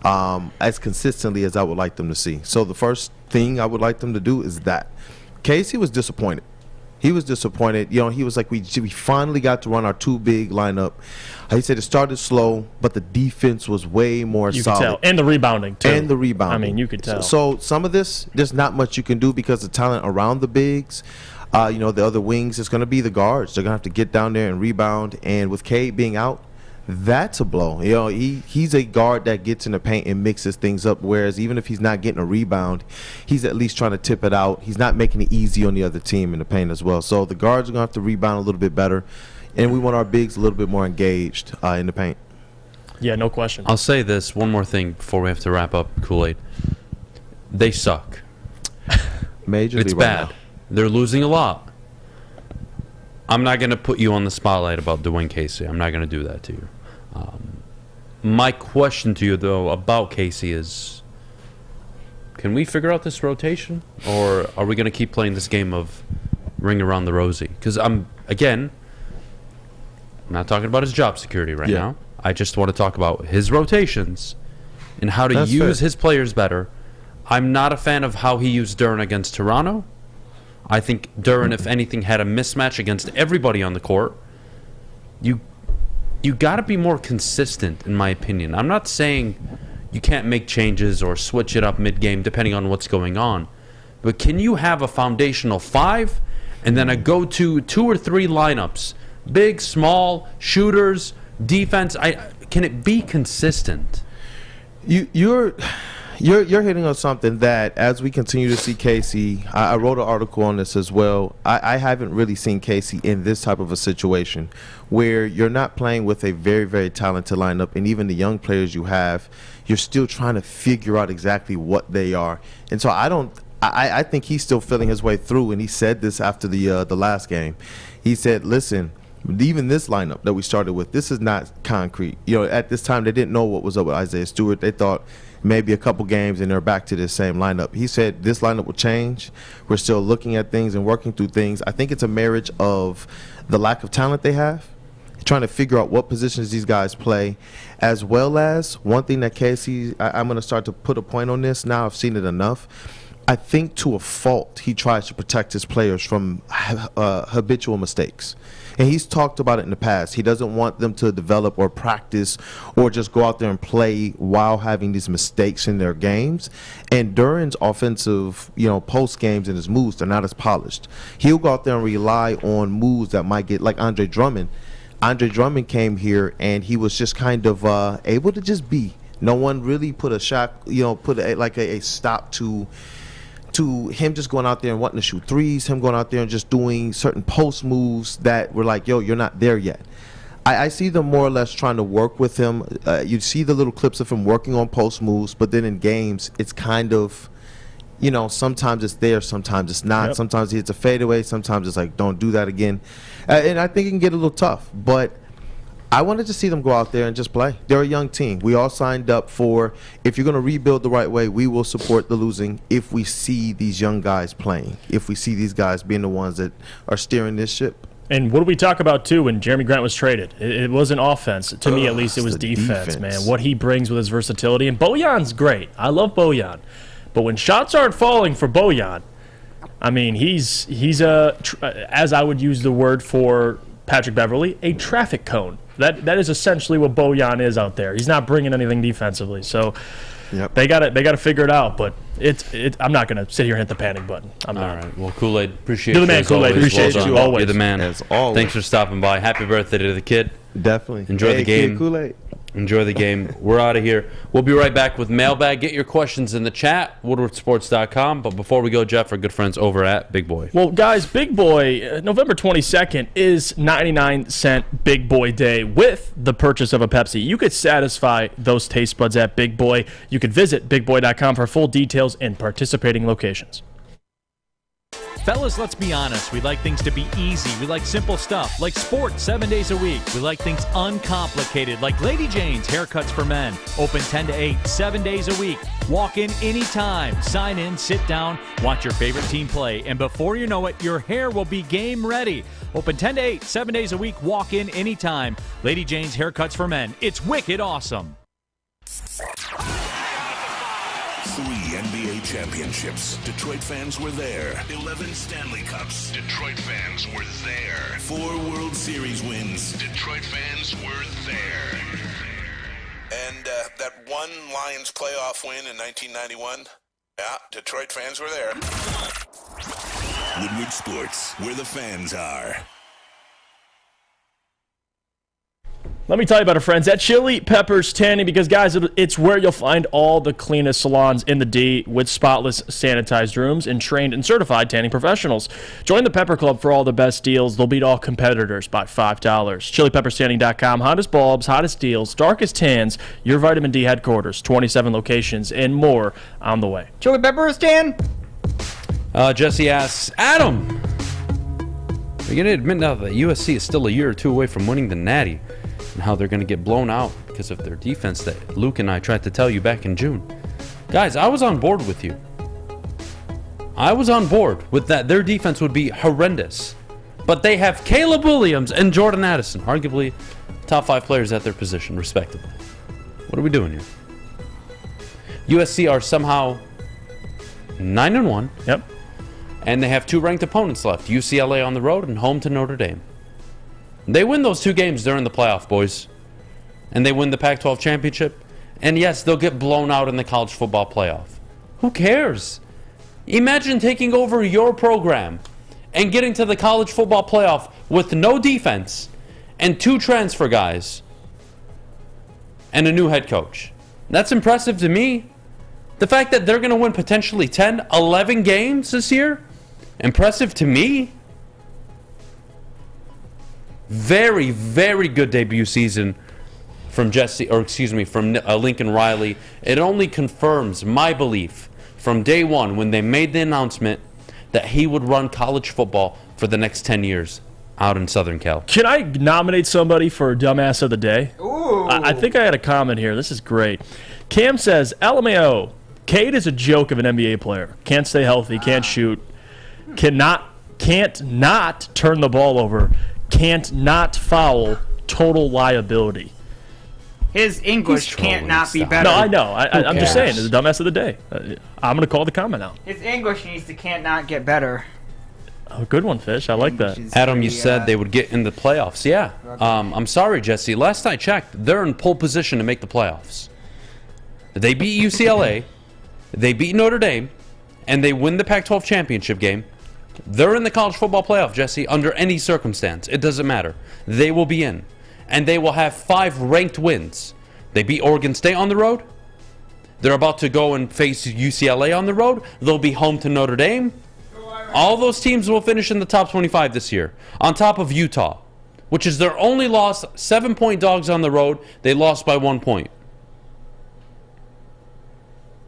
as consistently as I would like them to see. So the first thing I would like them to do is that. Casey was disappointed. He was disappointed. He was like, we finally got to run our 2 big lineup. He said it started slow, but the defense was way more solid. You could tell. And the rebounding, too. And the rebounding. I mean, you could tell. So some of this, there's not much you can do because the talent around the bigs, the other wings, it's going to be the guards. They're going to have to get down there and rebound. And with Cade being out, that's a blow. He's a guard that gets in the paint and mixes things up, whereas even if he's not getting a rebound, he's at least trying to tip it out. He's not making it easy on the other team in the paint as well. So the guards are going to have to rebound a little bit better, and we want our bigs a little bit more engaged in the paint. Yeah, no question. I'll say this one more thing before we have to wrap up KoolAid. They suck. Majorly it's bad. Now. They're losing a lot. I'm not going to put you on the spotlight about Dwayne Casey. I'm not going to do that to you. My question to you, though, about Casey is, can we figure out this rotation? Or are we going to keep playing this game of ring around the rosy? Because I'm not talking about his job security right now. I just want to talk about his rotations and how to use his players better. I'm not a fan of how he used Duren against Toronto. I think Duren, if anything, had a mismatch against everybody on the court. You got to be more consistent, in my opinion. I'm not saying you can't make changes or switch it up mid-game depending on what's going on. But can you have a foundational 5 and then a go-to 2 or 3 lineups? Big, small, shooters, defense. Can it be consistent? You're hitting on something that, as we continue to see Casey, I wrote an article on this as well. I haven't really seen Casey in this type of a situation where you're not playing with a very, very talented lineup, and even the young players you have, you're still trying to figure out exactly what they are. And so I think he's still feeling his way through, and he said this after the last game. He said, listen, even this lineup that we started with, this is not concrete. At this time, they didn't know what was up with Isaiah Stewart. They thought maybe a couple games and they're back to the same lineup. He said this lineup will change. We're still looking at things and working through things. I think it's a marriage of the lack of talent they have, trying to figure out what positions these guys play, as well as one thing that Casey, I'm going to start to put a point on this now. I've seen it enough. I think to a fault he tries to protect his players from habitual mistakes. And he's talked about it in the past. He doesn't want them to develop or practice or just go out there and play while having these mistakes in their games. And Duran's offensive, post games and his moves, they're not as polished. He'll go out there and rely on moves that might get, like Andre Drummond. Andre Drummond came here and he was just kind of able to just be. No one really put a shot, put a stop to him just going out there and wanting to shoot threes, him going out there and just doing certain post moves that were like, yo, you're not there yet. I see them more or less trying to work with him. You see the little clips of him working on post moves, but then in games, it's kind of, sometimes it's there, sometimes it's not. Yep. Sometimes he hits a fadeaway, sometimes it's like, don't do that again. And I think it can get a little tough, but I wanted to see them go out there and just play. They're a young team. We all signed up for, if you're going to rebuild the right way, we will support the losing if we see these young guys playing, if we see these guys being the ones that are steering this ship. And what did we talk about, too, when Jeremy Grant was traded? It wasn't offense. To me, at least, it was defense, man. What he brings with his versatility. And Bojan's great. I love Bojan. But when shots aren't falling for Bojan, I mean, he's as I would use the word for Patrick Beverley, a traffic cone. That is essentially what Bojan is out there. He's not bringing anything defensively, so they got to figure it out. But I'm not going to sit here and hit the panic button. I'm not. All right. Well, KoolAid, appreciate you. You're the man, KoolAid. Appreciate you always. You're the man. As always. Thanks for stopping by. Happy birthday to the kid. Definitely. Enjoy the game. KoolAid. Enjoy the game. We're out of here. We'll be right back with Mailbag. Get your questions in the chat, woodwardsports.com. But before we go, Jeff, our good friends over at Big Boy. Well, guys, Big Boy, November 22nd is 99-cent Big Boy Day with the purchase of a Pepsi. You could satisfy those taste buds at Big Boy. You could visit bigboy.com for full details and participating locations. Fellas, let's be honest. We like things to be easy. We like simple stuff, like sports 7 days a week. We like things uncomplicated, like Lady Jane's Haircuts for Men. Open 10 to 8, 7 days a week. Walk in anytime. Sign in, sit down, watch your favorite team play. And before you know it, your hair will be game ready. Open 10 to 8, 7 days a week. Walk in anytime. Lady Jane's Haircuts for Men. It's wicked awesome. 3 NBA championships. Detroit fans were there. 11 Stanley Cups. Detroit fans were there. 4 World Series wins. Detroit fans were there. And that one Lions playoff win in 1991. Yeah, Detroit fans were there. Woodward Sports, where the fans are. Let me tell you about our friends at Chili Peppers Tanning, because, guys, it's where you'll find all the cleanest salons in the D with spotless, sanitized rooms and trained and certified tanning professionals. Join the Pepper Club for all the best deals. They'll beat all competitors by $5. ChiliPeppersTanning.com. Hottest bulbs, hottest deals, darkest tans, your vitamin D headquarters, 27 locations, and more on the way. Chili Peppers Tan? Jesse asks, Adam, are you going to admit now that USC is still a year or two away from winning the Natty? And how they're going to get blown out because of their defense that Luke and I tried to tell you back in June. Guys, I was on board with you. I was on board with that. Their defense would be horrendous. But they have Caleb Williams and Jordan Addison, arguably top 5 players at their position, respectively. What are we doing here? USC are somehow 9-1. Yep. And they have 2 ranked opponents left, UCLA on the road and home to Notre Dame. They win those 2 games during the playoff, boys. And they win the Pac-12 championship. And yes, they'll get blown out in the college football playoff. Who cares? Imagine taking over your program and getting to the college football playoff with no defense and 2 transfer guys and a new head coach. That's impressive to me. The fact that they're going to win potentially 10, 11 games this year, impressive to me. Very, very good debut season from Lincoln Riley. It only confirms my belief from day one when they made the announcement that he would run college football for the next 10 years out in Southern Cal. Can I nominate somebody for Dumbass of the Day? Ooh. I think I had a comment here. This is great. Cam says, LMAO, Cade is a joke of an NBA player. Can't stay healthy, can't shoot, can't not turn the ball over, can't not foul, total liability. His English can't not be better. No, I know. I'm just saying, it's the Dumbass of the Day. I'm going to call the comment out. His English needs to can't not get better. Oh, good one, Fish. I like that. Adam, you said they would get in the playoffs. Yeah. I'm sorry, Jesse. Last I checked, they're in pole position to make the playoffs. They beat UCLA, they beat Notre Dame, and they win the Pac-12 championship game. They're in the college football playoff, Jesse, under any circumstance. It doesn't matter. They will be in. And they will have 5 ranked wins. They beat Oregon State on the road. They're about to go and face UCLA on the road. They'll be home to Notre Dame. All those teams will finish in the top 25 this year, on top of Utah, which is their only loss, 7-point dogs on the road. They lost by 1 point.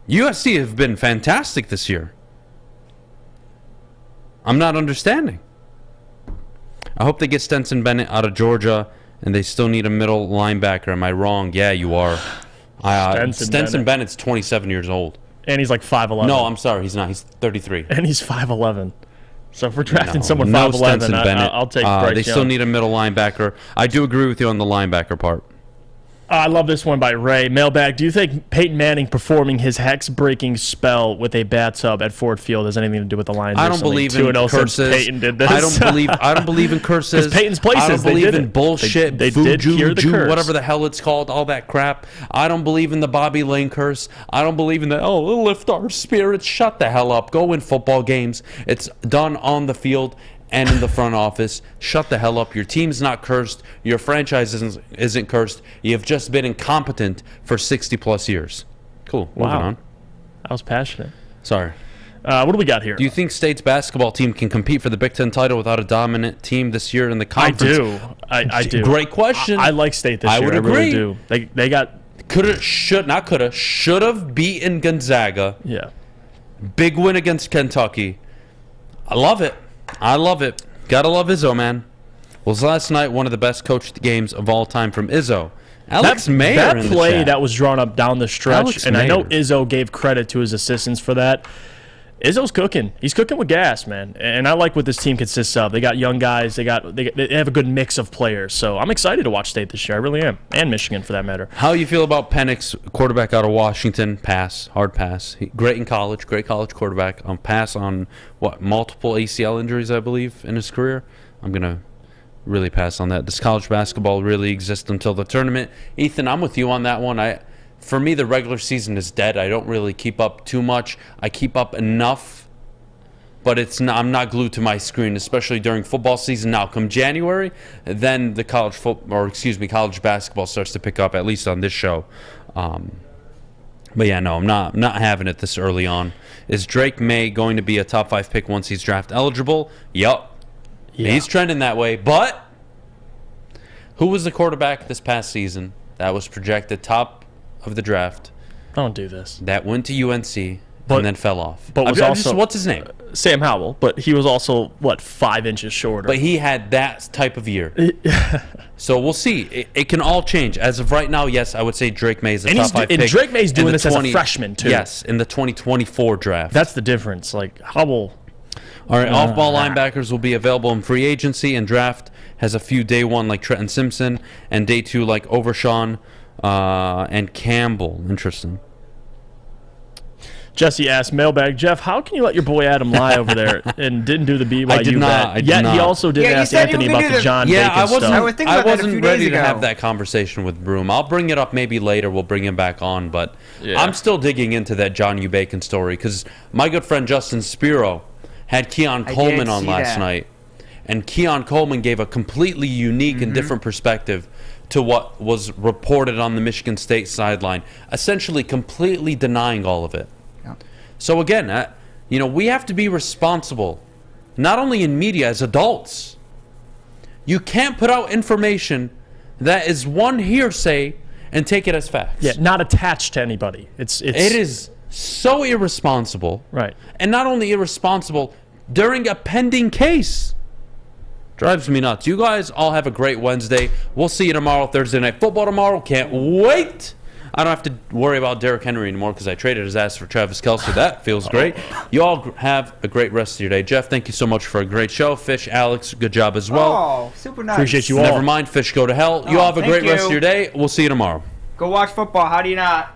USC have been fantastic this year. I'm not understanding. I hope they get Stetson Bennett out of Georgia, and they still need a middle linebacker. Am I wrong? Yeah, you are. Stetson Bennett's 27 years old. And he's like 5'11". No, I'm sorry. He's not. He's 33. And he's 5'11". So if we're drafting someone 5'11", I'll take Bryce They still need a middle linebacker. I do agree with you on the linebacker part. I love this one by Ray. Mailbag, do you think Peyton Manning performing his hex-breaking spell with a bathtub at Ford Field has anything to do with the Lions? I don't believe in curses. Peyton did this. I don't believe in curses. Peyton's places, I don't believe in bullshit. They did hear the curse. Whatever the hell it's called, all that crap. I don't believe in the Bobby Lane curse. I don't believe in the, lift our spirits. Shut the hell up. Go win football games. It's done on the field and in the front office. Shut the hell up. Your team's not cursed. Your franchise isn't cursed. You've just been incompetent for 60-plus years. Cool. Moving on. I was passionate. Sorry. What do we got here? Do you think State's basketball team can compete for the Big Ten title without a dominant team this year in the conference? I do. Great question. I like State this year. I would agree. I really do. They got... should have beaten Gonzaga. Yeah. Big win against Kentucky. I love it. Gotta love Izzo, man. Was last night one of the best coached games of all time from Izzo. Alex Mayer that in play the chat. that was drawn up down the stretch, Alex and Mayer. I know Izzo gave credit to his assistants for that. Izzo's cooking. He's cooking with gas, man. And I like what this team consists of. They got young guys. They have a good mix of players. So I'm excited to watch State this year. I really am. And Michigan, for that matter. How you feel about Penix, quarterback out of Washington? Pass. Hard pass. Great in college. Great college quarterback. Pass on, multiple ACL injuries, I believe, in his career? I'm going to really pass on that. Does college basketball really exist until the tournament? Ethan, I'm with you on that one. For me, the regular season is dead. I don't really keep up too much. I keep up enough, but I'm not glued to my screen, especially during football season. Now, come January, then the college basketball starts to pick up, at least on this show. But yeah, no, I'm not having it this early on. Is Drake May going to be a top 5 pick once he's draft eligible? Yup. Yeah. He's trending that way. But who was the quarterback this past season that was projected top of the draft? Don't do this. That went to UNC and then fell off. But what's his name? Sam Howell. But he was also 5 inches shorter. But he had that type of year. So we'll see. It can all change. As of right now, yes, I would say Drake May is a top 5 pick. And Drake May's doing this as a freshman too. Yes, in the 2024 draft. That's the difference. Howell. All right, off-ball linebackers will be available in free agency, and draft has a few day one like Trenton Simpson and day 2 like Overshawn and Campbell. Interesting. Jesse asked Mailbag, Jeff, how can you let your boy Adam lie over there and didn't do the BYU I did not. bet? Yet he also didn't ask Anthony about the John Bacon stuff. I wasn't ready to have that conversation with Broome. I'll bring it up maybe later. We'll bring him back on. But I'm still digging into that John U. Bacon story because my good friend Justin Spiro had Keon Coleman on last night. And Keon Coleman gave a completely unique and different perspective to what was reported on the Michigan State sideline, essentially completely denying all of it. Yeah. So again, we have to be responsible, not only in media, as adults. You can't put out information that is one hearsay and take it as facts. Yeah, not attached to anybody. It is so irresponsible. Right. And not only irresponsible, during a pending case. Drives me nuts. You guys all have a great Wednesday. We'll see you tomorrow, Thursday Night Football tomorrow. Can't wait. I don't have to worry about Derrick Henry anymore because I traded his ass for Travis Kelce. That feels great. You all have a great rest of your day. Jeff, thank you so much for a great show. Fish, Alex, good job as well. Oh, super nice. Appreciate you all. Never mind, Fish, go to hell. You all have a great rest of your day. We'll see you tomorrow. Go watch football. How do you not?